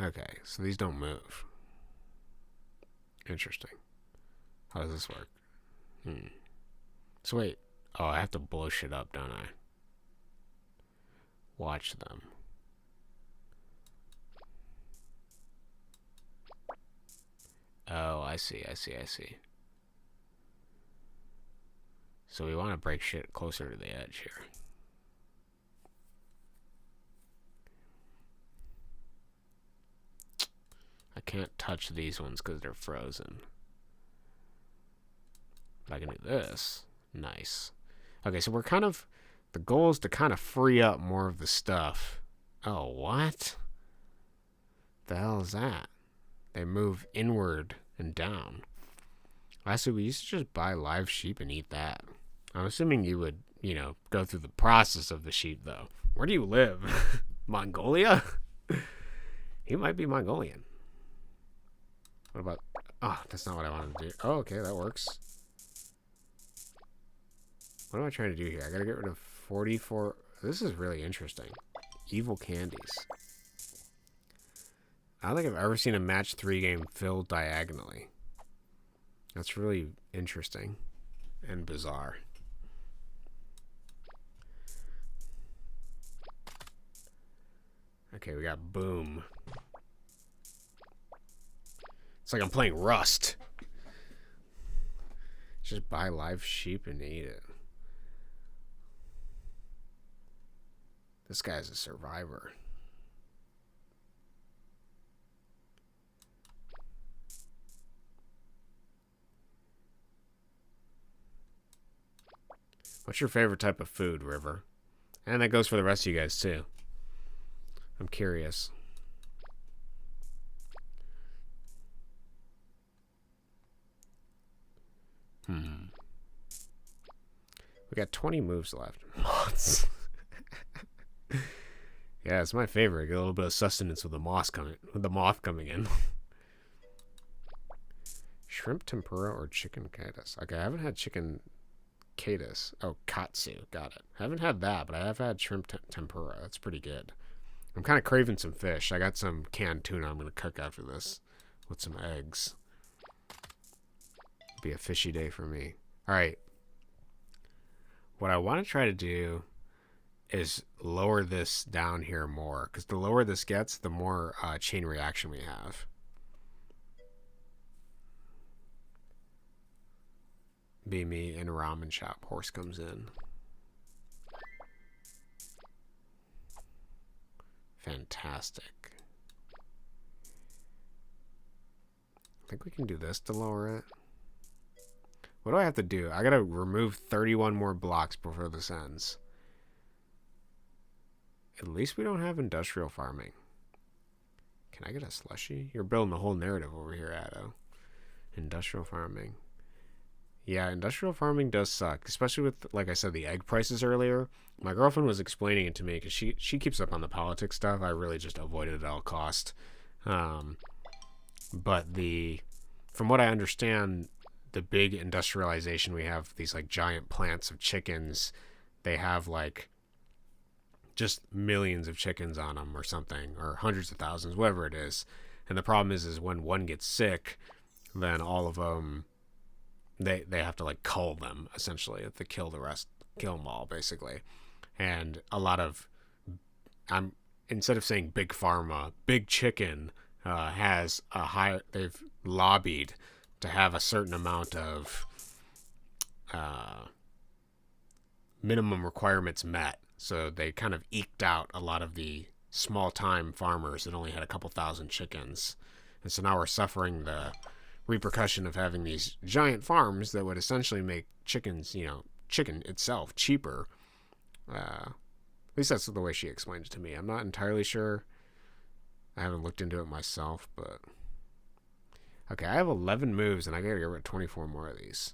Okay, so these don't move. Interesting. How does this work? So wait. Oh, I have to blow shit up, don't I? Watch them. Oh, I see. So we want to break shit closer to the edge here. I can't touch these ones because they're frozen. But I can do this. Nice. Okay, so we're kind of... The goal is to kind of free up more of the stuff. Oh, what? The hell is that? They move inward and down. Lastly, we used to just buy live sheep and eat that. I'm assuming you would, go through the process of the sheep, though. Where do you live? Mongolia? He might be Mongolian. What about... Oh, that's not what I wanted to do. Oh, okay, that works. What am I trying to do here? I gotta get rid of 44... This is really interesting. Evil candies. I don't think I've ever seen a match 3 game filled diagonally. That's really interesting and bizarre. Okay, we got boom. It's like I'm playing Rust. Just buy live sheep and eat it. This guy's a survivor. What's your favorite type of food, River? And that goes for the rest of you guys, too. I'm curious. We got 20 moves left. Moths. Yeah, it's my favorite. Get a little bit of sustenance with the moth coming in. Shrimp tempura or chicken katas? Okay, I haven't had chicken katas. Oh, katsu. Got it. I haven't had that, but I have had shrimp tempura. That's pretty good. I'm kind of craving some fish. I got some canned tuna I'm going to cook after this with some eggs. It'll be a fishy day for me. All right. What I want to try to do is lower this down here more, because the lower this gets, the more chain reaction we have. Be me in a ramen shop. Horse comes in. Fantastic. I think we can do this to lower it. What do I have to do? I gotta remove 31 more blocks before this ends. At least we don't have industrial farming. Can I get a slushie? You're building the whole narrative over here, Addo. Industrial farming. Yeah, industrial farming does suck, especially with, like I said, the egg prices earlier. My girlfriend was explaining it to me because she keeps up on the politics stuff. I really just avoid it at all cost. But from what I understand, the big industrialization we have, these like giant plants of chickens, they have like just millions of chickens on them or something, or hundreds of thousands, whatever it is. And the problem is when one gets sick, then all of them, they have to like cull them, essentially. They have to kill them all, basically. And a lot of, instead of saying big pharma, big chicken has a high, they've lobbied to have a certain amount of minimum requirements met. So they kind of eked out a lot of the small-time farmers that only had a couple thousand chickens. And so now we're suffering the repercussion of having these giant farms that would essentially make chickens, chicken itself cheaper. At least that's the way she explained it to me. I'm not entirely sure. I haven't looked into it myself, but... Okay, I have 11 moves, and I gotta get rid of 24 more of these.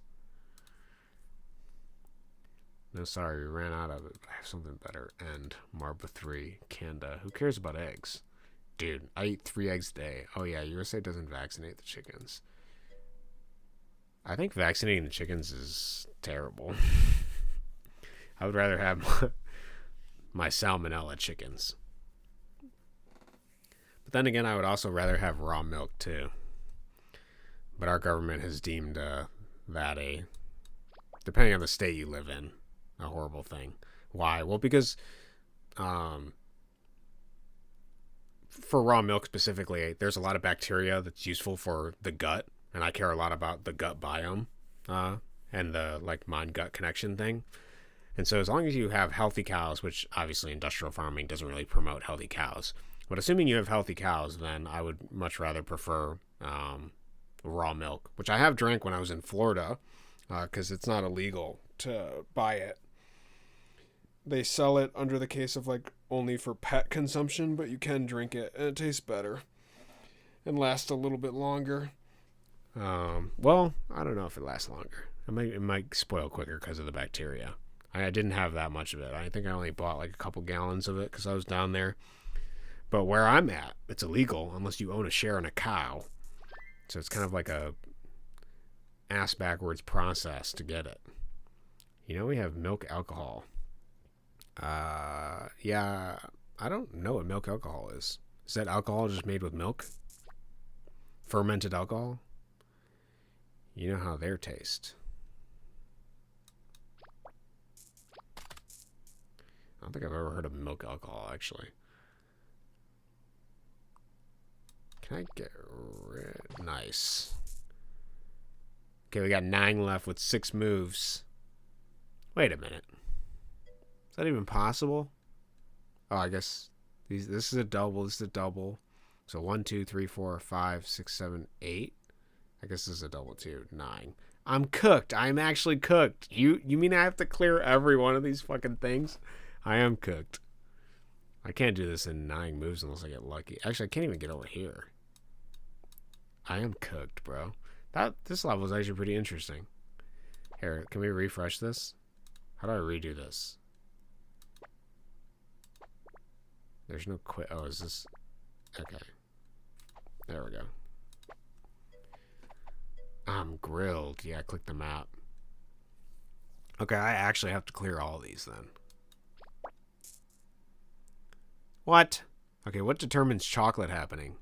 No, sorry, we ran out of it. I have something better. And Marba 3, Kanda. Who cares about eggs? Dude, I eat 3 eggs a day. Oh yeah, USA doesn't vaccinate the chickens. I think vaccinating the chickens is terrible. I would rather have my salmonella chickens. But then again, I would also rather have raw milk too. But our government has deemed that a, depending on the state you live in, a horrible thing. Why? Well, because for raw milk specifically, there's a lot of bacteria that's useful for the gut, and I care a lot about the gut biome and the like mind-gut connection thing. And so as long as you have healthy cows, which obviously industrial farming doesn't really promote healthy cows, but assuming you have healthy cows, then I would much rather prefer raw milk, which I have drank when I was in Florida because it's not illegal to buy it. They sell it under the case of like only for pet consumption, but you can drink it and it tastes better and lasts a little bit longer. Well, I don't know if it lasts longer. It might spoil quicker because of the bacteria. I didn't have that much of it. I think I only bought like a couple gallons of it because I was down there. But where I'm at, it's illegal unless you own a share in a cow. So it's kind of like a ass backwards process to get it. We have milk alcohol. Yeah, I don't know what milk alcohol is. Is that alcohol just made with milk? Fermented alcohol? You know how their taste. I don't think I've ever heard of milk alcohol, actually. Can I get rid? Nice. Okay, we got 9 left with 6 moves. Wait a minute. Is that even possible? Oh, I guess this is a double. This is a double. So 1, 2, 3, 4, 5, 6, 7, 8. I guess this is a double too. 9. I'm cooked. I'm actually cooked. You mean I have to clear every one of these fucking things? I am cooked. I can't do this in 9 moves unless I get lucky. Actually, I can't even get over here. I am cooked, bro. This level is actually pretty interesting. Here, can we refresh this? How do I redo this? There's no quit. Oh, is this? Okay. There we go. I'm grilled. Yeah, click the map. Okay, I actually have to clear all these then. What? Okay, what determines chocolate happening?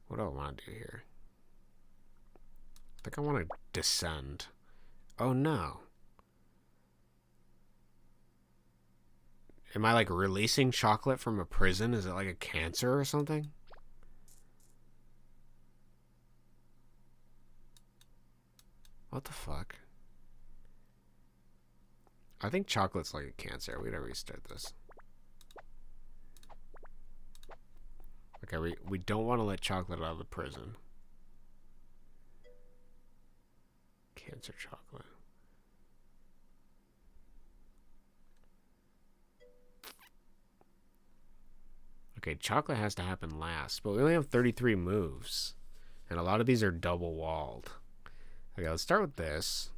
What do I want to do here? I think I want to descend. Oh no. Am I like releasing chocolate from a prison? Is it like a cancer or something? What the fuck? I think chocolate's like a cancer. We gotta restart this. Okay, we don't want to let chocolate out of the prison. Cancer chocolate. Okay, chocolate has to happen last, but we only have 33 moves. And a lot of these are double walled. Okay, let's start with this.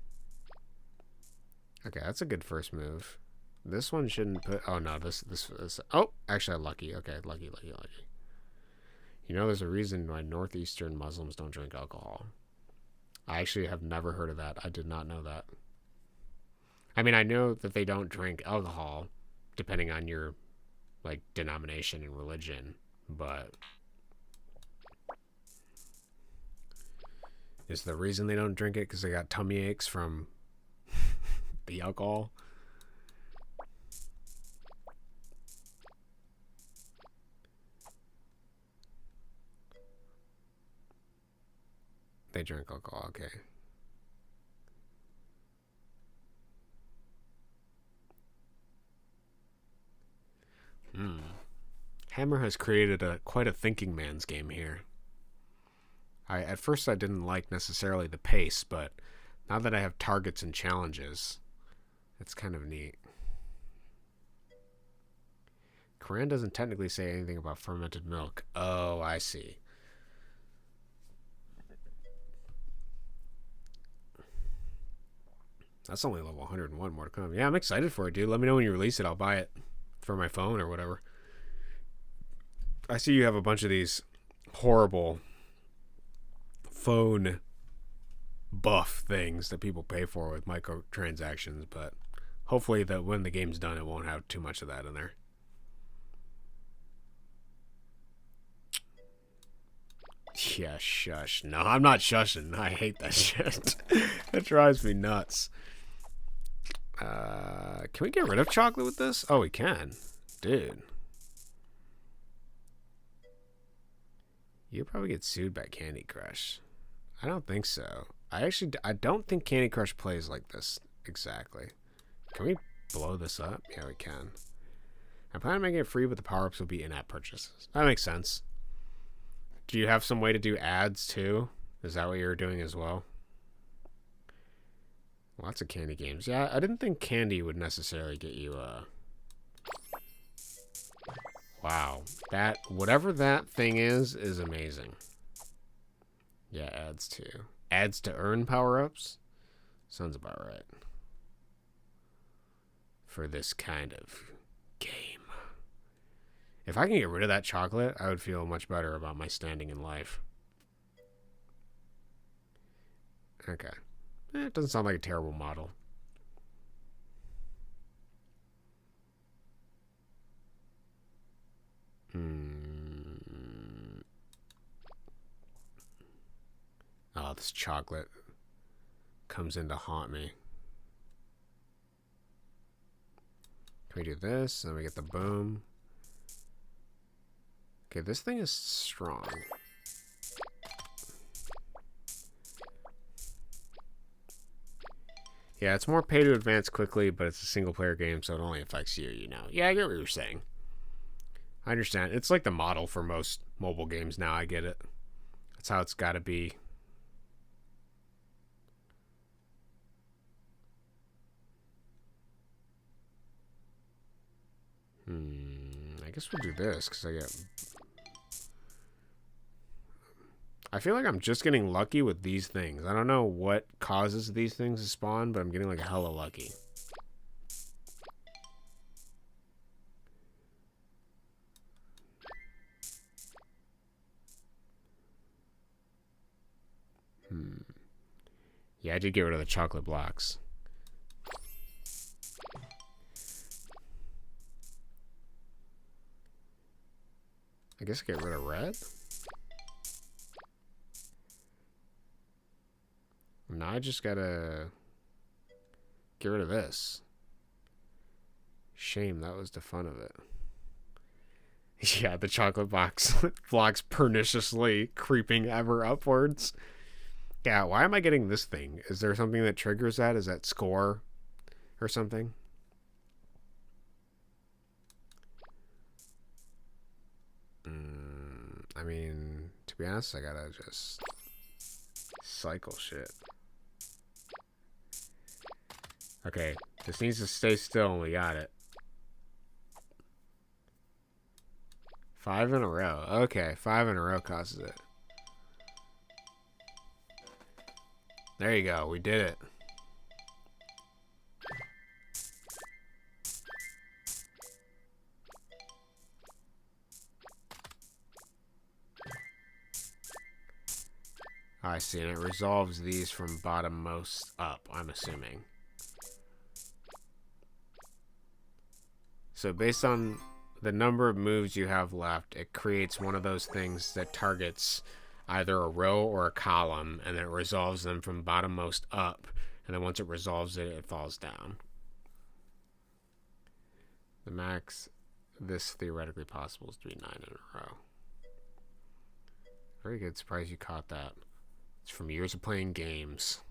Okay, that's a good first move. This one shouldn't put... Oh, no, this... Oh, actually, lucky. Okay, lucky. You know, there's a reason why northeastern Muslims don't drink alcohol. I actually have never heard of that. I did not know that. I mean, I know that they don't drink alcohol, depending on your, like, denomination and religion, but... Is the reason they don't drink it because they got tummy aches from the alcohol? They drink alcohol, okay. Hammer has created quite a thinking man's game here. At first I didn't like necessarily the pace, but now that I have targets and challenges, it's kind of neat. Koran doesn't technically say anything about fermented milk. Oh, I see. That's only level 101, more to come. Yeah, I'm excited for it, dude. Let me know when you release it. I'll buy it for my phone or whatever. I see you have a bunch of these horrible phone buff things that people pay for with microtransactions, but hopefully that when the game's done, it won't have too much of that in there. Yeah, shush. No, I'm not shushing. I hate that shit. That drives me nuts. Can we get rid of chocolate with this? Oh, we can. Dude. You'll probably get sued by Candy Crush. I don't think so. I don't think Candy Crush plays like this exactly. Can we blow this up? Yeah, we can. I'm planning on making it free, but the power-ups will be in-app purchases. That makes sense. Do you have some way to do ads too? Is that what you're doing as well? Lots of candy games. Yeah, I didn't think candy would necessarily get you, Wow. That, whatever that thing is amazing. Yeah, ads too. Ads to earn power-ups? Sounds about right. For this kind of game. If I can get rid of that chocolate, I would feel much better about my standing in life. Okay. It doesn't sound like a terrible model. Oh, this chocolate comes in to haunt me. Can we do this? And we get the boom. Okay, this thing is strong. Yeah, it's more pay to advance quickly, but it's a single player game, so it only affects you, you know. Yeah, I get what you're saying. I understand. It's like the model for most mobile games now. I get it. That's how it's got to be. guess we'll do this because I feel like I'm just getting lucky with these things. I don't know what causes these things to spawn, but I'm getting like hella lucky. Yeah, I did get rid of the chocolate blocks. I guess I get rid of red? Now I just gotta get rid of this. Shame, that was the fun of it. Yeah, the chocolate box blocks perniciously creeping ever upwards. Yeah, why am I getting this thing? Is there something that triggers that? Is that score or something? I mean, to be honest, I gotta just cycle shit. Okay, this needs to stay still and we got it. 5 in a row. Okay, 5 in a row causes it. There you go, we did it. I see, and it resolves these from bottommost up, I'm assuming. So based on the number of moves you have left, it creates one of those things that targets either a row or a column, and then it resolves them from bottommost up, and then once it resolves it, it falls down. The max this theoretically possible is to be 9 in a row. Very good, surprised you caught that. It's from years of playing games.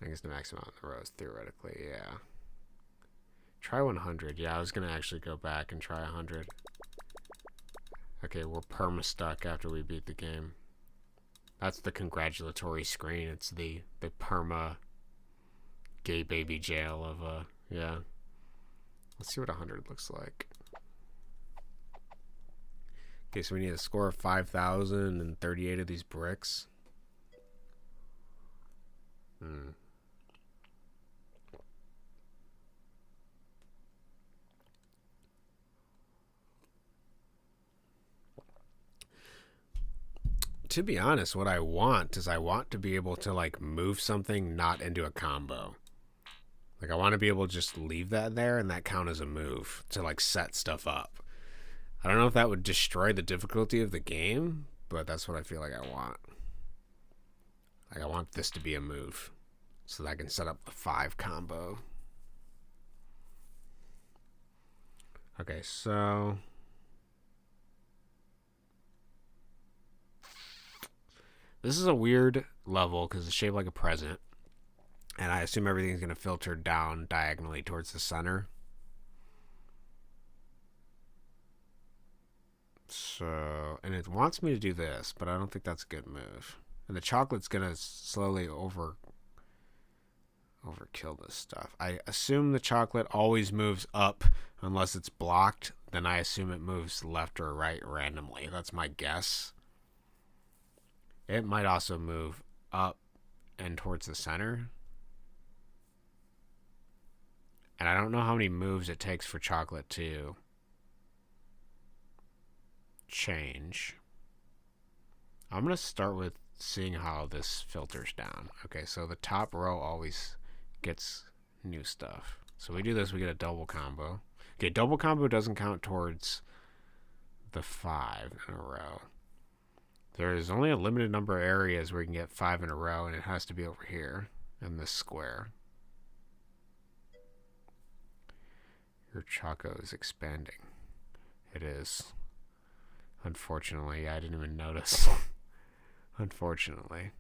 I guess the max amount in the rows, theoretically, yeah. Try 100. Yeah, I was going to actually go back and try 100. Okay, we're perma-stuck after we beat the game. That's the congratulatory screen. It's the perma gay baby jail of, yeah. Let's see what 100 looks like. Okay, so we need a score of 5,038 of these bricks. To be honest, what I want is I want to be able to, like, move something not into a combo. Like, I want to be able to just leave that there and that count as a move to, like, set stuff up. I don't know if that would destroy the difficulty of the game, but that's what I feel like I want. Like, I want this to be a move so that I can set up the 5 combo. Okay, so this is a weird level because it's shaped like a present, and I assume everything's going to filter down diagonally towards the center. So, and it wants me to do this, but I don't think that's a good move. And the chocolate's going to slowly overkill this stuff. I assume the chocolate always moves up unless it's blocked. Then I assume it moves left or right randomly. That's my guess. It might also move up and towards the center. And I don't know how many moves it takes for chocolate to change. I'm going to start with seeing how this filters down. Okay, so the top row always gets new stuff. So we do this, we get a double combo. Okay, double combo doesn't count towards the 5 in a row. There's only a limited number of areas where you can get 5 in a row, and it has to be over here in this square. Your Choco is expanding. It is. Unfortunately, I didn't even notice. Unfortunately.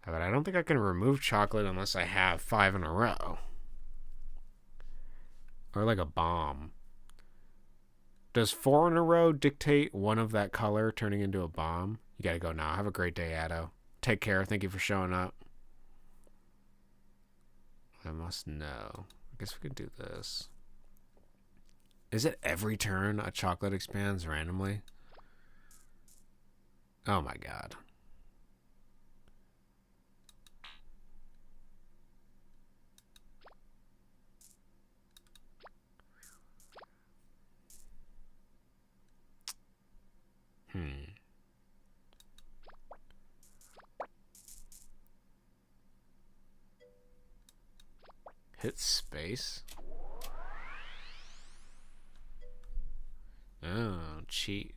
But I don't think I can remove chocolate unless I have 5 in a row. Or like a bomb. Does 4 in a row dictate one of that color turning into a bomb? You gotta go now. Have a great day, Addo. Take care. Thank you for showing up. I must know. I guess we could do this. Is it every turn a chocolate expands randomly? Oh my god. Hit space? Oh, cheat.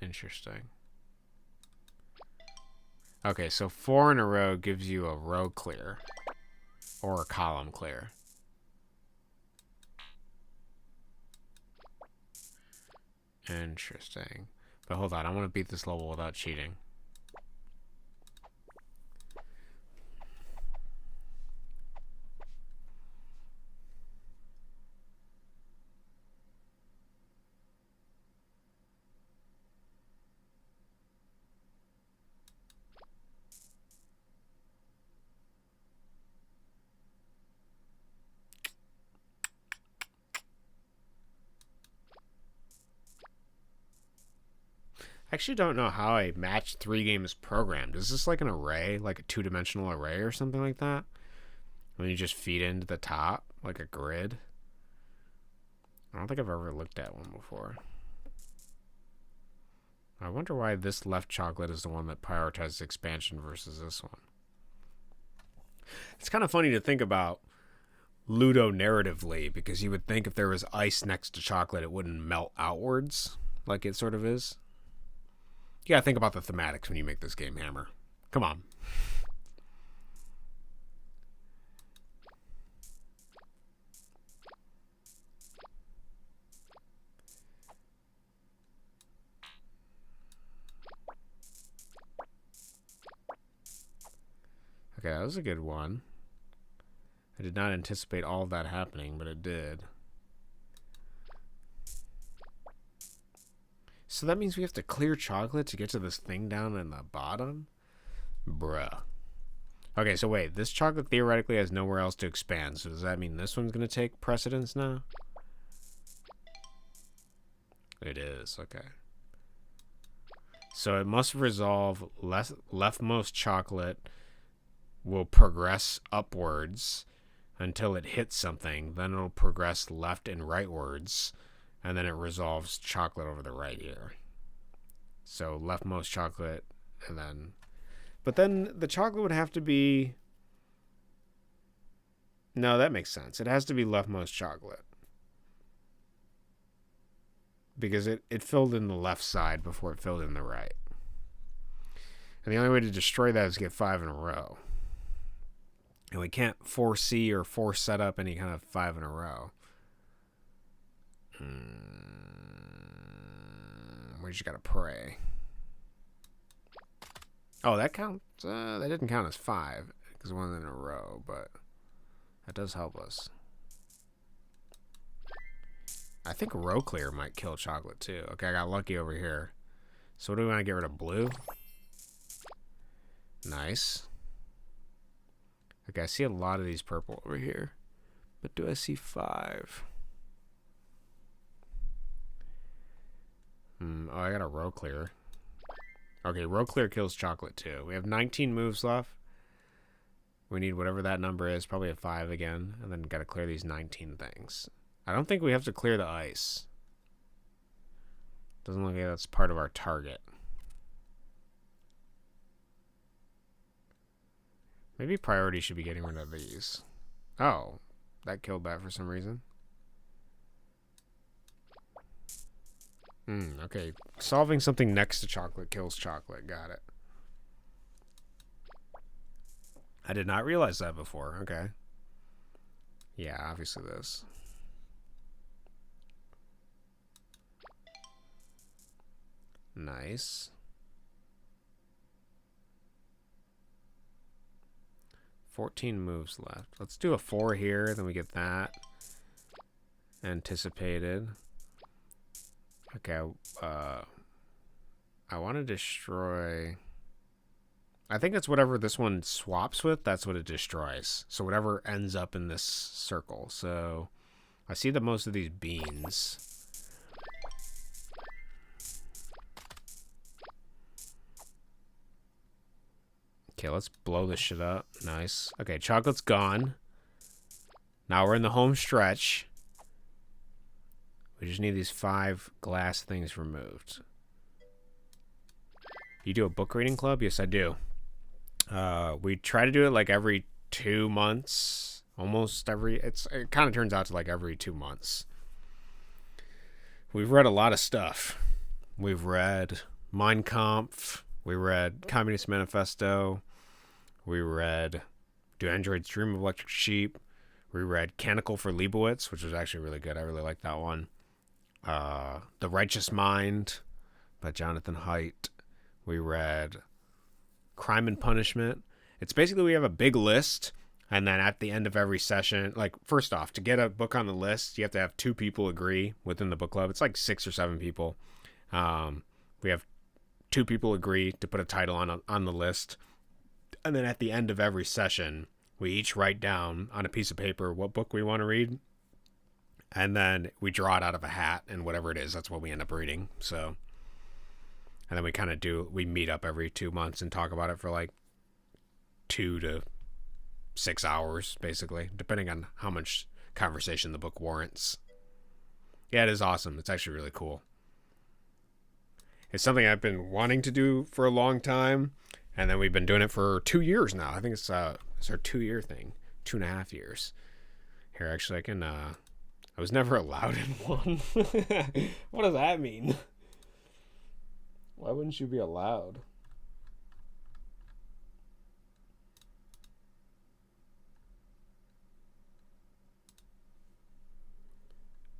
Interesting. Okay, so 4 in a row gives you a row clear. Or a column clear. Interesting. But hold on, I want to beat this level without cheating. I actually don't know how a match 3 game is programmed. Is this like an array, like a 2-dimensional array or something like that? When you just feed into the top, like a grid? I don't think I've ever looked at one before. I wonder why this left chocolate is the one that prioritizes expansion versus this one. It's kind of funny to think about Ludo narratively, because you would think if there was ice next to chocolate, it wouldn't melt outwards like it sort of is. You gotta think about the thematics when you make this game, Hammer. Come on. Okay, that was a good one. I did not anticipate all of that happening, but it did. So that means we have to clear chocolate to get to this thing down in the bottom? Bruh. Okay, so wait. This chocolate theoretically has nowhere else to expand. So does that mean this one's going to take precedence now? It is. Okay. So it must resolve leftmost chocolate will progress upwards until it hits something. Then it'll progress left and rightwards. And then it resolves chocolate over the right here. So leftmost chocolate, and then... But then the chocolate would have to be... No, that makes sense. It has to be leftmost chocolate. Because it filled in the left side before it filled in the right. And the only way to destroy that is to get 5 in a row. And we can't foresee or force set up any kind of 5 in a row. We just gotta pray. Oh, that counts. That didn't count as 5 because it wasn't in a row, but that does help us. I think row clear might kill chocolate too. Okay, I got lucky over here. So what do we want to get rid of? Blue? Nice. Okay, I see a lot of these purple over here, but do I see 5? Oh, I got a row clear. Okay, row clear kills chocolate too. We have 19 moves left. We need whatever that number is, probably a 5 again, and then got to clear these 19 things. I don't think we have to clear the ice. Doesn't look like that's part of our target. Maybe priority should be getting rid of these. Oh, that killed that for some reason. Okay. Solving something next to chocolate kills chocolate. Got it. I did not realize that before. Okay. Yeah, obviously this. Nice. 14 moves left. Let's do a 4 here, then we get that. Anticipated. Okay, I want to destroy... I think it's whatever this one swaps with, that's what it destroys. So whatever ends up in this circle. So I see that most of these beans Okay, let's blow this shit up. Nice. Okay, chocolate's gone. Now we're in the home stretch. We just need these 5 glass things removed. You do a book reading club? Yes, I do. We try to do it like every 2 months. Almost every... It kind of turns out to like every 2 months. We've read a lot of stuff. We've read Mein Kampf. We read Communist Manifesto. We read Do Androids Dream of Electric Sheep. We read Canticle for Leibowitz, which was actually really good. I really liked that one. The Righteous Mind by Jonathan Haidt. We read Crime and Punishment. It's basically we have a big list, and then at the end of every session, like first off, to get a book on the list, you have to have 2 people agree within the book club. It's like 6 or 7 people. We have 2 people agree to put a title on the list, and then at the end of every session, we each write down on a piece of paper what book we want to read, and then we draw it out of a hat, and whatever it is, that's what we end up reading. So, and then we kind of we meet up every 2 months and talk about it for like 2 to 6 hours, basically, depending on how much conversation the book warrants. Yeah, it is awesome. It's actually really cool. It's something I've been wanting to do for a long time, and then we've been doing it for 2 years now. I think it's our 2-year thing, 2.5 years. Here, actually, I was never allowed in one. What does that mean? Why wouldn't you be allowed?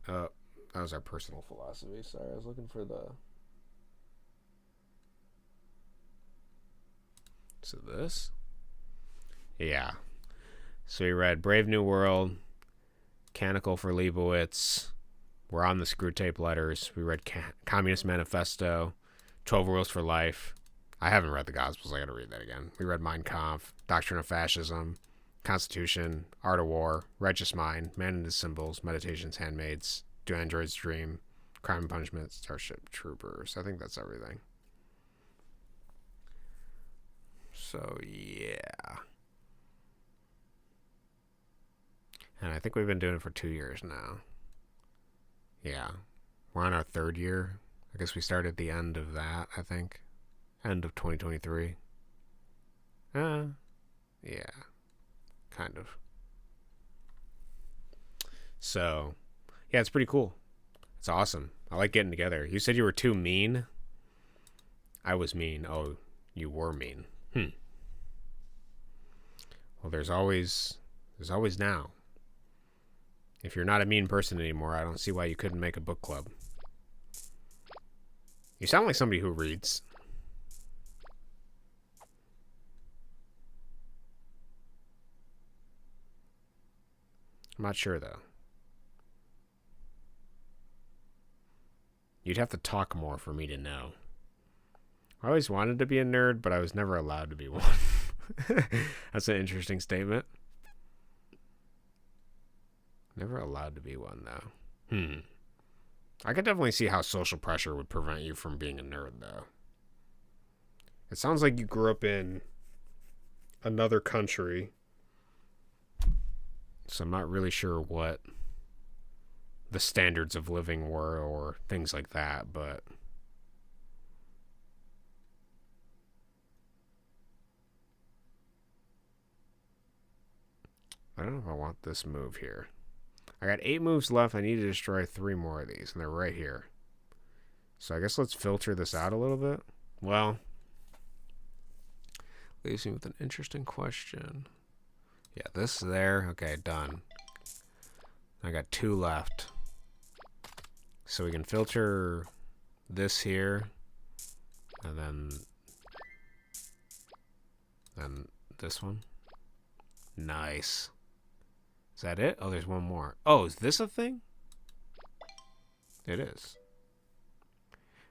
That was our personal philosophy. Sorry, I was looking for the... So this? Yeah. So we read Brave New World, Canticle for Leibowitz, We're on the Screw Tape Letters. We read Communist Manifesto, 12 Rules for Life. I haven't read the Gospels. I got to read that again. We read Mein Kampf, Doctrine of Fascism, Constitution, Art of War, Righteous Mind, Man and His Symbols, Meditations, Handmaids, Do Androids Dream, Crime and Punishment, Starship Troopers. I think that's everything. So, yeah. And I think we've been doing it for 2 years now. Yeah. We're on our 3rd year. I guess we started at the end of that, I think. End of 2023. Yeah. Kind of. So, yeah, it's pretty cool. It's awesome. I like getting together. You said you were too mean. I was mean. Oh, you were mean. Well, there's always now. If you're not a mean person anymore, I don't see why you couldn't make a book club. You sound like somebody who reads. I'm not sure, though. You'd have to talk more for me to know. I always wanted to be a nerd, but I was never allowed to be one. That's an interesting statement. Never allowed to be one, though. I could definitely see how social pressure would prevent you from being a nerd, though. It sounds like you grew up in another country, so I'm not really sure what the standards of living were or things like that, but... I don't know if I want this move here. I got 8 moves left. I need to destroy 3 more of these, and they're right here. So I guess let's filter this out a little bit. Well, leaves me with an interesting question. Yeah, this there. Okay, done. I got 2 left. So we can filter this here, and then this one. Nice. Is that it? Oh, there's one more. Oh, is this a thing? It is.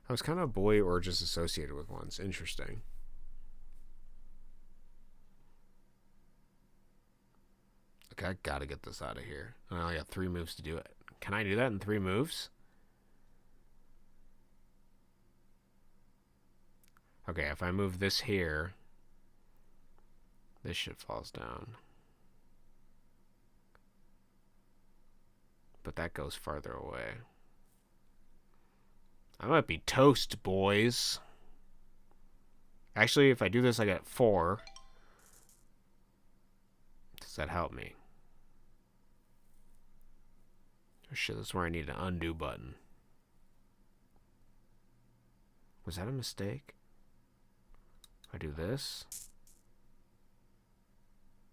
I was kind of a boy or just associated with ones. Interesting. Okay, I gotta get this out of here. I only got 3 moves to do it. Can I do that in 3 moves? Okay, if I move this here, This shit falls down. But that goes farther away. I might be toast, boys. Actually, if I do this, I get 4. Does that help me? Oh shit, that's where I need an undo button. Was that a mistake? If I do this.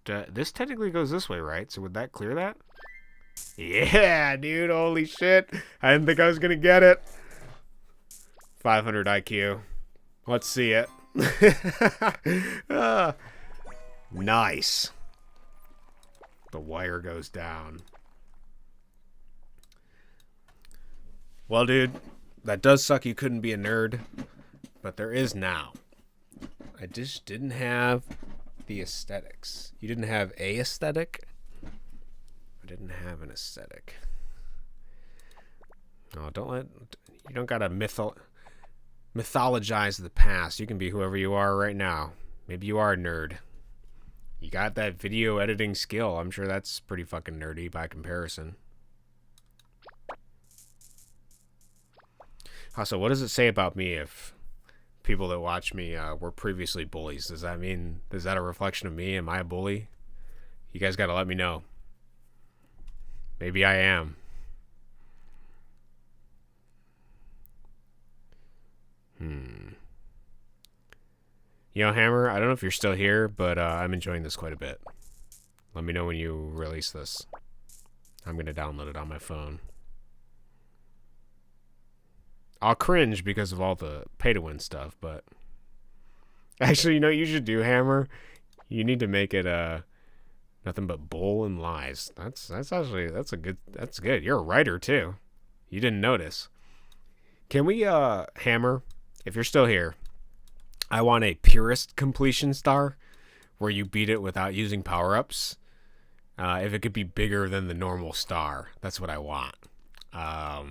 This technically goes this way, right? So would that clear that? Yeah, dude, holy shit. I didn't think I was gonna get it. 500 IQ. Let's see it. Nice. The wire goes down. Well, dude, that does suck you couldn't be a nerd, but there is now. I just didn't have the aesthetics. You didn't have a aesthetic? I didn't have an aesthetic. No, you don't gotta mythologize the past. You can be whoever you are right now. Maybe you are a nerd. You got that video editing skill. I'm sure that's pretty fucking nerdy by comparison. Also, what does it say about me if people that watch me were previously bullies? Does that mean, is that a reflection of me? Am I a bully? You guys gotta let me know. Maybe I am. You know, Hammer, I don't know if you're still here, but I'm enjoying this quite a bit. Let me know when you release this. I'm going to download it on my phone. I'll cringe because of all the pay-to-win stuff, but... Actually, you know what you should do, Hammer? You need to make it nothing but bull and lies. That's good. You're a writer, too. You didn't notice. Can we, Hammer, if you're still here... I want a purist completion star where you beat it without using power-ups. If it could be bigger than the normal star, that's what I want. I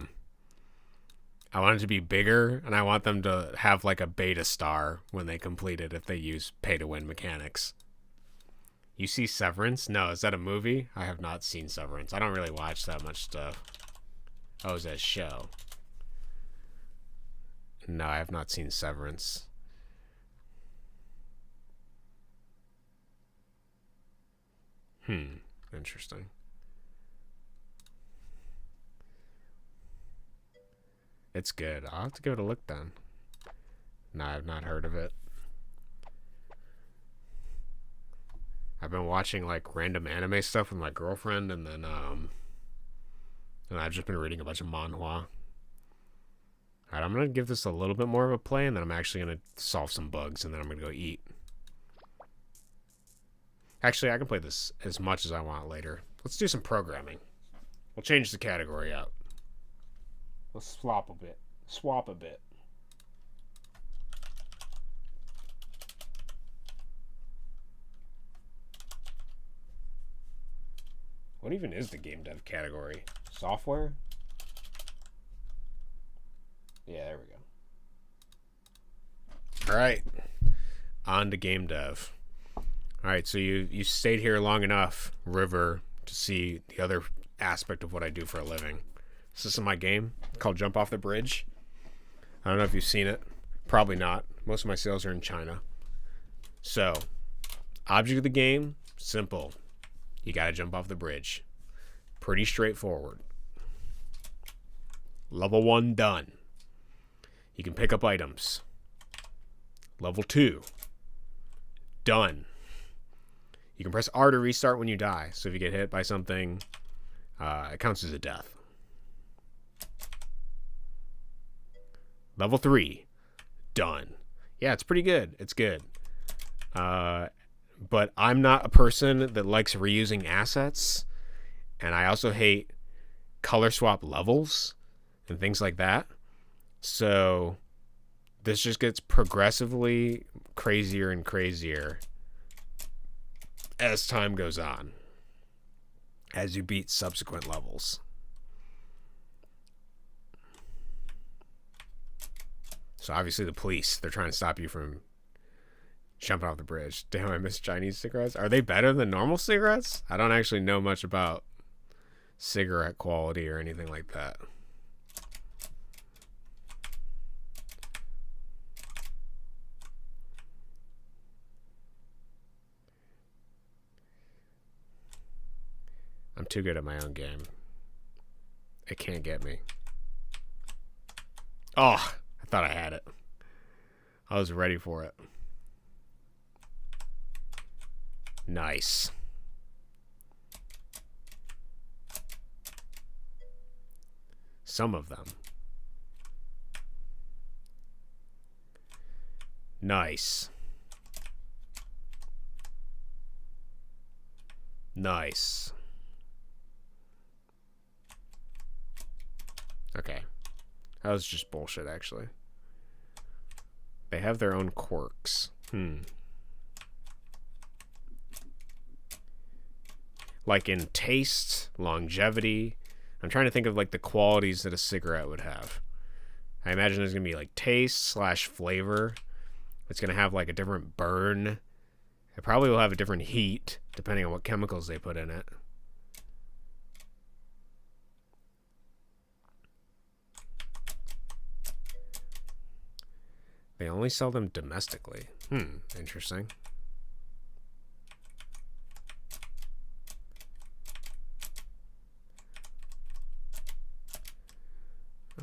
want it to be bigger, and I want them to have like a beta star when they complete it if they use pay-to-win mechanics. You see Severance? No, is that a movie? I have not seen Severance. I don't really watch that much stuff. Oh, is that a show? No, I have not seen Severance. Interesting. It's good. I'll have to give it a look then. No, I've not heard of it. I've been watching like random anime stuff with my girlfriend, and then I've just been reading a bunch of manhwa. Alright, I'm gonna give this a little bit more of a play, and then I'm actually gonna solve some bugs, and then I'm gonna go eat. Actually, I can play this as much as I want later. Let's do some programming. We'll change the category out. Let's swap a bit. What even is the game dev category? Software? Yeah, there we go. Alright. On to game dev. Alright, so you stayed here long enough, River, to see the other aspect of what I do for a living. This is my game called Jump Off the Bridge. I don't know if you've seen it. Probably not. Most of my sales are in China. So, object of the game, simple. You gotta jump off the bridge. Pretty straightforward. Level 1 done. You can pick up items. Level 2. Done. You can press R to restart when you die. So if you get hit by something, it counts as a death. Level 3. Done. Yeah, it's pretty good. It's good. But I'm not a person that likes reusing assets. And I also hate color swap levels and things like that. So this just gets progressively crazier and crazier as time goes on, as you beat subsequent levels. So obviously the police, they're trying to stop you from Jumping off the bridge. Damn, I miss Chinese cigarettes. Are they better than normal cigarettes? I don't actually know much about cigarette quality or anything like that. I'm too good at my own game. It can't get me. Oh, I thought I had it. I was ready for it. Nice. Some of them. Nice. Nice. Okay. That was just bullshit, actually. They have their own quirks. Like in taste, longevity. I'm trying to think of like the qualities that a cigarette would have. I imagine there's going to be like taste / flavor. It's going to have like a different burn. It probably will have a different heat depending on what chemicals they put in it. They only sell them domestically. Interesting.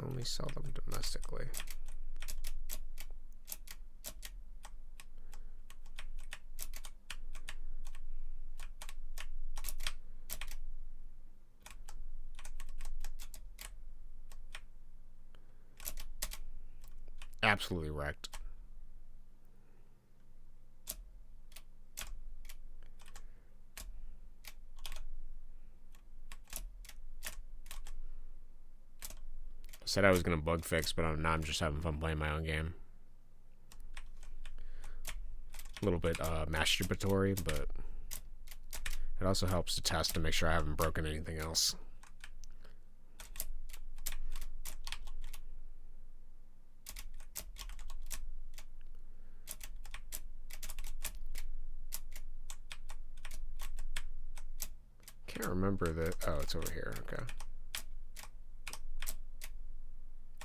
Only sell them domestically. Absolutely wrecked. I said I was going to bug fix, but now I'm just having fun playing my own game. A little bit masturbatory, but it also helps to test to make sure I haven't broken anything else. Can't remember the... Oh, it's over here. Okay.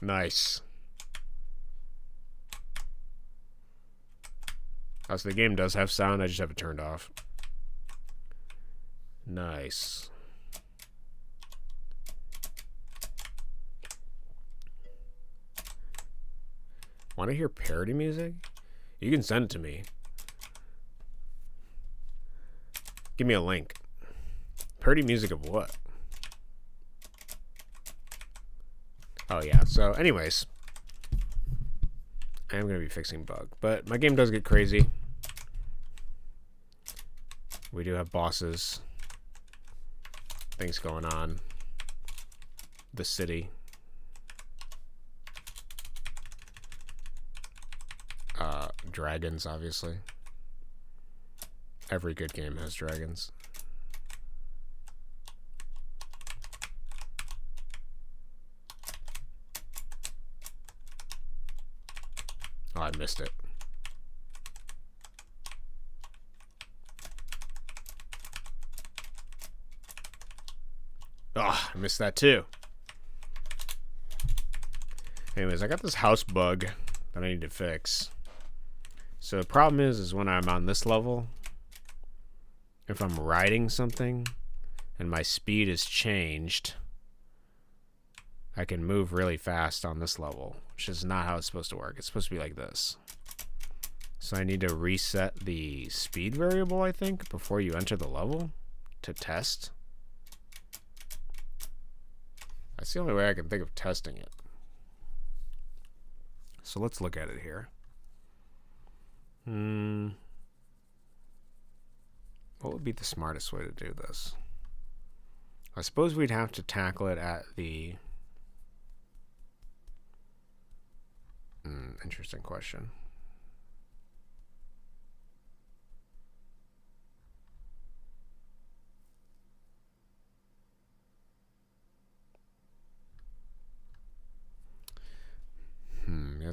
Nice. Oh, so the game does have sound. I just have it turned off. Nice. Want to hear parody music? You can send it to me. Give me a link. Parody music of what? Oh, yeah. So, anyways. I am going to be fixing bug. But my game does get crazy. We do have bosses. Things going on. The city. Dragons, obviously. Every good game has dragons. Oh, I missed it. Oh, I missed that too. Anyways, I got this house bug that I need to fix. So the problem is when I'm on this level, if I'm riding something and my speed is changed, I can move really fast on this level, which is not how it's supposed to work. It's supposed to be like this. So I need to reset the speed variable, I think, before you enter the level to test. That's the only way I can think of testing it. So let's look at it here. What would be the smartest way to do this? I suppose we'd have to tackle it at the... interesting question.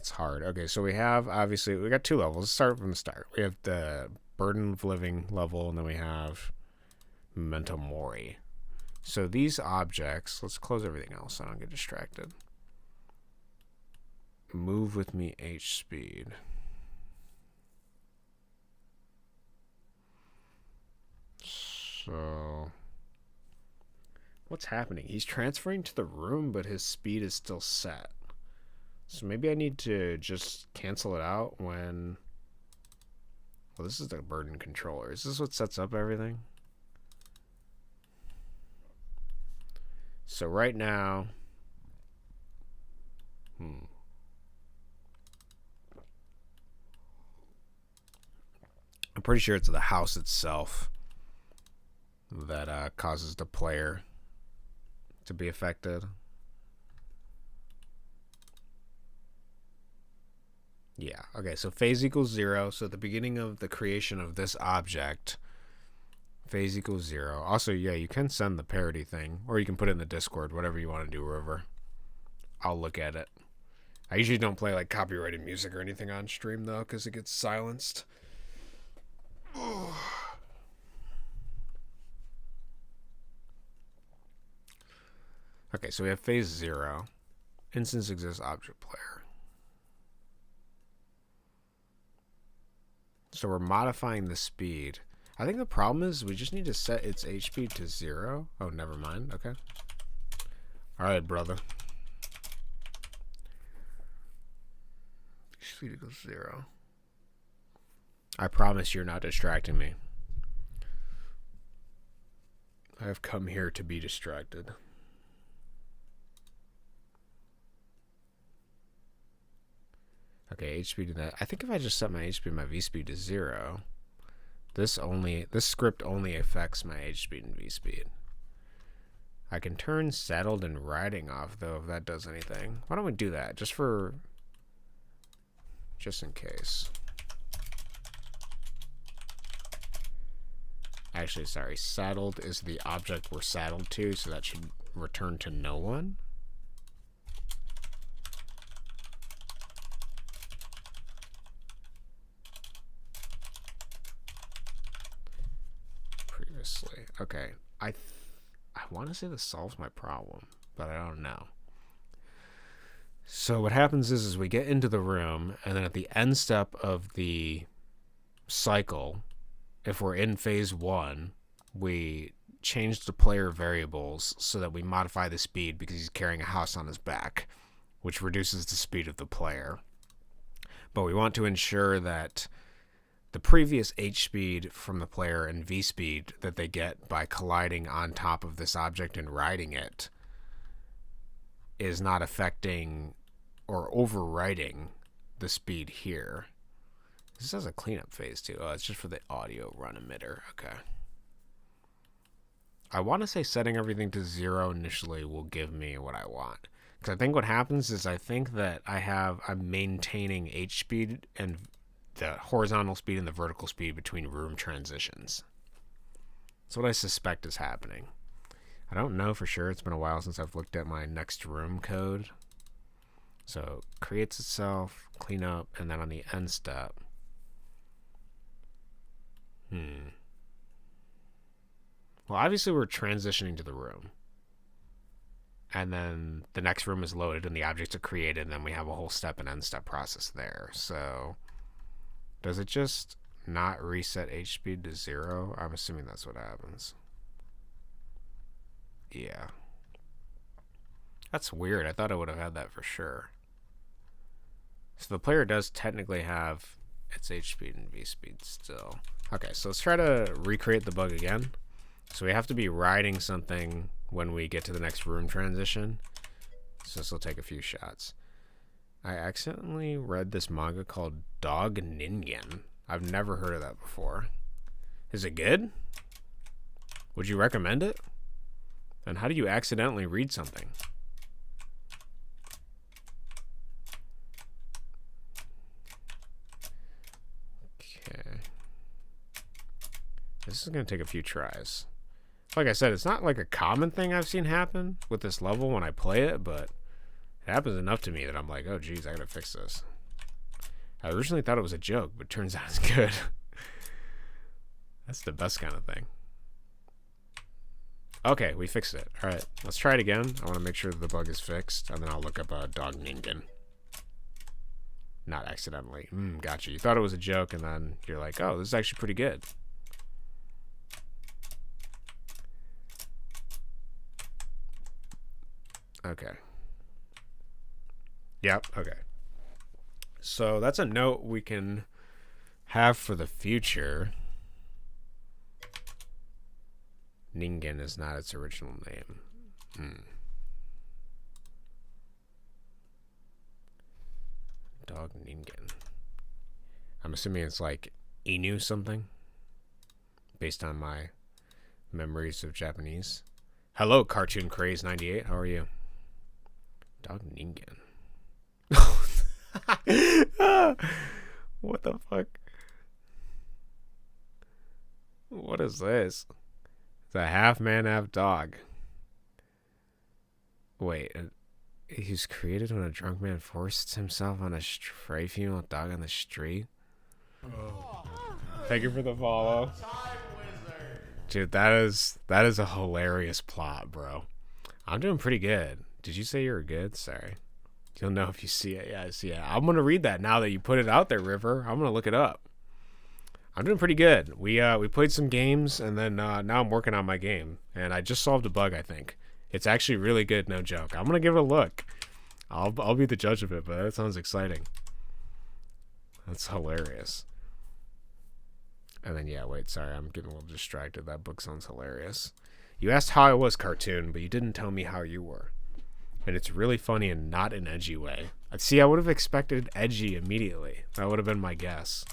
That's hard. Okay, so we have, obviously, we got 2 levels. Let's start from the start. We have the Burden of Living level, and then we have Memento Mori. So these objects, let's close everything else so I don't get distracted. Move with me H speed. So what's happening? He's transferring to the room, but his speed is still set. So maybe I need to just cancel it out when... Well, this is the burden controller. Is this what sets up everything? So right now... I'm pretty sure it's the house itself that causes the player to be affected. Yeah, okay, so phase equals 0. So at the beginning of the creation of this object, phase equals 0. Also, yeah, you can send the parody thing, or you can put it in the Discord, whatever you want to do, River. I'll look at it. I usually don't play like copyrighted music or anything on stream, though, because it gets silenced. Okay, so we have phase 0. Instance exists object player. So we're modifying the speed. I think the problem is we just need to set its HP to 0. Oh, never mind. Okay. Alright, brother. Speed equals 0. I promise you're not distracting me. I have come here to be distracted. Okay, HP to that. I think if I just set my HP and my V speed to 0, this script only affects my H speed and V speed. I can turn saddled and riding off though if that does anything. Why don't we do that just in case. Actually, sorry, saddled is the object we're saddled to, so that should return to no one. Previously. Okay. I want to say this solves my problem, but I don't know. So what happens is we get into the room, and then at the end step of the cycle, if we're in phase 1, we change the player variables so that we modify the speed because he's carrying a house on his back, which reduces the speed of the player. But we want to ensure that the previous H speed from the player and V speed that they get by colliding on top of this object and riding it is not affecting or overriding the speed here. This has a cleanup phase too. Oh, it's just for the audio run emitter. Okay. I want to say setting everything to 0 initially will give me what I want. Because I think what happens is I think that I'm maintaining H speed and the horizontal speed and the vertical speed between room transitions. That's what I suspect is happening. I don't know for sure. It's been a while since I've looked at my next room code. So creates itself, clean up, and then on the end step. Well, obviously we're transitioning to the room. And then the next room is loaded and the objects are created, and then we have a whole step and end step process there. So does it just not reset H speed to 0? I'm assuming that's what happens. Yeah. That's weird. I thought I would have had that for sure. So the player does technically have its H speed and V speed still. Okay, so let's try to recreate the bug again. So we have to be riding something when we get to the next room transition. So this will take a few shots. I accidentally read this manga called Dog Ningen. I've never heard of that before. Is it good? Would you recommend it? And how do you accidentally read something? Okay. This is going to take a few tries. Like I said, it's not like a common thing I've seen happen with this level when I play it, but it happens enough to me that I'm like, oh geez, I gotta fix this. I originally thought it was a joke, but turns out it's good. That's the best kind of thing. Okay, we fixed it. All right, let's try it again. I want to make sure that the bug is fixed, and then I'll look up dog ningen. Not accidentally. Gotcha. You thought it was a joke, and then you're like, oh, this is actually pretty good. Okay. Yep, okay. So that's a note we can have for the future. Ningen is not its original name. Dog ningen. I'm assuming it's like Inu something, based on my memories of Japanese. Hello, Cartoon Craze 98. How are you? Dog ningen. What the fuck? What is this? It's a half man, half dog. Wait, he's created when a drunk man forced himself on a stray female dog on the street. Oh. Thank you for the follow. Dude, that is a hilarious plot, bro. I'm doing pretty good. Did you say you were good? Sorry. You'll know if you see it. Yeah, I see it. I'm gonna read that now that you put it out there, River. I'm gonna look it up. I'm doing pretty good. We played some games, and then now I'm working on my game, and I just solved a bug. I think it's actually really good. No joke. I'm gonna give it a look. I'll be the judge of it, but that sounds exciting. That's hilarious. And then yeah, wait, sorry, I'm getting a little distracted. That book sounds hilarious. You asked how I was, Cartoon, but you didn't tell me how you were. And it's really funny and not an edgy way. See, I would have expected edgy immediately. That would have been my guess.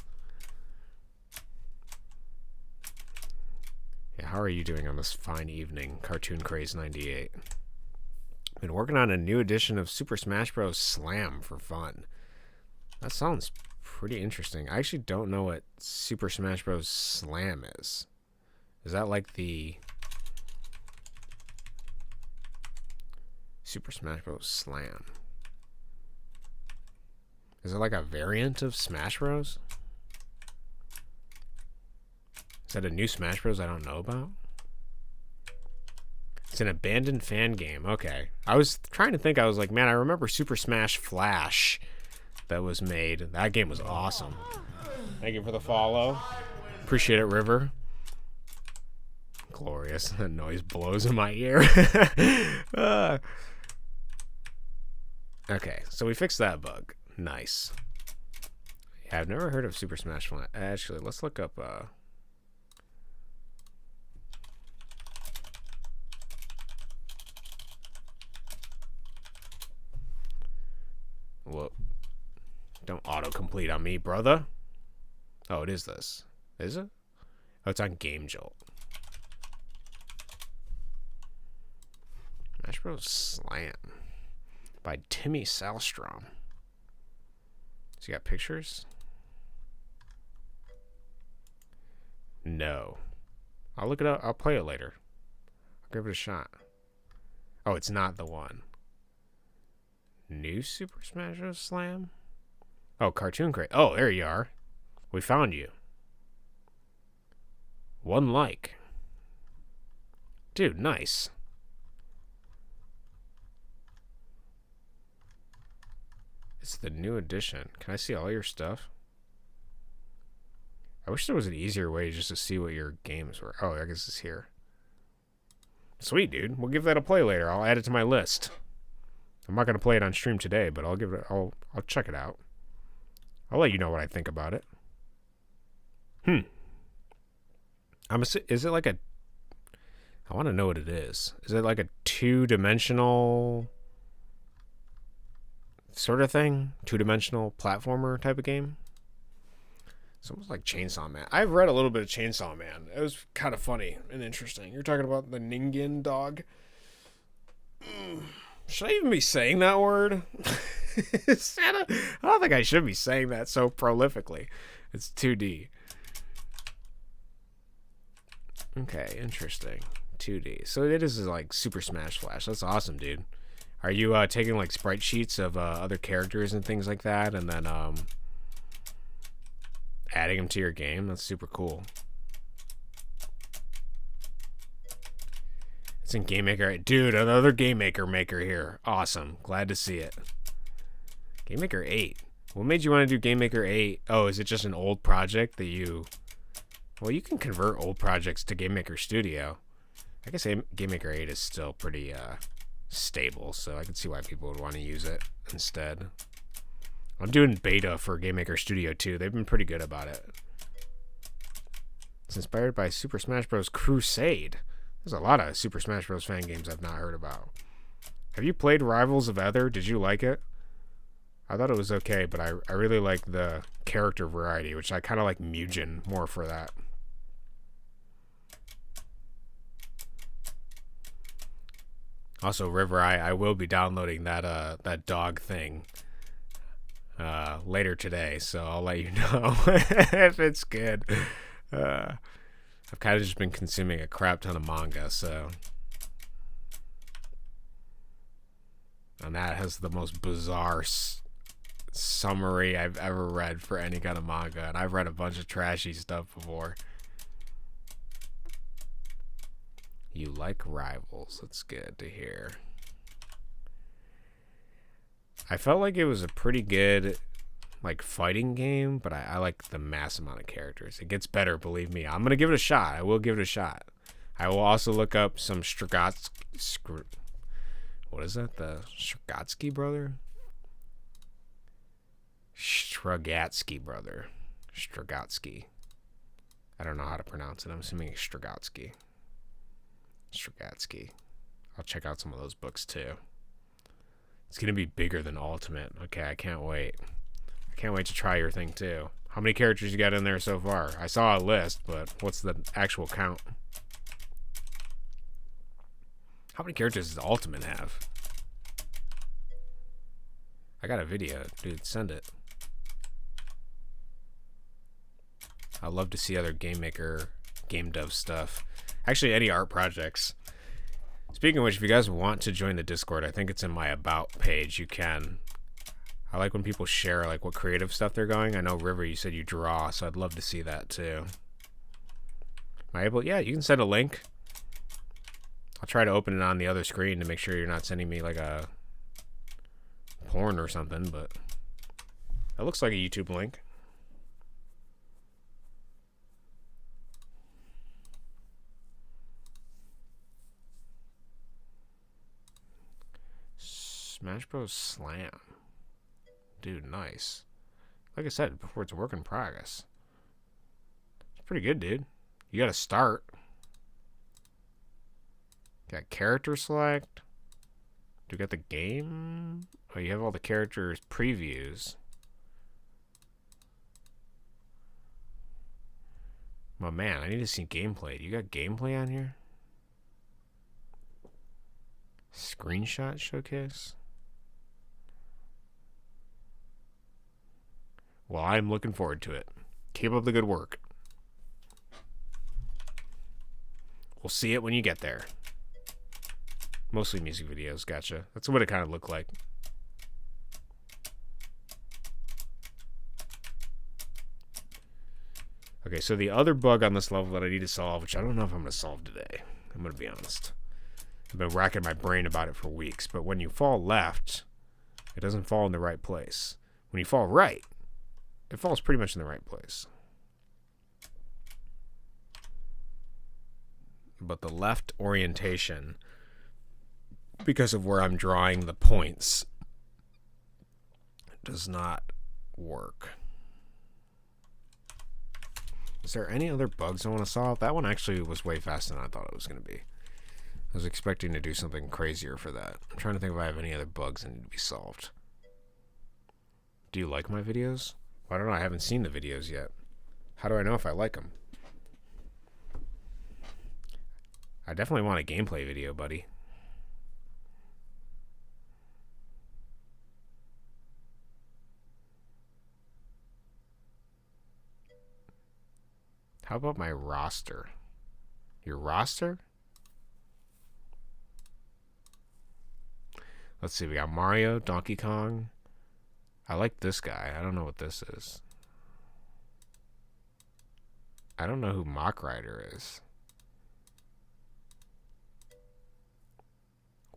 Yeah, how are you doing on this fine evening, Cartoon Craze 98? Been working on a new edition of Super Smash Bros. Slam for fun. That sounds pretty interesting. I actually don't know what Super Smash Bros. Slam is. Is that like the Super Smash Bros. Slam? Is it like a variant of Smash Bros? Is that a new Smash Bros. I don't know about? It's an abandoned fan game. Okay. I was trying to think. I was like, man, I remember Super Smash Flash that was made. That game was awesome. Thank you for the follow. Appreciate it, River. Glorious. That noise blows in my ear. Okay, so we fixed that bug. Nice. Yeah, I've never heard of Super Smash Flash. Actually, let's look up... Whoa. Don't autocomplete on me, brother. Oh, it is this. Is it? Oh, it's on Game Jolt. Smash Bros. Slam. By Timmy Salstrom. So you got pictures? No. I'll look it up. I'll play it later. I'll give it a shot. Oh, it's not the one. New Super Smash Bros. Slam? Oh, Cartoon Crate. Oh, there you are. We found you. One like. Dude, nice. It's the new edition. Can I see all your stuff? I wish there was an easier way just to see what your games were. Oh, I guess it's here. Sweet, dude. We'll give that a play later. I'll add it to my list. I'm not gonna play it on stream today, but I'll give it. I'll check it out. I'll let you know what I think about it. Is it like a... I want to know what it is. Is it like a two-dimensional sort of thing? Two-dimensional platformer type of game? It's almost like Chainsaw Man. I've read a little bit of Chainsaw Man. It was kind of funny and interesting. You're talking about the ningen dog? Should I even be saying that word? I don't think I should be saying that so prolifically. It's 2D. Okay, interesting. 2D. So it is like Super Smash Flash. That's awesome, dude. Are you taking like sprite sheets of other characters and things like that, and then adding them to your game. That's super cool. It's in Game Maker. Dude, another Game Maker here. Awesome. Glad to see it. Game Maker 8. What made you want to do Game Maker 8? Oh, is it just an old project that you... Well, you can convert old projects to Game Maker Studio. I guess Game Maker 8 is still pretty stable, so I can see why people would want to use it instead. I'm doing beta for Game Maker Studio 2. They've been pretty good about it. It's inspired by Super Smash Bros. Crusade. There's a lot of Super Smash Bros. Fan games I've not heard about. Have you played Rivals of Ether? Did you like it? I thought it was okay, but I really like the character variety, which I kind of like Mugen more for that. Also, River, I will be downloading that dog thing later today, so I'll let you know if it's good. I've kind of just been consuming a crap ton of manga, so... And that has the most bizarre summary I've ever read for any kind of manga, and I've read a bunch of trashy stuff before. You like Rivals. That's good to hear. I felt like it was a pretty good like fighting game, but I like the mass amount of characters. It gets better, believe me. I'm gonna give it a shot. I will give it a shot. I will also look up some what is that? The Strugatsky brother? Strugatsky brother. Strugatsky. I don't know how to pronounce it. I'm assuming it's Strugatsky. Strugatsky. I'll check out some of those books too. It's gonna be bigger than Ultimate. Okay, I can't wait. I can't wait to try your thing too. How many characters you got in there so far? I saw a list, but what's the actual count? How many characters does Ultimate have? I got a video, dude. Send it. I'd love to see other Game Maker, game dev stuff. Actually, any art projects. Speaking of which, if you guys want to join the Discord, I think it's in my About page. You can. I like when people share like what creative stuff they're going. I know, River, you said you draw, so I'd love to see that too. Am I able? Yeah, you can send a link. I'll try to open it on the other screen to make sure you're not sending me like a porn or something, but that looks like a YouTube link. Smash Bros. Slam. Dude, nice. Like I said before, it's a work in progress. It's pretty good, dude. You gotta start. Got character select. Do you got the game? Oh, you have all the characters previews. Oh man, I need to see gameplay. Do you got gameplay on here? Screenshot showcase? Well, I'm looking forward to it. Keep up the good work. We'll see it when you get there. Mostly music videos, gotcha. That's what it kind of looked like. Okay, so the other bug on this level that I need to solve, which I don't know if I'm going to solve today. I'm going to be honest. I've been racking my brain about it for weeks, but when you fall left, it doesn't fall in the right place. When you fall right, it falls pretty much in the right place. But the left orientation, because of where I'm drawing the points, does not work. Is there any other bugs I want to solve? That one actually was way faster than I thought it was going to be. I was expecting to do something crazier for that. I'm trying to think if I have any other bugs that need to be solved. Do you like my videos? Well, I don't know. I haven't seen the videos yet. How do I know if I like them? I definitely want a gameplay video, buddy. How about my roster? Your roster? Let's see. We got Mario, Donkey Kong. I like this guy. I don't know what this is. I don't know who Mock Rider is.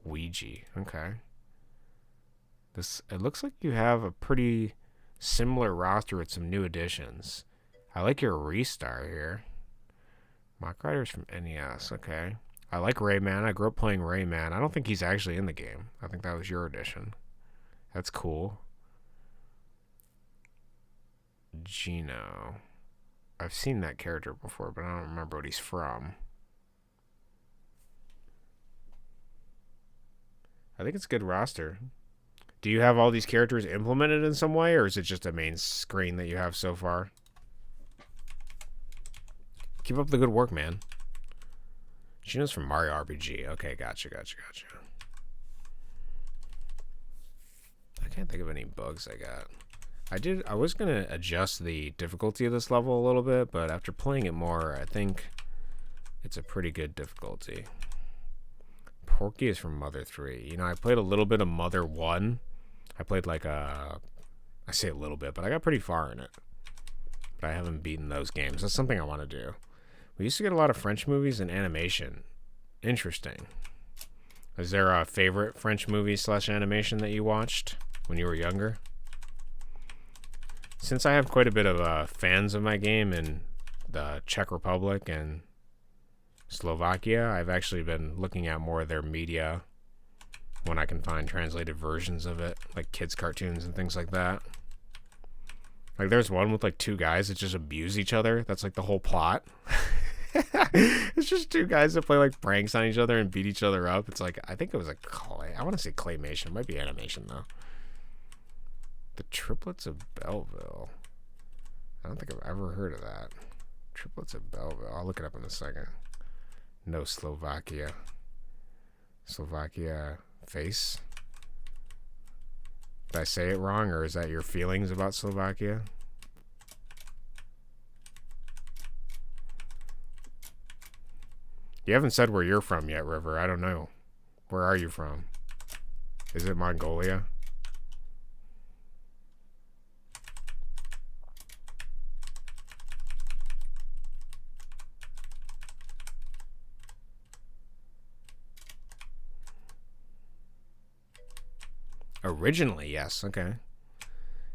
Ouija. Okay. It looks like you have a pretty similar roster with some new additions. I like your Restar here. Mock Rider's from NES. Okay. I like Rayman. I grew up playing Rayman. I don't think he's actually in the game. I think that was your addition. That's cool. Gino. I've seen that character before, but I don't remember what he's from. I think it's a good roster. Do you have all these characters implemented in some way, or is it just a main screen that you have so far? Keep up the good work, man. Gino's from Mario RPG. Okay, gotcha. I can't think of any bugs I got. I was going to adjust the difficulty of this level a little bit, but after playing it more, I think it's a pretty good difficulty. Porky is from Mother 3. You know, I played a little bit of Mother 1. I played I say a little bit, but I got pretty far in it. But I haven't beaten those games. That's something I want to do. We used to get a lot of French movies and animation. Interesting. Is there a favorite French movie / animation that you watched when you were younger? Since I have quite a bit of fans of my game in the Czech Republic and Slovakia, I've actually been looking at more of their media when I can find translated versions of it, like kids' cartoons and things like that. Like, there's one with, like, two guys that just abuse each other. That's, like, the whole plot. It's just two guys that play, like, pranks on each other and beat each other up. It's like, I think it was I want to say claymation. It might be animation, though. The Triplets of Belleville. I don't think I've ever heard of that. Triplets of Belleville. I'll look it up in a second. No, Slovakia. Slovakia face? Did I say it wrong, or is that your feelings about Slovakia? You haven't said where you're from yet, River. I don't know. Where are you from? Is it Mongolia? Originally, yes. Okay.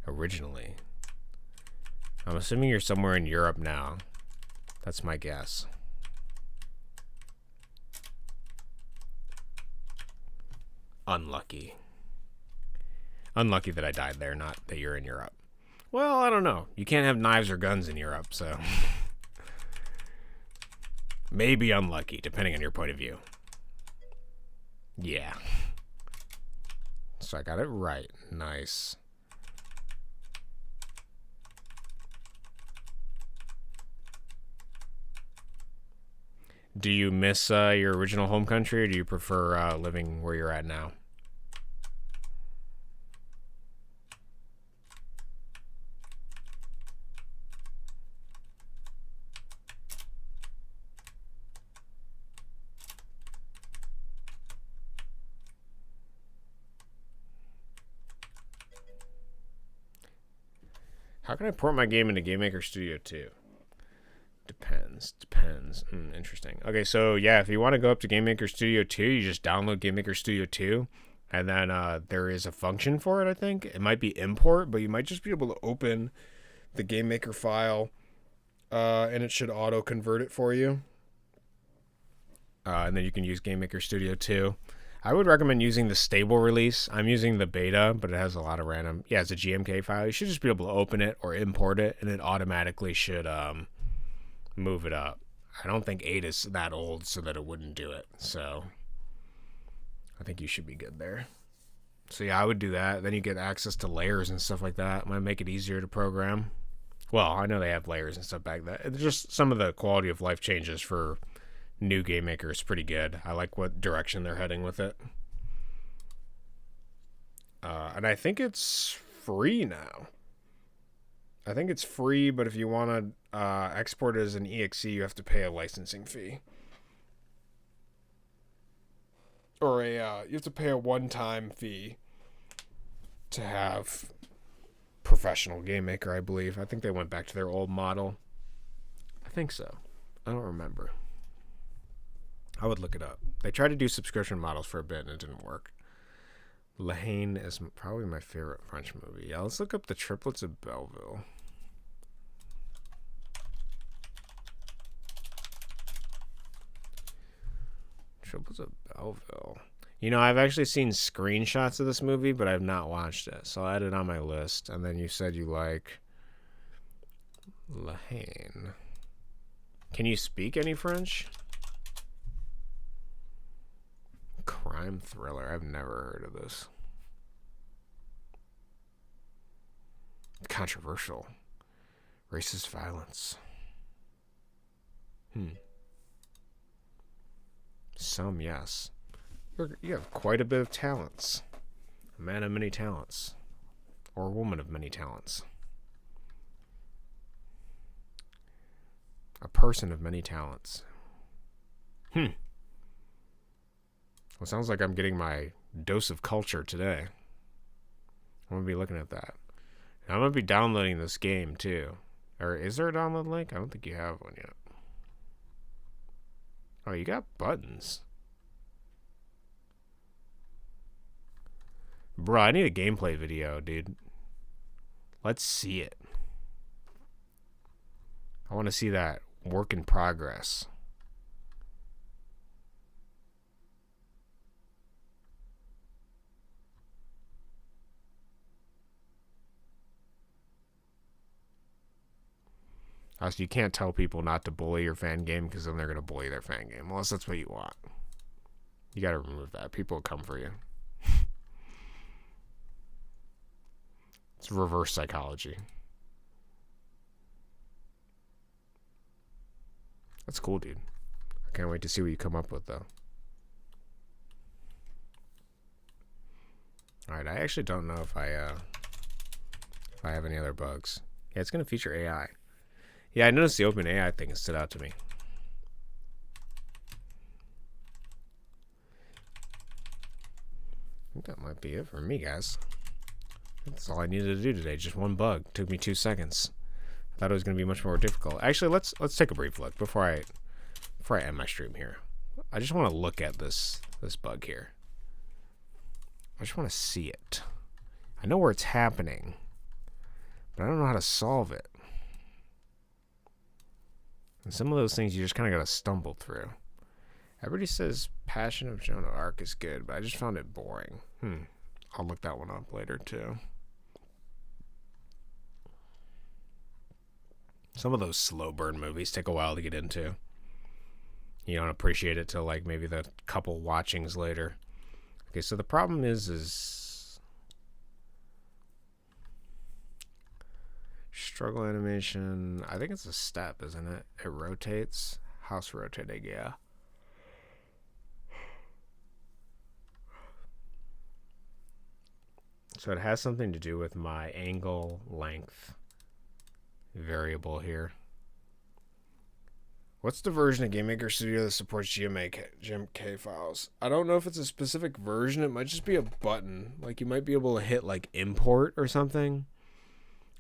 Originally. I'm assuming you're somewhere in Europe now. That's my guess. Unlucky. Unlucky that I died there, not that you're in Europe. Well, I don't know. You can't have knives or guns in Europe, so... Maybe unlucky, depending on your point of view. Yeah. So I got it right. Nice. Do you miss your original home country, or do you prefer living where you're at now? How can I port my game into GameMaker Studio 2? Depends. Interesting. Okay, so yeah, if you want to go up to GameMaker Studio 2, you just download GameMaker Studio 2, and then there is a function for it, I think. It might be import, but you might just be able to open the GameMaker file, and it should auto-convert it for you. And then you can use GameMaker Studio 2. I would recommend using the stable release. I'm using the beta, but it has a lot of random... Yeah, it's a GMK file. You should just be able to open it or import it, and it automatically should move it up. I don't think 8 is that old so that it wouldn't do it. So I think you should be good there. So yeah, I would do that. Then you get access to layers and stuff like that. It might make it easier to program. Well, I know they have layers and stuff back there. It's just some of the quality of life changes for new GameMaker is pretty good. I like what direction they're heading with it. And I think it's free now. I think it's free, but if you want to export it as an EXE, you have to pay a licensing fee. Or you have to pay a one-time fee to have professional GameMaker, I believe. I think they went back to their old model. think so. I don't remember. I would look it up. They tried to do subscription models for a bit and it didn't work. La Haine is probably my favorite French movie. Yeah, let's look up the Triplets of Belleville. Triplets of Belleville. You know, I've actually seen screenshots of this movie, but I've not watched it. So I'll add it on my list. And then you said you like La Haine. Can you speak any French? Crime thriller. I've never heard of this. Controversial. Racist violence. Some, yes. You have quite a bit of talents. A man of many talents. Or a woman of many talents. A person of many talents. Well, it sounds like I'm getting my dose of culture today. I'm going to be looking at that. And I'm going to be downloading this game, too. Or is there a download link? I don't think you have one yet. Oh, you got buttons. Bro, I need a gameplay video, dude. Let's see it. I want to see that work in progress. Also, you can't tell people not to bully your fan game because then they're going to bully their fan game. Unless that's what you want. You got to remove that. People will come for you. It's reverse psychology. That's cool, dude. I can't wait to see what you come up with, though. Alright, I actually don't know if I have any other bugs. Yeah, it's going to feature AI. Yeah, I noticed the open AI thing stood out to me. I think that might be it for me, guys. That's all I needed to do today. Just one bug. Took me 2 seconds. I thought it was going to be much more difficult. Actually, let's take a brief look before I end my stream here. I just want to look at this bug here. I just want to see it. I know where it's happening, but I don't know how to solve it. And some of those things you just kind of got to stumble through. Everybody says Passion of Joan of Arc is good, but I just found it boring. I'll look that one up later too. Some of those slow burn movies take a while to get into. You don't appreciate it till like maybe the couple watchings later. Okay, so the problem is struggle animation. I think it's a step, isn't it? It rotates. House rotating, yeah. So it has something to do with my angle length variable here. What's the version of Game Maker Studio that supports GMK files? I don't know if it's a specific version. It might just be a button. Like you might be able to hit like import or something.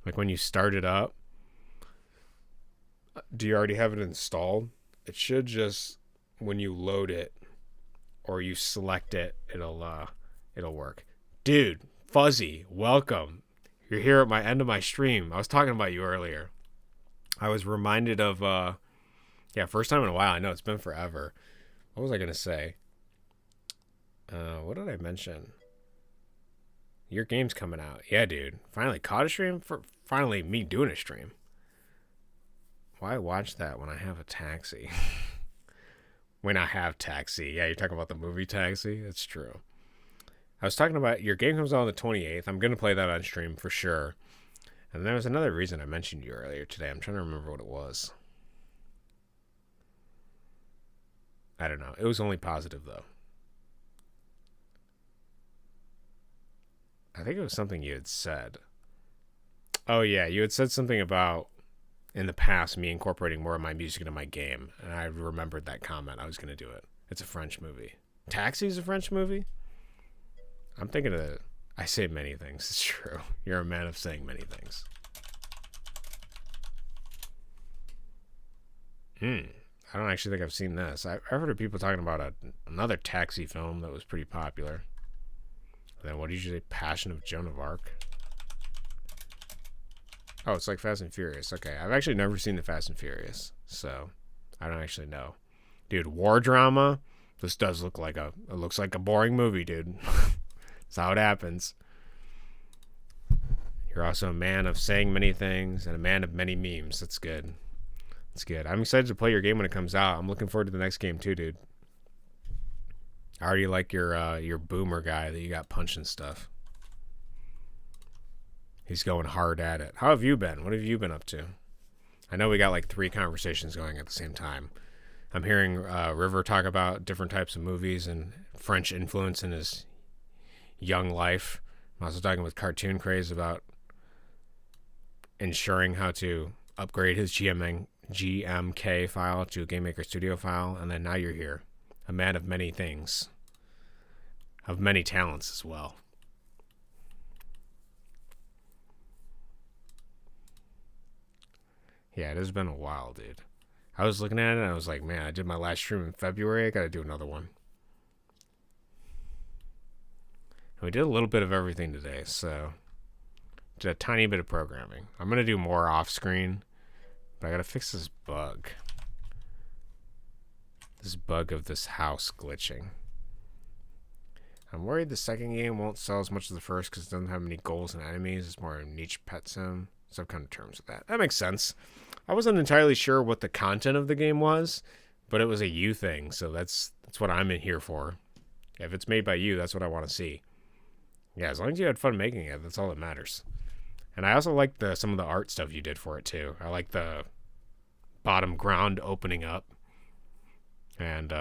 Like when you start it up. Do you already have it installed? It should just, when you load it or you select it, it'll work. Dude, Fuzzy, welcome. You're here at my end of my stream. I was talking about you earlier. I was reminded of, first time in a while. I know it's been forever. What was I going to say? What did I mention? Your game's coming out. Yeah, dude. Finally caught a stream? Finally me doing a stream. Why watch that when I have a Taxi? When I have Taxi. Yeah, you're talking about the movie Taxi? That's true. I was talking about your game comes out on the 28th. I'm going to play that on stream for sure. And there was another reason I mentioned you earlier today. I'm trying to remember what it was. I don't know. It was only positive, though. I think it was something you had said. Oh, yeah. You had said something about, in the past, me incorporating more of my music into my game. And I remembered that comment. I was going to do it. It's a French movie. Taxi's a French movie? I'm thinking of it. I say many things. It's true. You're a man of saying many things. I don't actually think I've seen this. I've heard of people talking about another taxi film that was pretty popular. And then what did you say? Passion of Joan of Arc? Oh, it's like Fast and Furious. Okay, I've actually never seen the Fast and Furious, so I don't actually know. Dude, war drama. This does look like it looks like a boring movie, dude. That's how it happens. You're also a man of saying many things and a man of many memes. That's good. That's good. I'm excited to play your game when it comes out. I'm looking forward to the next game too, dude. I already like your boomer guy that you got punching stuff. He's going hard at it. How have you been? What have you been up to? I know we got like 3 conversations going at the same time. I'm hearing River talk about different types of movies and French influence in his young life. I'm also talking with Cartoon Craze about ensuring how to upgrade his GMK file to a Game Maker Studio file. And then now you're here. A man of many things. Of many talents as well. Yeah, it has been a while, dude. I was looking at it and I was like, man, I did my last stream in February. I gotta do another one. And we did a little bit of everything today, so did a tiny bit of programming. I'm gonna do more off screen, but I gotta fix this bug. This bug of this house glitching. I'm worried the second game won't sell as much as the first because it doesn't have many goals and enemies. It's more a niche pet sim. So I've come to terms with that. That makes sense. I wasn't entirely sure what the content of the game was, but it was a you thing, so that's what I'm in here for. If it's made by you, that's what I want to see. Yeah, as long as you had fun making it, that's all that matters. And I also like some of the art stuff you did for it too. I like the bottom ground opening up and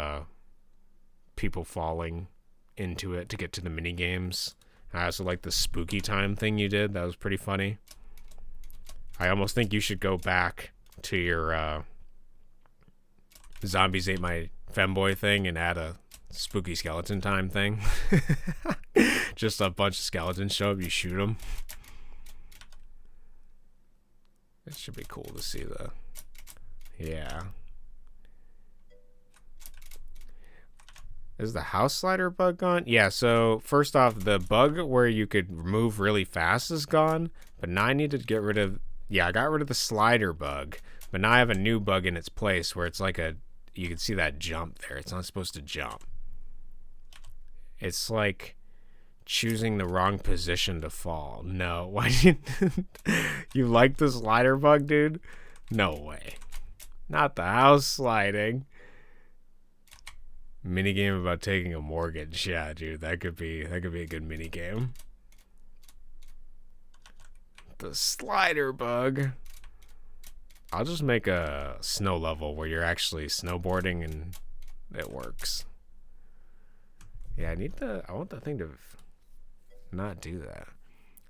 people falling into it to get to the mini games. I also like the spooky time thing you did. That was pretty funny. I almost think you should go back to your Zombies Ate My Femboy thing and add a spooky skeleton time thing. Just a bunch of skeletons show up, you shoot them. It should be cool to see the... Yeah. Is the house slider bug gone? Yeah, so first off, the bug where you could move really fast is gone. But now I need to get rid of... Yeah, I got rid of the slider bug. But now I have a new bug in its place where it's like a... You can see that jump there. It's not supposed to jump. It's like choosing the wrong position to fall. No, why did you like the slider bug, dude? No way. Not the house sliding. Minigame about taking a mortgage. Yeah, dude, that could be a good minigame. The slider bug. I'll just make a snow level where you're actually snowboarding and it works. Yeah, I want the thing to not do that.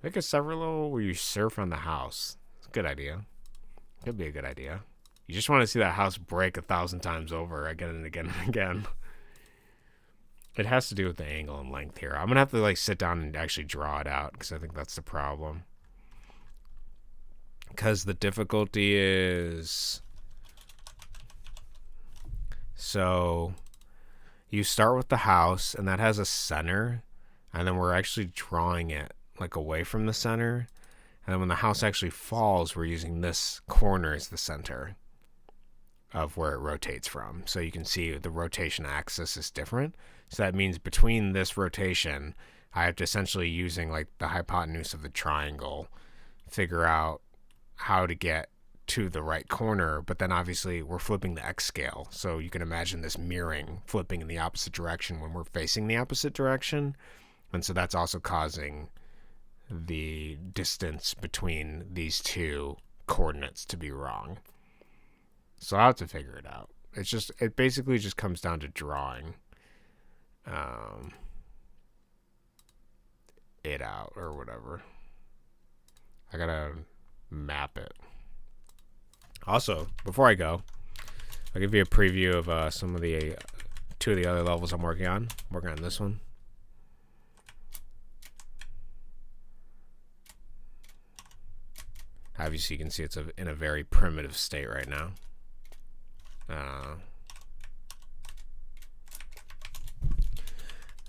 Make a separate level where you surf on the house. It's a good idea. Could be a good idea. You just want to see that house break 1,000 times over again and again and again. It has to do with the angle and length here. I'm going to have to like sit down and actually draw it out because I think that's the problem. Because the difficulty is... So you start with the house and that has a center. And then we're actually drawing it like away from the center. And then when the house actually falls, we're using this corner as the center of where it rotates from. So you can see the rotation axis is different. So that means between this rotation, I have to essentially using like the hypotenuse of the triangle, figure out how to get to the right corner. But then obviously we're flipping the X scale. So you can imagine this mirroring, flipping in the opposite direction when we're facing the opposite direction. And so that's also causing the distance between these two coordinates to be wrong. So I'll have to figure it out. It basically just comes down to drawing it out or whatever. I gotta map it. Also, before I go, I'll give you a preview of some of the 2 of the other levels I'm working on. I'm working on this one. Obviously, you can see it's in a very primitive state right now.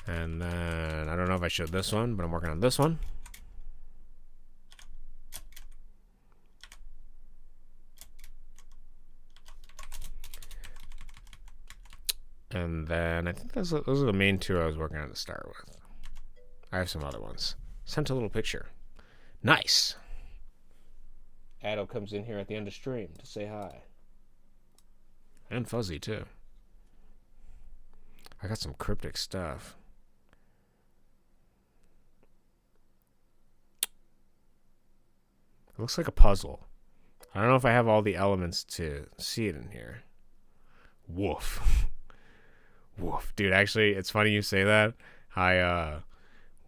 And then I don't know if I showed this one, but I'm working on this one. And then I think those are the main two I was working on to start with. I have some other ones. Sent a little picture. Nice. Addo comes in here at the end of stream to say hi. And Fuzzy, too. I got some cryptic stuff. It looks like a puzzle. I don't know if I have all the elements to see it in here. Woof. Woof. Dude, actually, it's funny you say that.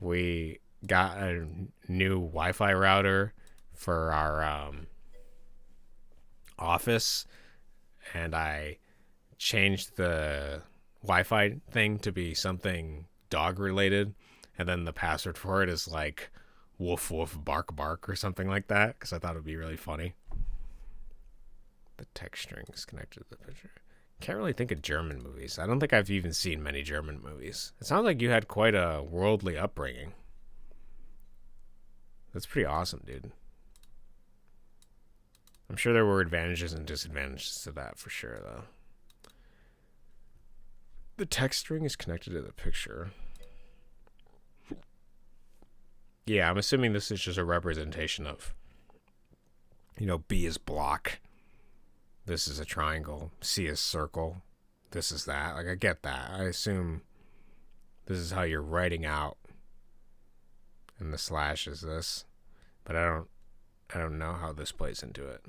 We got a new Wi-Fi router for our office, and I changed the Wi-Fi thing to be something dog related, and then the password for it is like woof woof bark bark or something like that, because I thought it would be really funny. The text string is connected to the picture. Can't really think of German movies. I don't think I've even seen many German movies. It sounds like you had quite a worldly upbringing. That's pretty awesome, dude. I'm sure there were advantages and disadvantages to that for sure, though. The text string is connected to the picture. Yeah, I'm assuming this is just a representation of, you know, B is block. This is a triangle. C is circle. This is that. Like, I get that. I assume this is how you're writing out. And the slash is this. But I don't know how this plays into it.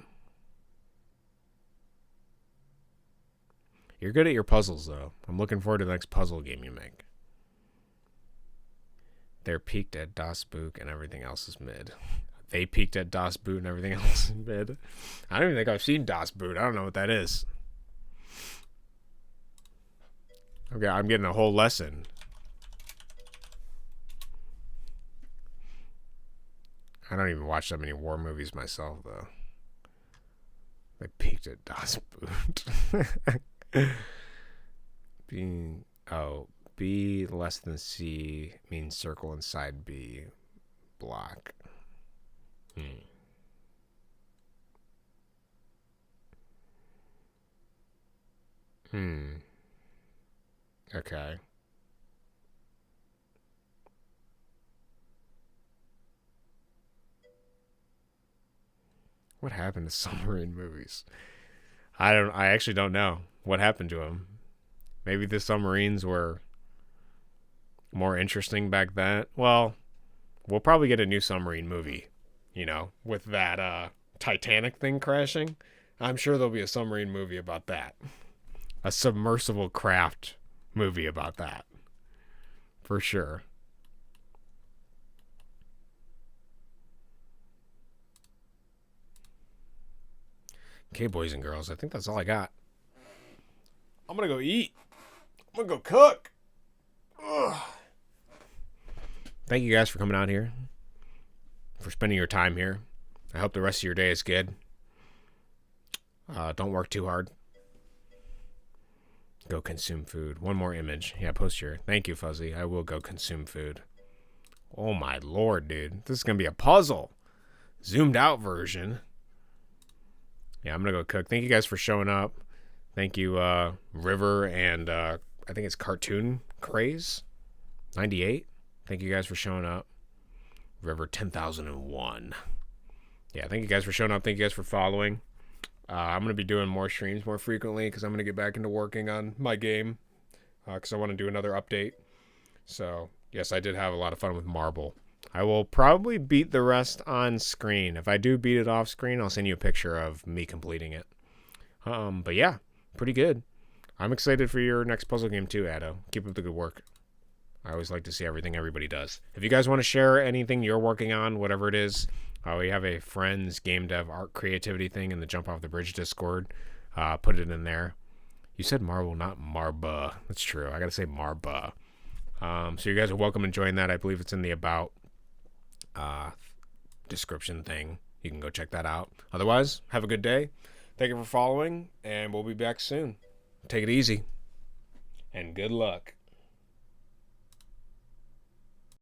You're good at your puzzles, though. I'm looking forward to the next puzzle game you make. They're peaked at DOS boot and everything else is mid. They peaked at DOS boot and everything else is mid. I don't even think I've seen DOS boot. I don't know what that is. Okay, I'm getting a whole lesson. I don't even watch that many war movies myself, though. They peaked at DOS boot. B less than C means circle inside B. Block. Okay. What happened to submarine movies? I actually don't know what happened to them. Maybe the submarines were more interesting back then. Well, we'll probably get a new submarine movie, you know, with that Titanic thing crashing. I'm sure there'll be a submarine movie about that. A submersible craft movie about that. For sure. Okay, boys and girls, I think that's all I got. I'm gonna go eat. I'm gonna go cook. Ugh. Thank you guys for coming out here, for spending your time here. I hope the rest of your day is good. Don't work too hard. Go consume food. One more image. Yeah, post your. Thank you, Fuzzy. I will go consume food. Oh my lord, dude. This is going to be a puzzle. Zoomed out version. Yeah, I'm going to go cook. Thank you guys for showing up. Thank you, River and I think it's Cartoon Craze 98. Thank you guys for showing up. River 10,001. Yeah, thank you guys for showing up. Thank you guys for following. I'm going to be doing more streams more frequently because I'm going to get back into working on my game because I want to do another update. So, yes, I did have a lot of fun with Marble. I will probably beat the rest on screen. If I do beat it off screen, I'll send you a picture of me completing it. But yeah, pretty good. I'm excited for your next puzzle game too, Addo. Keep up the good work. I always like to see everything everybody does. If you guys want to share anything you're working on, whatever it is, we have a friends game dev art creativity thing in the Jump Off the Bridge Discord. Put it in there. You said Marble, not Marba. That's true. I got to say Marba. So you guys are welcome to join that. I believe it's in the about description thing. You can go check that out. Otherwise, have a good day. Thank you for following, and we'll be back soon. Take it easy, and good luck.